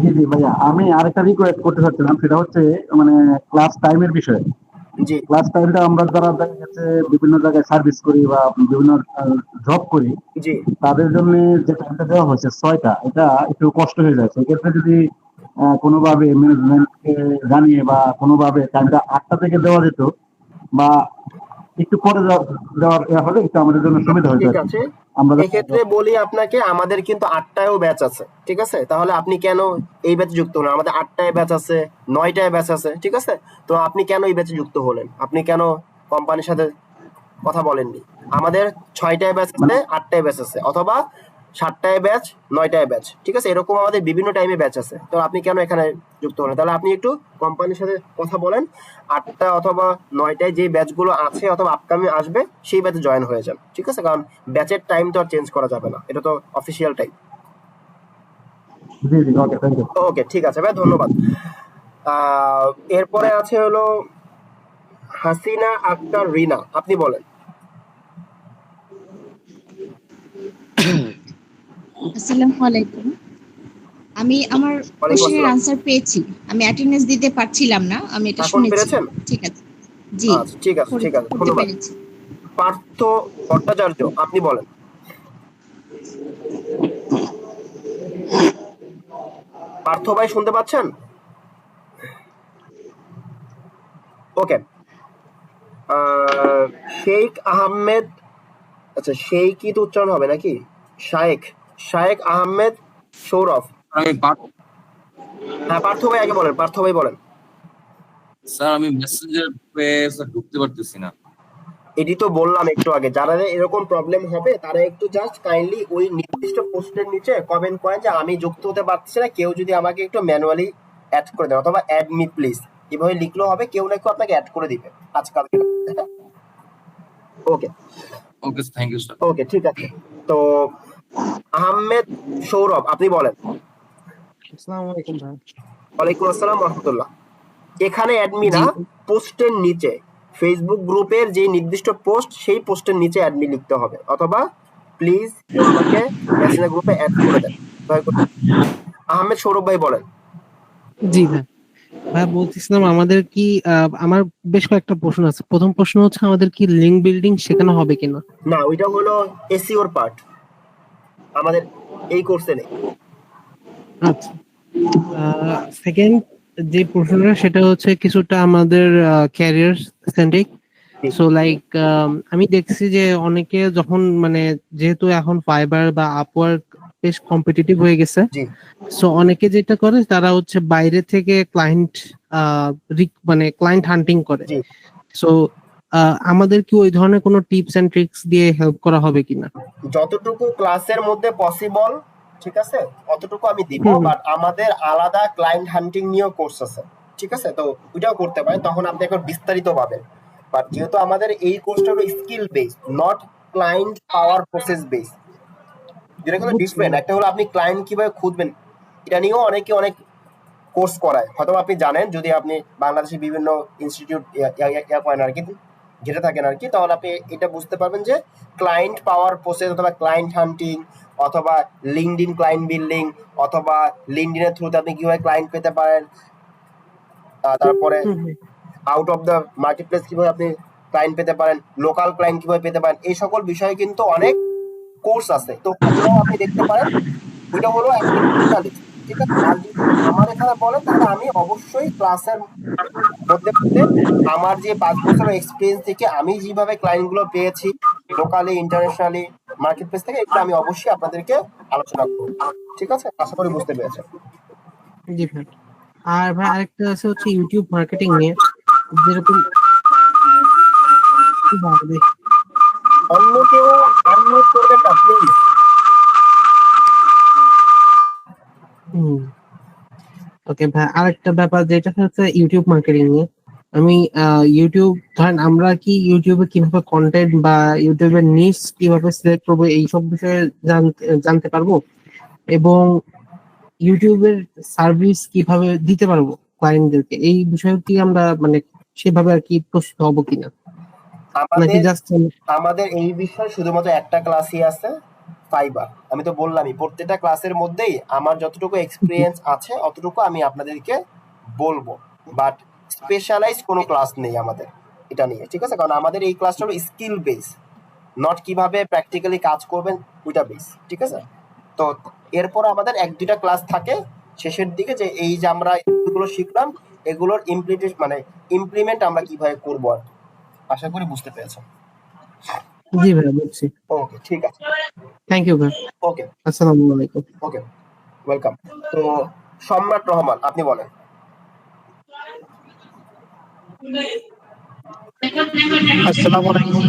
জি জি ভাইয়া, আমি আরেকটা রিকোয়েস্ট করতে চাচ্ছিলাম, সেটা হচ্ছে মানে ক্লাস টাইমের বিষয়ে। জি ক্লাস টাইমটা আমরা যারা দেখা গেছে বিভিন্ন জায়গায় সার্ভিস করি বা বিভিন্ন জব করি, জি তাদের জন্য যে টাইমটা দেওয়া হয়েছে 6টা, এটা একটু কষ্ট হয়ে যায়। সেক্ষেত্রে যদি কোনোভাবে ম্যানেজমেন্টকে জানিয়ে বা কোনোভাবে টাইমটা 8টা থেকে দেওয়া যেত বা একটু পরে দেওয়ার হলে একটু আমাদের জন্য সুবিধা হতো ঠিক আর কি। আছে। আমরা এক্ষেত্রে বলি আপনাকে, আমাদের কিন্তু 8টায়ও ব্যাচ আছে, ঠিক আছে? তাহলে আপনি কেন এই ব্যাচে যুক্ত হলেন? আমাদের 8টায় ব্যাচ আছে, 9টায় ব্যাচ আছে, ঠিক আছে? তো আপনি কেন এই ব্যাচে যুক্ত হলেন? আপনি কেন কোম্পানির সাথে কথা বলেননি? আমাদের 6টায় ব্যাচ আছে, 8টায় ব্যাচ আছে, অথবা 7টায় ব্যাচ, 9টায় ব্যাচ, ঠিক আছে? এরকম আমাদের বিভিন্ন টাইমে ব্যাচ আছে। তো আপনি কেন এখানে যুক্ত হলেন? তাহলে আপনি একটু কোম্পানির সাথে কথা বলেন, 8টা অথবা 9টায় যে ব্যাচগুলো আছে অথবা আপকামিং আসবে সেই ব্যাচে জয়েন হয়ে যান, ঠিক আছে? কারণ ব্যাচের টাইম তো আর চেঞ্জ করা যাবে না, এটা তো অফিসিয়াল টাইম। জি জি, ওকে, থ্যাংক ইউ। ওকে, ঠিক আছে ভাই, ধন্যবাদ। এরপরে আছে হলো হাসিনা আক্তার রিনা, আপনি বলেন। আসসালামু আলাইকুম। আমি আমার ওয়ালাইকুম কোশ্চেনের আসসালাম। আনসার পেয়েছি। আমি অ্যাটেন্ডেন্স দিতে পারছিলাম না। আমি এটা এখন শুনেছি। পেরেছেন? ঠিক আছে। জি, আচ্ছা, ঠিক আছে, ঠিক আছে, করতে ধন্যবাদ। পেরেছি। পার্থ ভট্টাচার্য, আপনি বলেন। পার্থ ভাই শুনতে পাচ্ছেন? ওকে, শেখ আহমেদ, আচ্ছা শেখই তো উচ্চারণ হবে নাকি? শায়েখ, শায়েখ আহমেদ সৌরভ। আমি হ্যাঁ পার্থ ভাই আগে বলেন, পার্থ ভাই বলেন। স্যার আমি মেসেঞ্জার ঢুকতে পারতেছি না। এটি তো বললাম একটু আগে, যারা এরকম প্রবলেম হবে তারা একটু জাস্ট কাইন্ডলি ওই নির্দিষ্ট পোস্টের নিচে কমেন্ট করেন যে আমি যুক্ত হতে পারছি না, কেউ যদি আমাকে একটু ম্যানুয়ালি অ্যাড করে দেন, অথবা অ্যাড মি প্লিজ, এভাবে লিখলেও হবে, কেউ না কেউ আপনাকে অ্যাড করে দিবে আজকাল। ওকে ওকে, থ্যাংক ইউ স্যার। ওকে ঠিক আছে। তো আহমেদ সৌরভ আপনি বলেন। আসসালামু আলাইকুম ভাই। ওয়ালাইকুম আসসালাম রহমতুল্লাহ। এখানে অ্যাডমি না, পোস্টের নিচে ফেসবুক গ্রুপের যে নির্দিষ্ট পোস্ট সেই পোস্টের নিচে অ্যাডমি লিখতে হবে, অথবা প্লিজ আমাকে মেসেঞ্জার গ্রুপে অ্যাড করে দেন দয়া করে। আহমেদ সৌরভ ভাই বলেন। জি ভাই, ভাই বলতেছিলাম আমাদের কি আমার বেশ কয়েকটা প্রশ্ন আছে। প্রথম প্রশ্ন হচ্ছে আমাদের কি লিঙ্ক বিল্ডিং শেখানো হবে কিনা? না, ওইটা হলো এসইওর পার্ট, আমাদের এই কোর্সে নেই। আচ্ছা, সেকেন্ড যে প্রশ্নটা সেটা হচ্ছে কিছুটা আমাদের ক্যারিয়ার সেন্ট্রিক। সো লাইক আমি দেখছি যে অনেকে যখন মানে যেহেতু এখন ফাইবার বা আপওয়ার্ক বেশ কম্পিটিটিভ হয়ে গেছে, জি সো অনেকে যেটা করে তারা হচ্ছে বাইরে থেকে ক্লায়েন্ট মানে ক্লায়েন্ট হান্টিং করে। জি সো আমাদের কি ওই ধরনের কোনো টিপস এন্ড ট্রিক্স দিয়ে হেল্প করা হবে কিনা? যতটুকু ক্লাসের মধ্যে পসিবল, ঠিক আছে, অতটুকু আমি দিব, হুম। বাট আমাদের আলাদা ক্লায়েন্ট হান্টিং নিয়েও কোর্স আছে, ঠিক আছে, তো ওইটাও করতে পারেন, তখন আপনি একবার বিস্তারিত পাবেন। বাট যেহেতু আমাদের এই কোর্সটা হলো skill base, not client power process base, যেটা কিন্তু ডিফারেন্ট। একটা হলো আপনি ক্লায়েন্ট কিভাবে খুঁজবেন, এটা নিয়েও অনেকে অনেক কোর্স করায়, হয়তো আপনি জানেন, যদি আপনি বাংলাদেশের বিভিন্ন ইনস্টিটিউট করেন আর কি, ঘেটে থাকেন আর কি, তাহলে আপনি এটা বুঝতে পারবেন যে ক্লায়েন্ট পাওয়ার প্রসেস, অথবা ক্লায়েন্ট হান্টিং, অথবা লিঙ্কডইন ক্লায়েন্ট বিল্ডিং, অথবা লিঙ্কডইনের থ্রুতে আপনি কিভাবে ক্লায়েন্ট পেতে পারেন, তারপরে out of the market place কিভাবে আপনি ক্লায়েন্ট পেতে পারেন, লোকাল ক্লায়েন্ট কিভাবে পেতে পারেন, এই সকল বিষয়ে কিন্তু অনেক কোর্স আছে, তো ওগুলো আপনি দেখতে পারেন। ওইটা হলো একটা স্পেশালিস্ট, ঠিক আছে। আর যদি আমার এখানে বলেন তাহলে আমি অবশ্যই ক্লাসের মধ্যে মধ্যে আমার যে 5 বছরের এক্সপিরিয়েন্স থেকে আমি যেভাবে ক্লায়েন্ট গুলো পেয়েছি লোকালি ইন্টারন্যাশনালি মার্কেট প্লেস থেকে, এগুলো আমি অবশ্যই আপনাদেরকে আলোচনা করবো, ঠিক আছে, আশা করি বুঝতে পেরেছেন। জি ভাই। আর ভাই আরেকটা আছে হচ্ছে ইউটিউব মার্কেটিং নিয়ে, যেরকম কি ভাবে অন্য কেউ আনমিউট করবেন না প্লিজ। ওকে ভাই, আরেকটা ব্যাপার যেটা হচ্ছে ইউটিউব মার্কেটিং নিয়ে, আমি ইউটিউব ধরেন আমরা কি ইউটিউবে কিভাবে কন্টেন্ট বা ইউটিউবের নিশ কিভাবে সিলেক্ট করবো এইসব বিষয়ে জানতে পারবো, এবং ইউটিউবের সার্ভিস কিভাবে দিতে পারবো ক্লায়েন্টদেরকে, এই বিষয়ে কি আমরা মানে সেভাবে আর কি প্রস্তুত হবো কিনা, নাকি আমাদের জাস্ট? আমাদের এই বিষয়ে শুধুমাত্র একটা ক্লাসই আছে, ফাইবার। আমি তো বললামই, প্রত্যেকটা ক্লাসের মধ্যেই আমার যতটুকু এক্সপিরিয়েন্স আছে অতটুকু আমি আপনাদেরকে বলবো, বাট স্পেশালাইজ কোনো ক্লাস নেই আমাদের এটা নিয়ে, ঠিক আছে, কারণ আমাদের এই ক্লাসটা হলো স্কিল বেস, নট কিভাবে প্র্যাকটিক্যালি কাজ করবেন ওইটা বেস, ঠিক আছে। তো এরপর আমাদের 1-2টা ক্লাস থাকে শেষের দিকে, যে এই যে আমরা এগুলো শিখলাম এগুলোর ইমপ্লিমেন্ট আমরা কিভাবে করবো আর কি। আশা করি বুঝতে পেরেছেন। জি ভাই, বুঝছি। ওকে ঠিক আছে, থ্যাংক ইউ ভাই। ওকে আসসালামু আলাইকুম। ওকে, ওয়েলকাম। তো সম্রাট রহমান আপনি বলেন। আসসালামু আলাইকুম।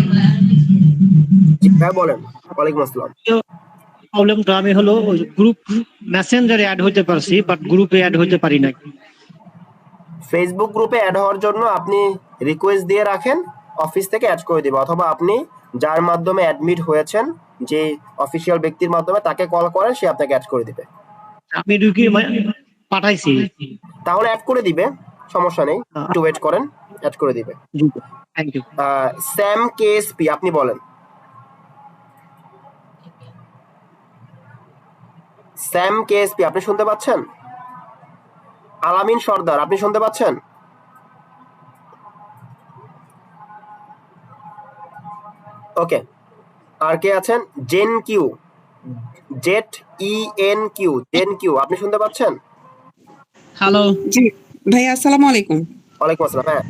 জি ভাই বলেন। ওয়ালাইকুম আসসালাম। প্রবলেমটা আমি হলো গ্রুপ মেসেঞ্জারে অ্যাড হইতে পারছি, বাট গ্রুপে অ্যাড হইতে পারি না। ফেসবুক গ্রুপে অ্যাড হওয়ার জন্য আপনি রিকোয়েস্ট দিয়ে রাখেন, অফিস থেকে অ্যাড করে দিবে, অথবা আপনি যার মাধ্যমে অ্যাডমিট হয়েছেন, যে অফিসিয়াল ব্যক্তির মাধ্যমে, তাকে কল করেন, সে আপনাকে অ্যাড করে দিবে। আমি ঢুকি পাঠাইছি, তাহলে অ্যাড করে দিবে, সমস্যা নেই, একটু ওয়েট করেন, অ্যাড করে দিবে। Thank you. স্যাম কেএসপি আপনি বলেন। স্যাম কেএসপি আপনি শুনতে পাচ্ছেন? আলামিন সর্দার আপনি শুনতে পাচ্ছেন? ওকে, আর কে আছেন? Zen Q, Z EN Q, Zen Q আপনি শুনতে পাচ্ছেন? হ্যালো। জি ভাইয়া, আসসালামু আলাইকুম। ওয়ালাইকুম আসসালাম। হ্যাঁ,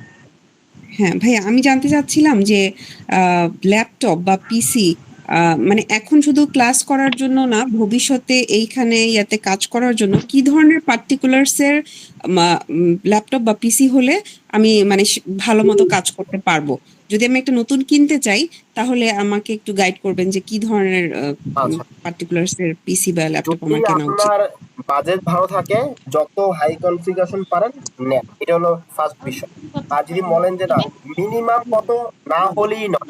হ্যাঁ ভাইয়া, আমি জানতে চাচ্ছিলাম যে ল্যাপটপ বা পিসি মানে এখন শুধু ক্লাস করার জন্য না, ভবিষ্যতে এইখানে ইয়াতে কাজ করার জন্য কি ধরনের পার্টিকুলার্স এর ল্যাপটপ বা পিসি হলে আমি মানে ভালো মতো কাজ করতে পারবো? যদি আমি একটা নতুন কিনতে চাই তাহলে আমাকে একটু গাইড করবেন যে কি ধরনের আচ্ছা। পার্টিকুলার্স এর পিসি বা ল্যাপটপ যদি আমার কেনা উচিত? আপনার বাজেট ভালো থাকে, যত হাই কনফিগারেশন পারেন নেন, এটা হলো ফার্স্ট বিষয়। আর যদি বলেন যে না, মিনিমাম কত না হলেই নয়,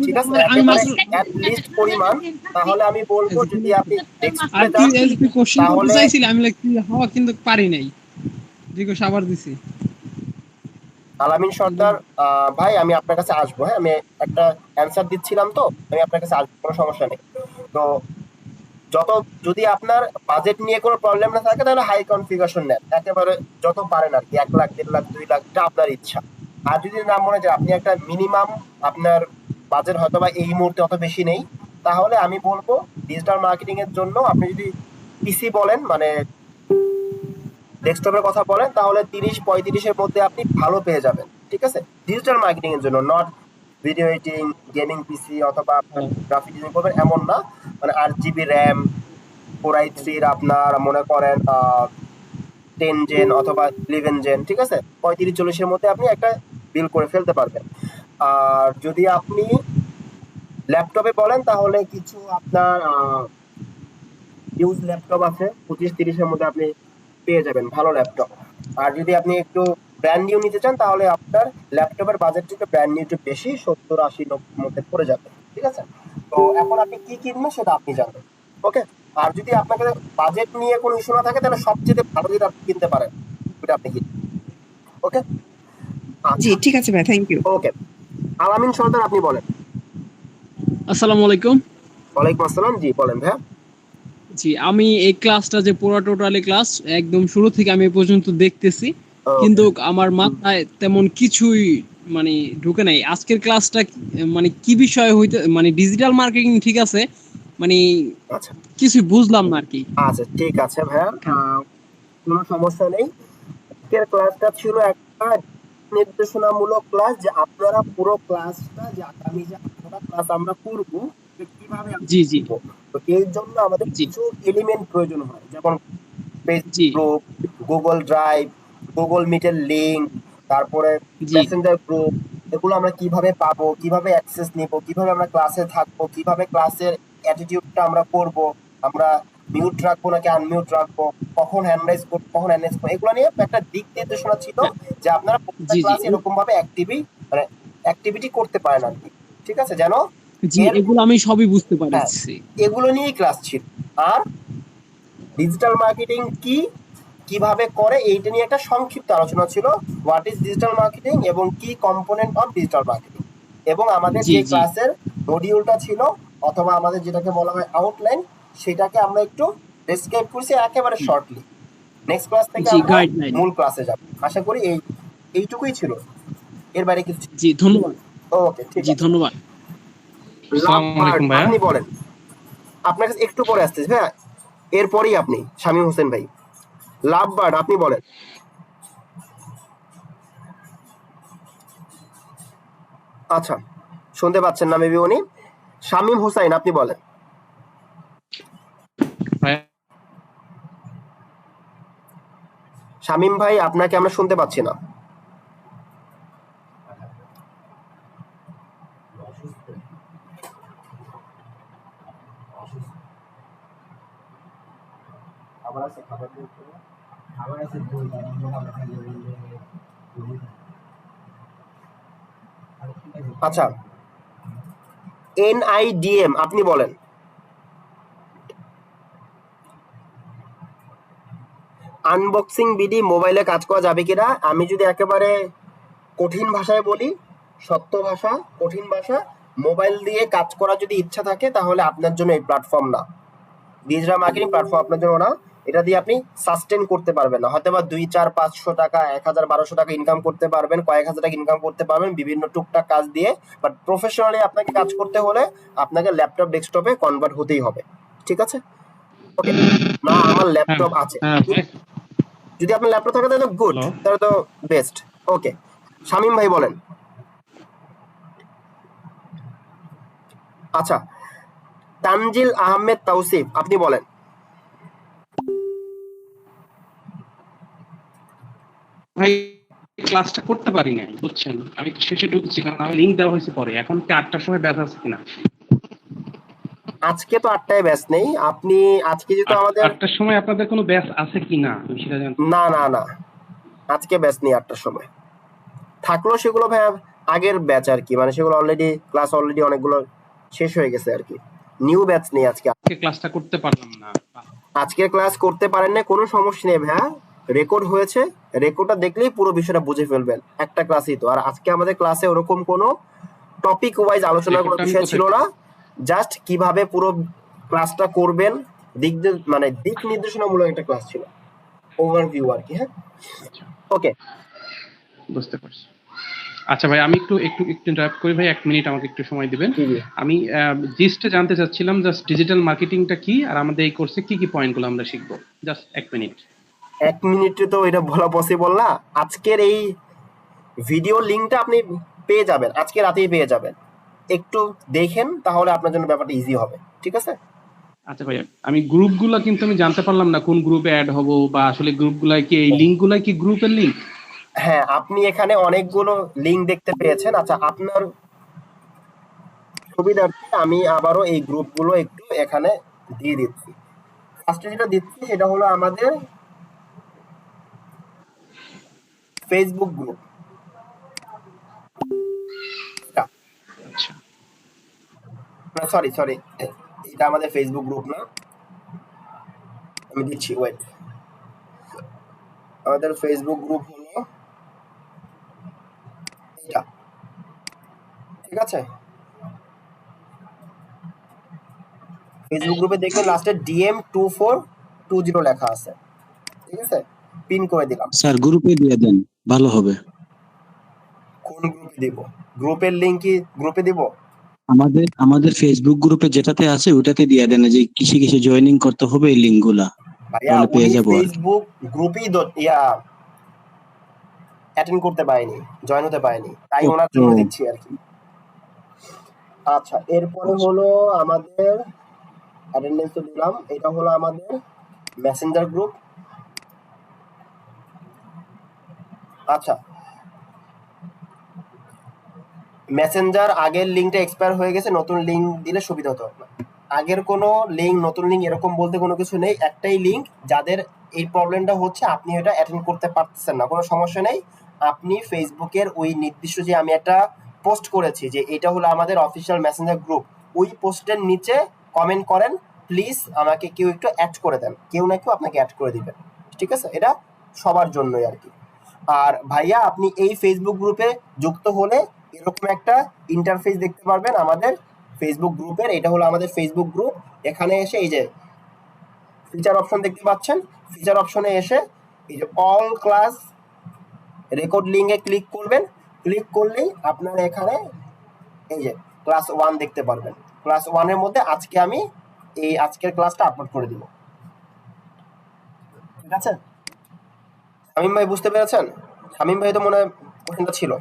ঠিক আছে, আমি একেবারে মাত্র অ্যাট লিস্ট পরিমাণ, তাহলে আমি বলবো যদি আপনি আর ডেস্কটপে তুই যান তুই কোশ্চেন করতে তাহলে চাইছিলি, আমি লাইক তুই হওয়া কিন্তু পারি নাই, জিজ্ঞেস আবার দিছি। আলামিন সর্দার ভাই, আমি আপনার কাছে আসবো। হ্যাঁ, আমি একটা অ্যান্সার দিচ্ছিলাম, তো আমি আপনার কাছে আসবো, কোনো সমস্যা নেই। তো যদি আপনার বাজেট নিয়ে কোনো প্রবলেম না থাকে তাহলে হাই কনফিগারেশন নেন, একেবারে যত পারেন আর কি, 1 লাখ 1.5 লাখ 2 লাখ, এটা আপনার ইচ্ছা। আর যদি না মনে হয় আপনি একটা মিনিমাম, আপনার বাজেট হয়তো বা এই মুহূর্তে অত বেশি নেই, তাহলে আমি বলবো ডিজিটাল মার্কেটিং এর জন্য আপনি যদি পিসি বলেন, মানে ডেস্কটপের কথা বলেন, তাহলে 30-35-এর মধ্যে আপনি ভালো পেয়ে যাবেন, ঠিক আছে, ডিজিটাল মার্কেটিং এর জন্য। নট ভিডিও এডিটিং, গেমিং পিসি অথবা গ্রাফিক ডিজাইন করবেন এমন না, মানে 8 GB র্যাম, Core i3 আপনার মনে করেন 10 জেন অথবা 11 জেন, ঠিক আছে, 35-40-এর মধ্যে আপনি একটা বিল করে ফেলতে পারবেন। আর যদি আপনি ল্যাপটপে বলেন তাহলে কিছু আপনার ইউজ ল্যাপটপ আছে, 25-30-এর মধ্যে আপনি পেয়ে যাবেন ভালো ল্যাপটপ। আর যদি আপনি একটু ব্র্যান্ড নিউ নিতে চান তাহলে আপনার ল্যাপটপের বাজেট থেকে ব্র্যান্ড নিউ একটু বেশি, 70-80-90 মধ্যে পড়ে যাবে, ঠিক আছে। তো এখন আপনি কি কিনবেন সেটা আপনি জানেন, ওকে। আর যদি আপনাকে বাজেট নিয়ে কোনো ইস্যু না থাকে তাহলে সবচেয়ে ভালো যেটা আপনি কিনতে পারেন ওটা আপনি কিনবেন, ওকে। জি ঠিক আছে ভাই, থ্যাংক ইউ। ওকে, আলামিন সর্দার আপনি বলেন। আসসালামু আলাইকুম। ওয়ালাইকুম আসসালাম, জি বলেন ভাইয়া। জি, আমি এই ক্লাসটা যে পুরো টোটালি ক্লাস একদম শুরু থেকে আমি এ পর্যন্ত দেখতেছি, কিন্তু আমার মাথায় তেমন কিছুই মানে ঢুকে নাই। আজকের ক্লাসটা মানে কি বিষয় হইতে, মানে ডিজিটাল মার্কেটিং ঠিক আছে, মানে আচ্ছা কিছু বুঝলাম না আর কি। আচ্ছা, ঠিক আছে ভাইয়া, কোনো সমস্যা নেই। আজকের ক্লাসটা ছিল একটা নির্দেশনামূলক ক্লাস, যে আপনারা পুরো ক্লাসটা, যে আগামী যে 8টা ক্লাস আমরা করব কিভাবে জি জি করব, তো এর জন্য আমাদের জি কিছু এলিমেন্ট প্রয়োজন হয়, যেমন G group, Google Drive, Google মিটের লিংক, তারপরে জি মেসেঞ্জার গ্রুপ। এগুলো আমরা কিভাবে পাবো, কিভাবে অ্যাক্সেস নিব, কিভাবে আমরা ক্লাসে থাকবো, কিভাবে ক্লাসের অ্যাটিটিউডটা আমরা করব, আমরা মিউট রাখবো নাকি আনমিউট রাখবো, কখন হ্যান্ড রাইজ করবো, কখন হ্যান্ড রাইজ করবো, এগুলো নিয়ে একটা দিক নির্দেশনা ছিল, যে আপনারা প্রত্যেকটা জি জি ক্লাসে এরকম ভাবে অ্যাক্টিভিটি করতে পারেন আর কি, ঠিক আছে, যেন জি, এর, এগুলো আমি সবই বুঝতে হ্যাঁ, পারছি। এগুলো নিয়েই ক্লাস ছিল। আর ডিজিটাল মার্কেটিং কি, কিভাবে করে, এইটা নিয়ে একটা সংক্ষিপ্ত আলোচনা ছিল, হোয়াট ইজ ডিজিটাল মার্কেটিং এবং কি কম্পোনেন্ট অফ ডিজিটাল মার্কেটিং। এবং আমাদের জি যে জি ক্লাসের মডিউলটা ছিল, অথবা আমাদের যেটাকে বলা হয় আউটলাইন, সেটাকে আমরা একটু ডেসক্রাইব করছি একেবারে শর্টলি। নেক্সট ক্লাস থেকে জি আমরা গাইডলাইন। মূল ক্লাসে যাব, আশা করি এইটুকুই ছিল, এর বাইরে কিছু। জি ধন্যবাদ। ওকে, ঠিক জি আছে। ধন্যবাদ। আসসালামু আলাইকুম ভাইয়া। আপনি বলেন, আপনার কাছে একটু পরে আসতেছে ভাইয়া, এরপরেই আপনি শামীম হোসেন ভাই। লাভ বার্ড আপনি বলেন। আচ্ছা, শুনতে পাচ্ছেন না মেবি উনি। শামীম হোসাইন আপনি বলেন। ভাইয়া শামীম ভাই, আপনাকে আমরা শুনতে পাচ্ছি না। আচ্ছা, NIDM আপনি বলেন। আনবক্সিং বিডি মোবাইলে কাজ করা যাবে কিনা, আমি যদি একেবারে কঠিন ভাষায় বলি, সত্য ভাষা, কঠিন ভাষা, মোবাইল দিয়ে কাজ করার যদি ইচ্ছা থাকে তাহলে আপনার জন্য এই প্ল্যাটফর্ম না, ডিজিটাল মার্কেটিং প্ল্যাটফর্ম আপনার জন্য না। এটা দিয়ে আপনি সাস্টেন করতে পারবেন না, হয়তো বা 2-4-500 টাকা, 1000-1200 টাকা ইনকাম করতে পারবেন, কয়েক হাজার টাকা ইনকাম করতে পারবেন বিভিন্ন টুকটাক কাজ দিয়ে, বাট প্রফেশনালি আপনাকে কাজ করতে হলে আপনাকে ল্যাপটপ ডেস্কটপে কনভার্ট হতেই হবে, ঠিক আছে। ওকে, না আমার ল্যাপটপ আছে, হ্যাঁ ভাই। যদি আপনার ল্যাপটপ থাকে তাহলে গুড, তাহলে তো বেস্ট। ওকে, শামীম ভাই বলেন। আচ্ছা, তানজিল আহমেদ তাওসিফ আপনি বলেন। ভাই ক্লাসটা করতে পারি নাই বুঝছেন, আমি শেষে ঢুকছি কারণ আমি লিংক দেওয়া হয়েছে পরে। এখন কি 8টার সময় ব্যাচ আছে কিনা? আজকে তো 8টায় ব্যাচ নেই, আপনি আজকে যেহেতু আমাদের 8টার সময় আপনাদের কোনো ব্যাচ আছে কিনা আমি সেটা জানতে। না না না, আজকে ব্যাচ নেই 8টার সময়। থাকলো সেগুলো ভাই আগের ব্যাচ আর কি, মানে সেগুলো অলরেডি ক্লাস অলরেডি অনেকগুলো শেষ হয়ে গেছে আর কি, নিউ ব্যাচ নেই আজকে। আজকে ক্লাসটা করতে পারলাম না। আজকে ক্লাস করতে পারেন না, কোনো সমস্যা নেই ভাইয়া, রেকর্ড হয়েছে, রেকর্ডটা দেখলেই পুরো বিষয়টা বুঝে ফেলবেন, একটা ক্লাসই তো। আর আজকে আমাদের ক্লাসে ওরকম কোনো টপিক ওয়াইজ আলোচনা করার বিষয় ছিল না, জাস্ট কিভাবে পুরো ক্লাসটা করবেন মানে দিক নির্দেশনামূলক একটা ক্লাস ছিল, ওভারভিউ আর কি। হ্যাঁ, ওকে, বুঝতে পারছি। আচ্ছা ভাই আমি একটু একটু একটু ইন্টারাপ্ট করি ভাই, 1 মিনিট আমাকে একটু সময় দিবেন। আমি জিস্টে জানতে চাচ্ছিলাম জাস্ট ডিজিটাল মার্কেটিংটা কি আর আমাদের এই কোর্সে কি কি পয়েন্টগুলো আমরা শিখবো, জাস্ট 1 মিনিট। 1 মিনিটে তো এটা বলা পসিবল না। আজকের এই ভিডিও লিংকটা আপনি পেয়ে যাবেন, আজকে রাতেই পেয়ে যাবেন, একটু দেখেন তাহলে আপনার জন্য ব্যাপারটা ইজি হবে, ঠিক আছে? আচ্ছা ভাই, আমি গ্রুপগুলো কিন্তু আমি জানতে পারলাম না কোন গ্রুপে অ্যাড হব, বা আসলে গ্রুপগুলো কি এই লিংকগুলো কি গ্রুপের লিংক? হ্যাঁ, আপনি এখানে অনেকগুলো লিংক দেখতে পেয়েছেন। আচ্ছা, আপনার সুবিধার্থে আমি আবারও এই গ্রুপগুলো একটু এখানে দিয়ে দিচ্ছি। ফার্স্টে যেটা দিচ্ছি সেটা হলো আমাদের ফেসবুক গ্রুপ। সরি সরি, এটা আমাদের ফেসবুক গ্রুপ না, আমি দিচ্ছি, ওয়েট। আমাদের ফেসবুক গ্রুপ হলো এটা, ঠিক আছে? ফেসবুক গ্রুপে দেখবেন লাস্টে DM2420 লেখা আছে, ঠিক আছে? পিন করে দিলাম। স্যার গ্রুপে দিয়ে দেন, ভালো হবে। কোন গ্রুপে দিব? গ্রুপের লিংক কি গ্রুপে দিব? আমাদের ফেসবুক গ্রুপে যেটাতে আছে ওটাতে দিয়ে দেন, যে কিসে কিসে জয়েনিং করতে হবে এই লিংকগুলা, তাহলে পেয়ে যাবো। ফেসবুক গ্রুপই অ্যাটেন্ড করতে পারেনি, জয়েন হতে পারেনি, তাই ওনার জন্য দিচ্ছি আর কি। আচ্ছা, এরপরে হলো আমাদের অ্যাটেন্ডেন্স তো দিলাম, এটা হলো আমাদের মেসেঞ্জার গ্রুপ। আচ্ছা, মেসেঞ্জার আগের লিংকটা এক্সপায়ার হয়ে গেছে, নতুন লিংক দিলে সুবিধা হতো। আগের কোনো লিংক নতুন লিংক এরকম বলতে কোনো কিছু নেই, একটাই লিংক। যাদের এই প্রবলেমটা হচ্ছে আপনি এটা অ্যাটেন্ড করতে পারতেছেন না, কোনো সমস্যা নেই। আপনি ফেসবুকের ওই নির্দিষ্ট যে আমি একটা পোস্ট করেছি যে এটা হলো আমাদের অফিসিয়াল মেসেঞ্জার গ্রুপ, ওই পোস্টের নিচে কমেন্ট করেন, প্লিজ আমাকে কেউ একটু অ্যাড করে দেন, কেউ না কেউ আপনাকে অ্যাড করে দিবেন, ঠিক আছে? এটা সবার জন্যই আর কি। আর ভাইয়া, আপনি এই ফেসবুক গ্রুপে যুক্ত হলে এরকম একটা ইন্টারফেস দেখতে পারবেন আমাদের ফেসবুক গ্রুপের। এটা হলো আমাদের ফেসবুক গ্রুপ। এখানে এসে এই যে ফিচার অপশন দেখতে পাচ্ছেন, ফিচার অপশনে এসে এই যে অল ক্লাস রেকর্ড লিঙ্কে ক্লিক করবেন। ক্লিক করলেই আপনারা এখানে এই যে ক্লাস 1 দেখতে পারবেন। ক্লাস 1 এর মধ্যে আজকে আমি এই আজকের ক্লাসটা আপলোড করে দিব, ঠিক আছে? শামীম ভাই বুঝতে পেরেছেন? শামীম ভাই তো মনে হয় কোশ্চেনটা ছিল।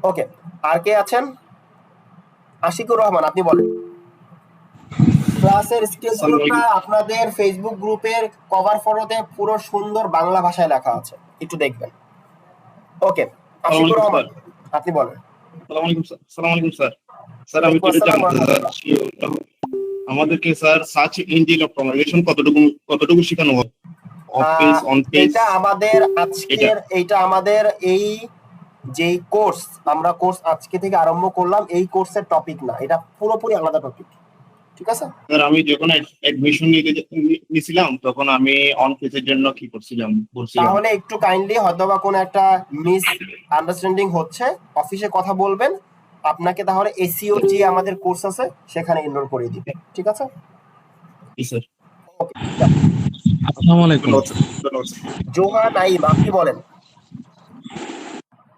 ওকে, আর কে আছেন? আশিকুর রহমান, আপনি বলেন। ক্লাসের স্কেজুলটা আপনাদের ফেসবুক গ্রুপের কভার ফটোতে পুরো সুন্দর বাংলা ভাষায় লেখা আছে, একটু দেখবেন। ওকে, আশিকুর রহমান আপনি বলেন। আসসালামু আলাইকুম স্যার। আসসালামু আলাইকুম স্যার। স্যার আমি একটু জানতে চাচ্ছি আমাদেরকে স্যার সার্চ ইঞ্জিন অপটিমাইজেশন কতটুকু শেখানো হবে? Of page, on page? এটা আমাদের আজকের এইটা আমাদের এই যেই কোর্স আমরা কোর্স আজকে থেকে আরম্ভ করলাম, এই কোর্সের টপিক না, এটা পুরোপুরি আলাদা টপিক, ঠিক আছে? স্যার আমি যখন অ্যাডমিশন নিয়েছিলাম তখন আমি অন পেজের জন্য কি করছিলাম বলছিলাম। তাহলে একটু কাইন্ডলি হয়তোবা কোনো একটা মিস আন্ডারস্ট্যান্ডিং হচ্ছে, অফিসে কথা বলবেন, আপনাকে তাহলে এসইও যে আমাদের কোর্স আছে সেখানে এনরোল করিয়ে দিবে, ঠিক আছে? জি স্যার। ওকে, আসসালামু আলাইকুম। জোহা নাইম আপনি বলেন।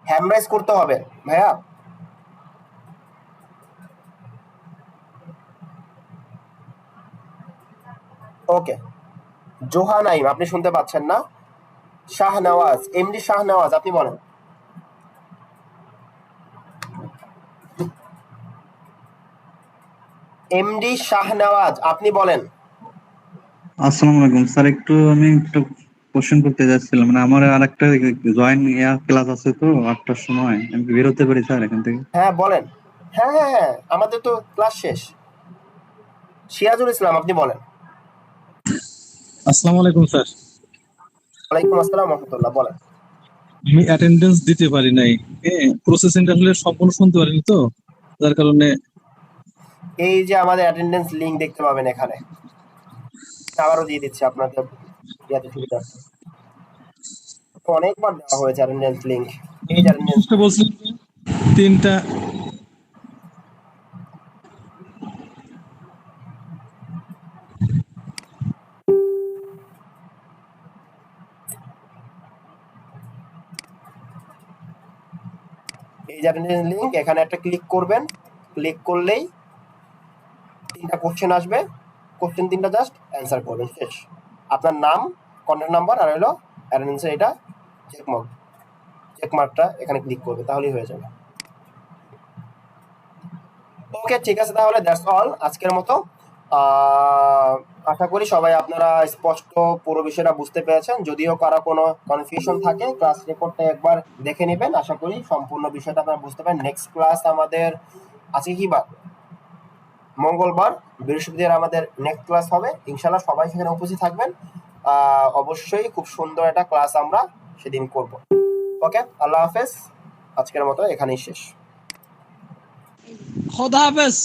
হ্যান্ড রাইজ করতে হবে ভাইয়া। ওকে, জোহানাইম, আপনি শুনতে পাচ্ছেন না? শাহনওয়াজ, এমডি শাহনওয়াজ, আপনি বলেন। এমডি শাহনওয়াজ, আপনি বলেন। আসসালামু আলাইকুম স্যার, আমি একটু কোশ্চেন করতে যাচ্ছিলাম, মানে আমার আরেকটা জয়েন ক্লাস আছে তো 8টার সময়, আমি কি বের হতে পারি স্যার এখান থেকে? হ্যাঁ বলেন। হ্যাঁ হ্যাঁ হ্যাঁ, আমাদের তো ক্লাস শেষ। সিরাজুল ইসলাম, আপনি বলেন। আসসালামু আলাইকুম স্যার, ওয়ালাইকুম আসসালাম রাহমাতুল্লাহ, বলেন। আমি অ্যাটেন্ডেন্স দিতে পারি নাই, প্রসেসিংটা আসলে সম্পূর্ণ শুনতে পারিনি তো, যার কারণে। এই যে আমাদের অ্যাটেন্ডেন্স লিংক দেখতে পাবেন এখানে, আবারও দিয়ে দিচ্ছি আপনাদের ইয়াতে সুবিধা। অনেকবার দেওয়া হয়েছে অ্যাটেন্ডেন্স লিংক। এই যে অ্যাটেন্ডেন্স বলছিলাম যে 3টা এই যে অ্যাটেন্ডেন্স লিংক, এখানে একটা ক্লিক করবেন। ক্লিক করলেই 3টা কোশ্চেন আসবে। কোশ্চেন 3টা জাস্ট অ্যান্সার করবেন, শেষ। আপনার নাম, কন্ট্যাক্ট নাম্বার আর হলো অ্যাটেন্ডেন্সের এটা চেকমার্কটা এখানে ক্লিক করবে, তাহলেই হয়ে যাবে। ওকে, ঠিক আছে, তাহলে দ্যাটস অল আজকের মতো। আশা করি সবাই আপনারা স্পষ্ট পুরো বিষয়টা বুঝতে পেরেছেন। যদিও কারো কোনো কনফিউশন থাকে, ক্লাস রেকর্ডটা একবার দেখে নেবেন। আশা করি সম্পূর্ণ বিষয়টা আপনারা বুঝতে পারেন। নেক্সট ক্লাস আমাদের আজকে কি বার? মঙ্গলবার। বৃহস্পতিবার আমাদের নেক্সট ক্লাস হবে ইনশাল্লাহ। সবাই সেখানে উপস্থিত থাকবেন। অবশ্যই খুব সুন্দর একটা ক্লাস আমরা সেদিন করব। ওকে, আল্লাহ হাফেজ। আজকের মতো এখানেই শেষ। খোদা হাফেজ।